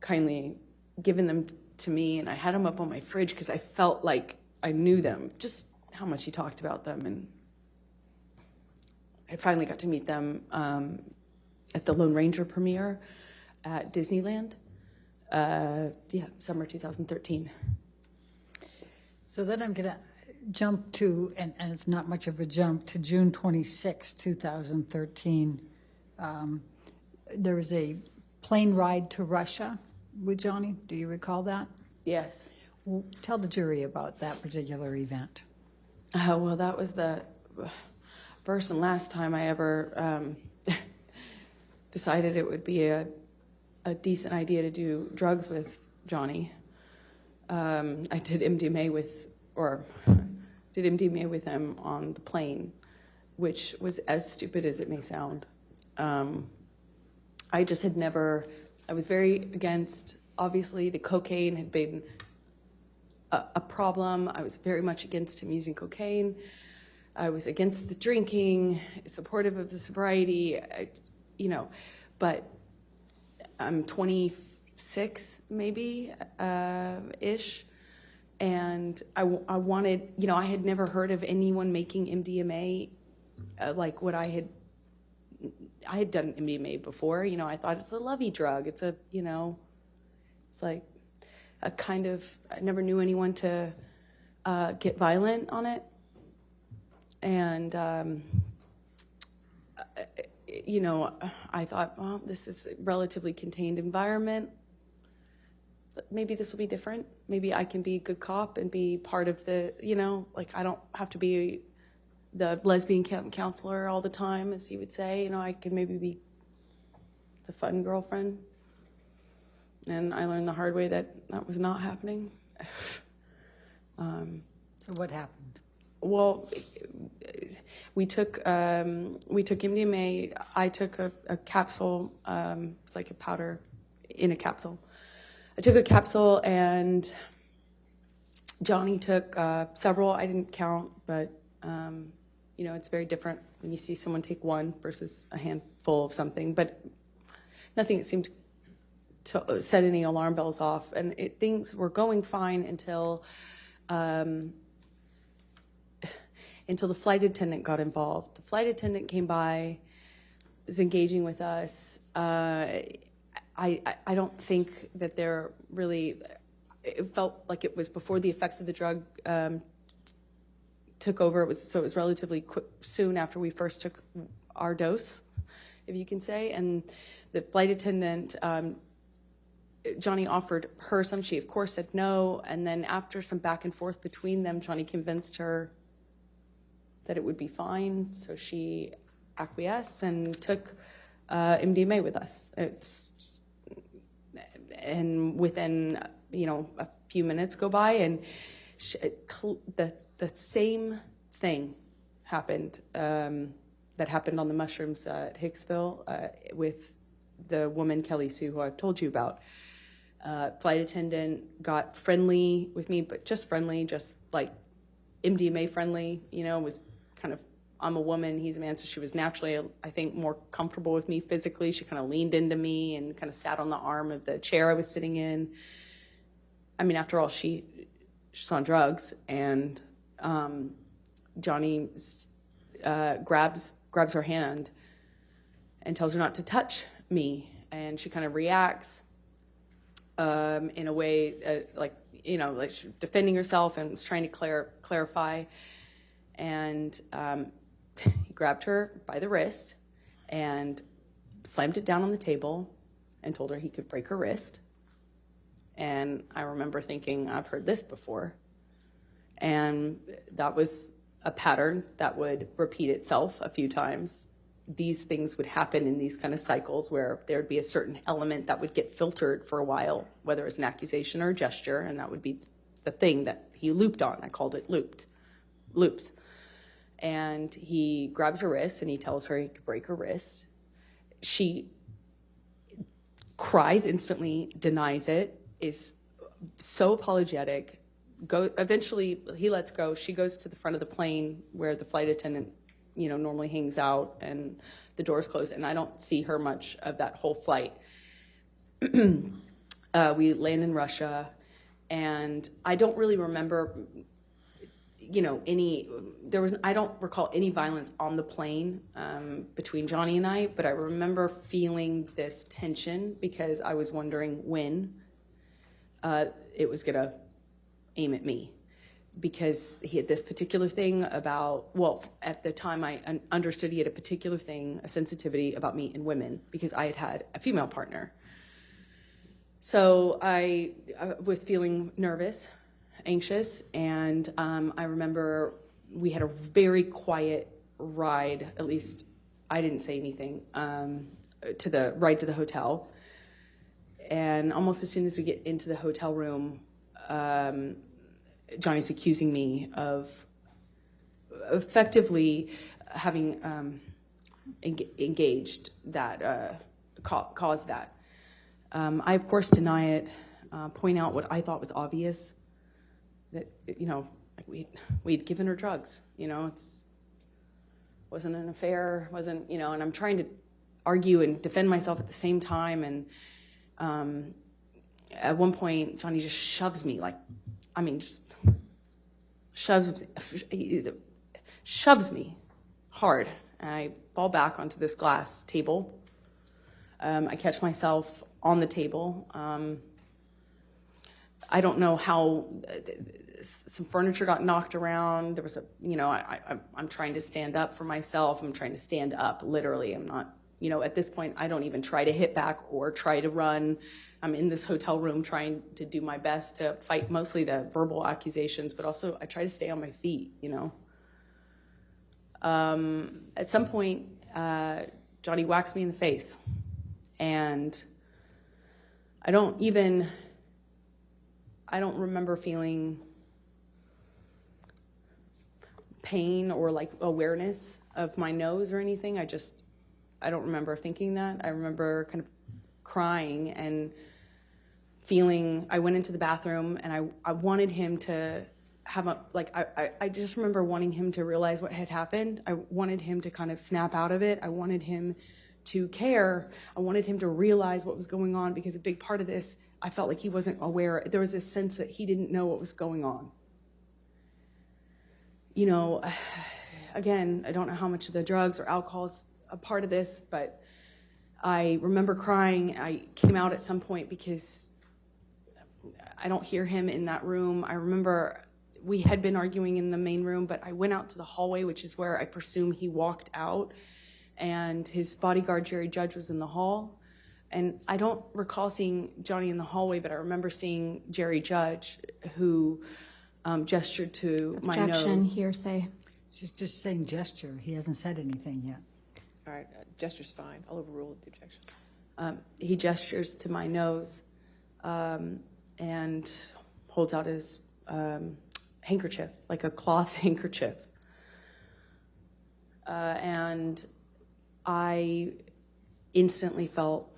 kindly given them to me, and I had them up on my fridge because I felt like I knew them, just how much he talked about them. And I finally got to meet them at the Lone Ranger premiere at Disneyland. Summer 2013. So then I'm going to jump to, and it's not much of a jump, to June 26, 2013. There was a plane ride to Russia with Johnny. Do you recall that? Yes. Well, tell the jury about that particular event. Well, that was the first and last time I ever decided it would be a decent idea to do drugs with Johnny. I did MDMA with him on the plane, which was as stupid as it may sound. I just had never, I was very against, obviously the cocaine had been a problem. I was very much against him using cocaine. I was against the drinking, supportive of the sobriety, but I'm 26 maybe, ish. And I wanted, I had never heard of anyone making MDMA like what I had done MDMA before. I thought it's a lovey drug. It's it's like a kind of, I never knew anyone to get violent on it. And, I thought, well, this is a relatively contained environment. Maybe this will be different. Maybe I can be a good cop and be part of the, I don't have to be the lesbian counselor all the time, as you would say. I could maybe be the fun girlfriend. And I learned the hard way that was not happening. So what happened? Well, we took MDMA. I took a capsule. It's like a powder in a capsule. I took a capsule, and Johnny took several. I didn't count, but it's very different when you see someone take one versus a handful of something. But nothing seemed to set any alarm bells off, and things were going fine until the flight attendant got involved. The flight attendant came by, was engaging with us. I don't think that they're really, it felt like it was before the effects of the drug took over. It was relatively quick, soon after we first took our dose, if you can say. And the flight attendant, Johnny offered her some. She, of course, said no. And then after some back and forth between them, Johnny convinced her that it would be fine. So she acquiesced and took MDMA with us. And within, a few minutes go by, and the same thing happened that happened on the mushrooms at Hicksville with the woman, Kelly Sue, who I've told you about. Flight attendant got friendly with me, but just friendly, just like MDMA friendly, was kind of, I'm a woman, he's a man, so she was naturally, I think, more comfortable with me physically. She kind of leaned into me and kind of sat on the arm of the chair I was sitting in. I mean, after all, she's on drugs, and Johnny grabs her hand and tells her not to touch me, and she kind of reacts in a way like she's defending herself and was trying to clarify. And he grabbed her by the wrist and slammed it down on the table and told her he could break her wrist. And I remember thinking, I've heard this before. And that was a pattern that would repeat itself a few times. These things would happen in these kind of cycles where there would be a certain element that would get filtered for a while, whether it's an accusation or a gesture, and that would be the thing that he looped on. I called it loops. And he grabs her wrist and he tells her he could break her wrist. She cries instantly, denies it, is so apologetic. Eventually he lets go. She goes to the front of the plane where the flight attendant, normally hangs out, and the doors close, and I don't see her much of that whole flight. We land in Russia, and I don't really remember, I don't recall any violence on the plane between Johnny and I, but I remember feeling this tension because I was wondering when it was gonna aim at me. Because he had this particular thing about, at the time I understood he had a particular thing, a sensitivity about me and women, because I had a female partner. So I was feeling nervous, anxious, and I remember we had a very quiet ride, at least I didn't say anything, to the ride to the hotel. And almost as soon as we get into the hotel room, Johnny's accusing me of effectively having engaged that, caused that. I, of course, deny it, point out what I thought was obvious, that, we'd given her drugs, wasn't an affair, and I'm trying to argue and defend myself at the same time. And at one point, Johnny just shoves me, just shoves me hard. And I fall back onto this glass table. I catch myself on the table. I don't know how some furniture got knocked around. There was I'm trying to stand up for myself. I'm trying to stand up, literally. I'm not, at this point, I don't even try to hit back or try to run. I'm in this hotel room trying to do my best to fight mostly the verbal accusations, but also I try to stay on my feet, At some point, Johnny whacks me in the face, and I don't remember feeling pain or awareness of my nose or anything. I don't remember thinking that. I remember kind of crying and feeling, I went into the bathroom and I wanted him to have I just remember wanting him to realize what had happened. I wanted him to kind of snap out of it. I wanted him to care. I wanted him to realize what was going on, because a big part of this, I felt like he wasn't aware. There was this sense that he didn't know what was going on. Again, I don't know how much of the drugs or alcohol is a part of this, but I remember crying. I came out at some point because I don't hear him in that room. I remember we had been arguing in the main room, but I went out to the hallway, which is where I presume he walked out, and his bodyguard, Jerry Judge, was in the hall. And I don't recall seeing Johnny in the hallway, but I remember seeing Jerry Judge, who gestured to my nose. Objection, hearsay. She's just saying gesture. He hasn't said anything yet. All right, gesture's fine. I'll overrule the objection. He gestures to my nose and holds out his handkerchief, like a cloth handkerchief. And I instantly felt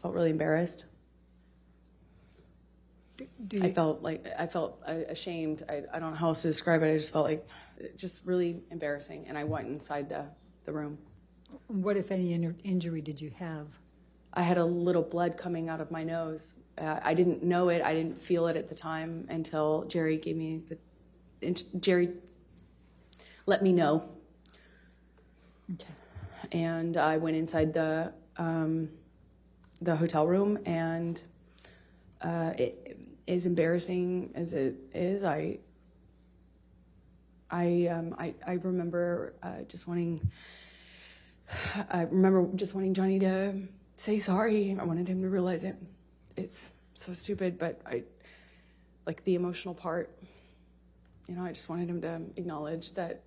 really embarrassed. I felt ashamed. I don't know how else to describe it. I just felt like just really embarrassing. And I went inside the room. What, if any, injury did you have? I had a little blood coming out of my nose. I didn't know it. I didn't feel it at the time until Jerry Jerry let me know. Okay. And I went inside the hotel room, and as embarrassing as it is, I remember just wanting Johnny to say sorry. I wanted him to realize it. It's so stupid, but like the emotional part. You know, I just wanted him to acknowledge that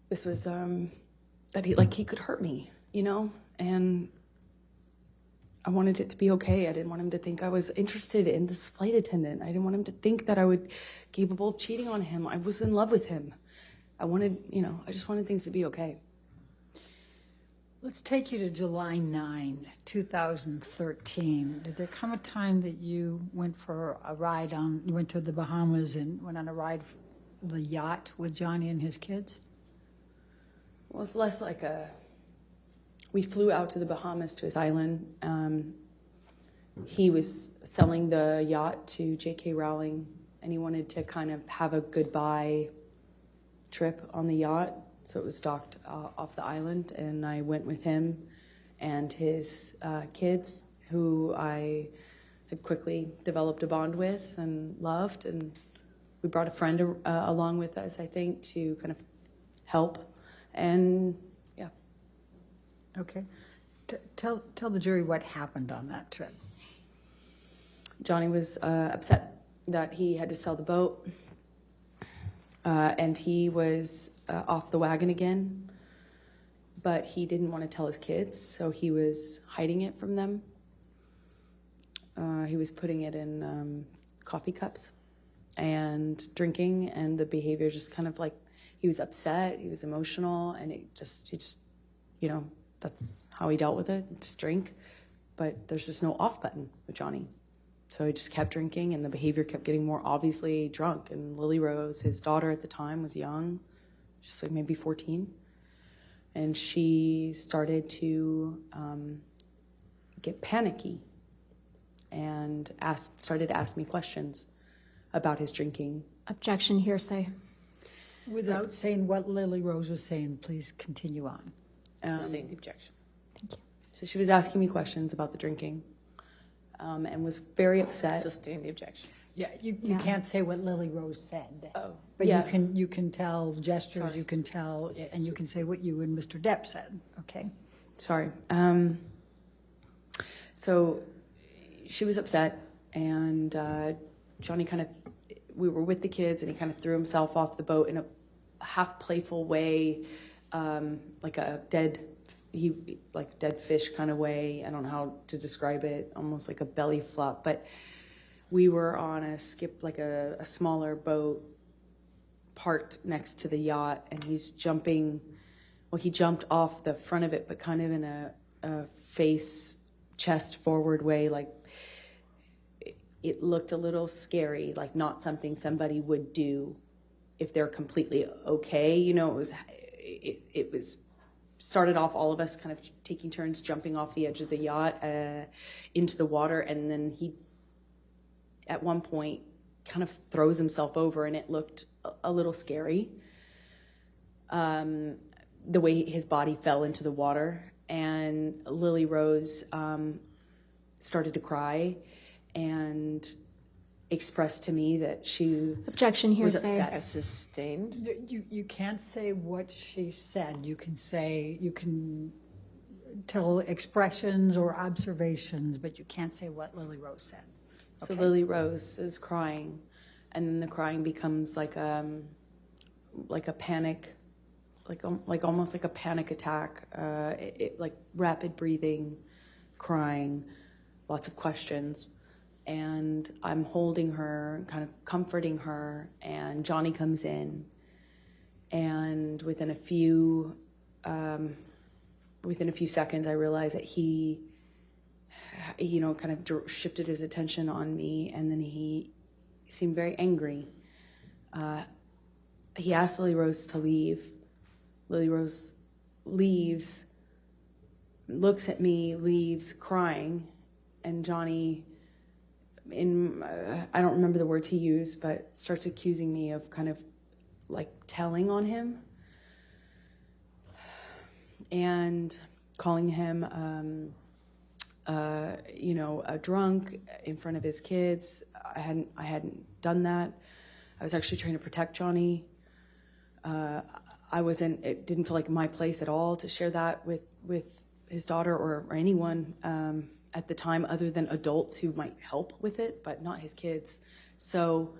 this was, that he could hurt me, you know? And I wanted it to be okay. I didn't want him to think I was interested in this flight attendant. I didn't want him to think that I would capable of cheating on him. I was in love with him. I wanted, you know, I just wanted things to be okay. Let's take you to July 9, 2013. Did there come a time that you went for a ride you went to the Bahamas and went on a ride the yacht with Johnny and his kids? Well, it's less like we flew out to the Bahamas to his island. He was selling the yacht to J.K. Rowling, and he wanted to kind of have a goodbye trip on the yacht. So it was docked off the island, and I went with him and his kids, who I had quickly developed a bond with and loved. And we brought a friend along with us, I think, to kind of help. And yeah. Okay. Tell the jury what happened on that trip. Johnny was upset that he had to sell the boat. And he was off the wagon again, but he didn't want to tell his kids, so he was hiding it from them. He was putting it in coffee cups and drinking, and the behavior just kind of like, he was upset, he was emotional, and he just, you know, that's how he dealt with it, just drink. But there's just no off button with Johnny. So he just kept drinking, and the behavior kept getting more obviously drunk. And Lily Rose, his daughter at the time, was young, just like maybe 14. And she started to get panicky and started to ask me questions about his drinking. Objection, hearsay. Without saying what Lily Rose was saying, please continue on. Sustain the objection. Thank you. So she was asking me questions about the drinking, and was very upset. Sustain the objection. Yeah, you can't say what Lily Rose said. Oh, But yeah. you can tell gestures, you can tell, and you can say what you and Mr. Depp said, okay? Sorry. So she was upset, and Johnny we were with the kids, and he kind of threw himself off the boat in a half playful way, like a dead fish kind of way. I don't know how to describe it, almost like a belly flop. But we were on a skip, like a smaller boat parked next to the yacht, and he's jumping. Well, he jumped off the front of it, but kind of in a chest forward way. Like, it looked a little scary, like not something somebody would do if they're completely okay. You know, it was started off all of us kind of taking turns jumping off the edge of the yacht into the water, and then he at one point kind of throws himself over, and it looked a little scary, the way his body fell into the water. And Lily Rose started to cry and expressed to me that she Objection, was hearsay. upset. As sustained. You can't say what she said. You can tell expressions or observations, but you can't say what Lily Rose said. So Lily Rose is crying, and then the crying becomes like a panic, like almost like a panic attack, like rapid breathing, crying, lots of questions. And I'm holding her, kind of comforting her, and Johnny comes in, and within a few seconds, I realize that he, you know, kind of shifted his attention on me, and then he seemed very angry. He asked Lily Rose to leave. Lily Rose leaves, looks at me, leaves, crying, and Johnny, I don't remember the words he used, but starts accusing me of kind of like telling on him and calling him, you know, a drunk in front of his kids. I hadn't done that. I was actually trying to protect Johnny. It didn't feel like my place at all to share that with his daughter or anyone at the time other than adults who might help with it, but not his kids. So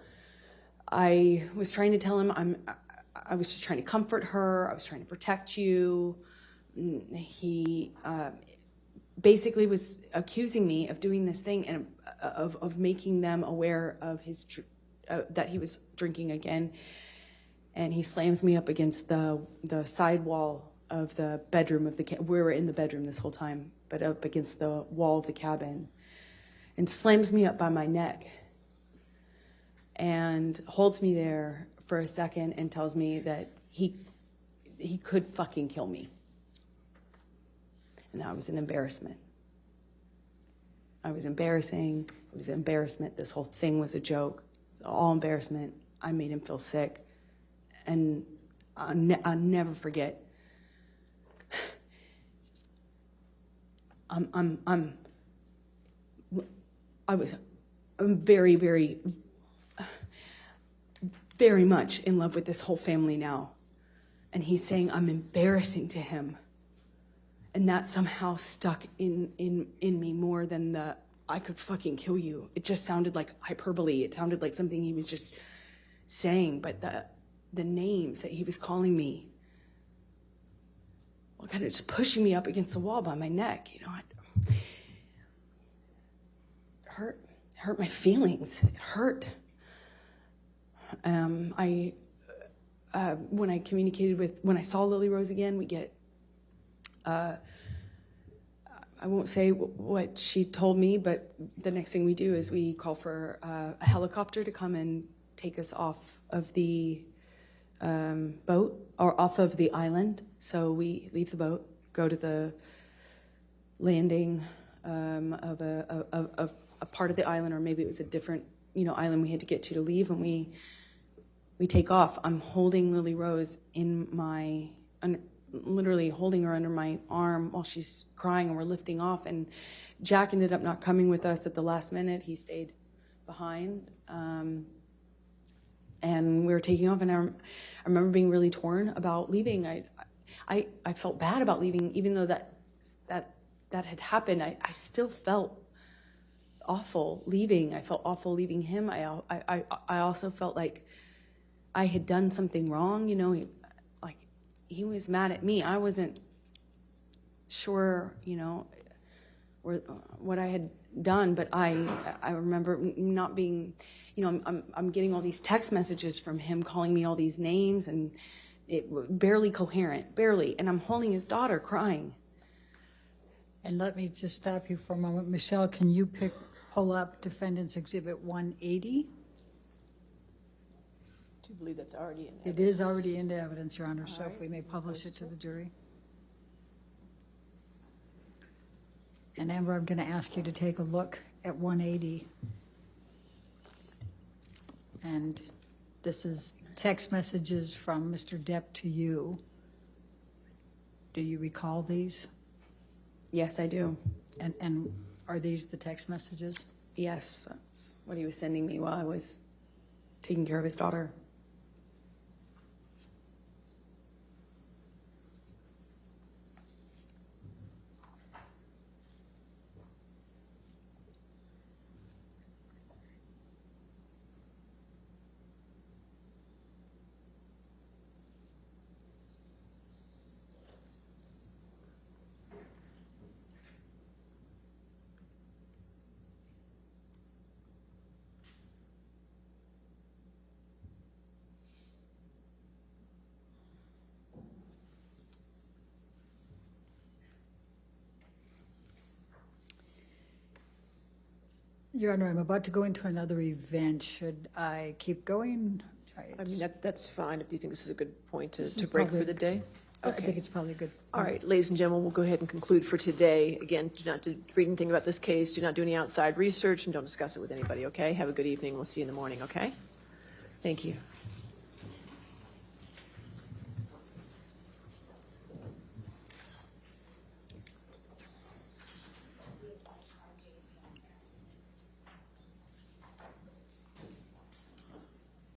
I was trying to tell him I was just trying to comfort her. I was trying to protect you. He basically was accusing me of doing this thing and of making them aware of his that he was drinking again. And he slams me up against the side wall of the bedroom of the we were in the bedroom this whole time, but up against the wall of the cabin, and slams me up by my neck and holds me there for a second and tells me that he could fucking kill me. And that was an embarrassment. I was embarrassing. It was an embarrassment. This whole thing was a joke. It was all embarrassment. I made him feel sick. And I'll never forget. I'm very, very, very much in love with this whole family now. And he's saying I'm embarrassing to him. And that somehow stuck in me more than the I could fucking kill you. It just sounded like hyperbole. It sounded like something he was just saying, but the names that he was calling me, well, kind of just pushing me up against the wall by my neck, you know, it hurt my feelings. It hurt. When I saw Lily Rose again, we get, I won't say what she told me, but the next thing we do is we call for a helicopter to come and take us off of the boat or off of the island. So we leave the boat, go to the landing of a part of the island, or maybe it was a different, island we had to get to leave, and we take off. I'm holding Lily Rose literally holding her under my arm while she's crying, and we're lifting off. And Jack ended up not coming with us at the last minute. He stayed behind. And we were taking off, and I remember being really torn about leaving. I felt bad about leaving, even though that had happened. I still felt awful leaving. I felt awful leaving him. I also felt like I had done something wrong. He was mad at me. I wasn't sure, what I had done, but I remember not being, I'm getting all these text messages from him calling me all these names, and it barely coherent, barely. And I'm holding his daughter crying. And let me just stop you for a moment. Michelle, can you pull up Defendants Exhibit 180? Do you believe that's already in It is already into evidence, Your Honor, so if we may publish it to the jury. And Amber, I'm going to ask you to take a look at 180. And this is text messages from Mr. Depp to you. Do you recall these? Yes, I do. And are these the text messages? Yes, that's what he was sending me while I was taking care of his daughter. Your Honor, I'm about to go into another event. Should I keep going? I mean, that's fine if you think this is a good point to is break probably- for the day. I think it's probably good. All right, ladies and gentlemen, we'll go ahead and conclude for today. Again, do not read anything about this case, do not do any outside research, and don't discuss it with anybody, okay? Have a good evening. We'll see you in the morning, okay? Thank you.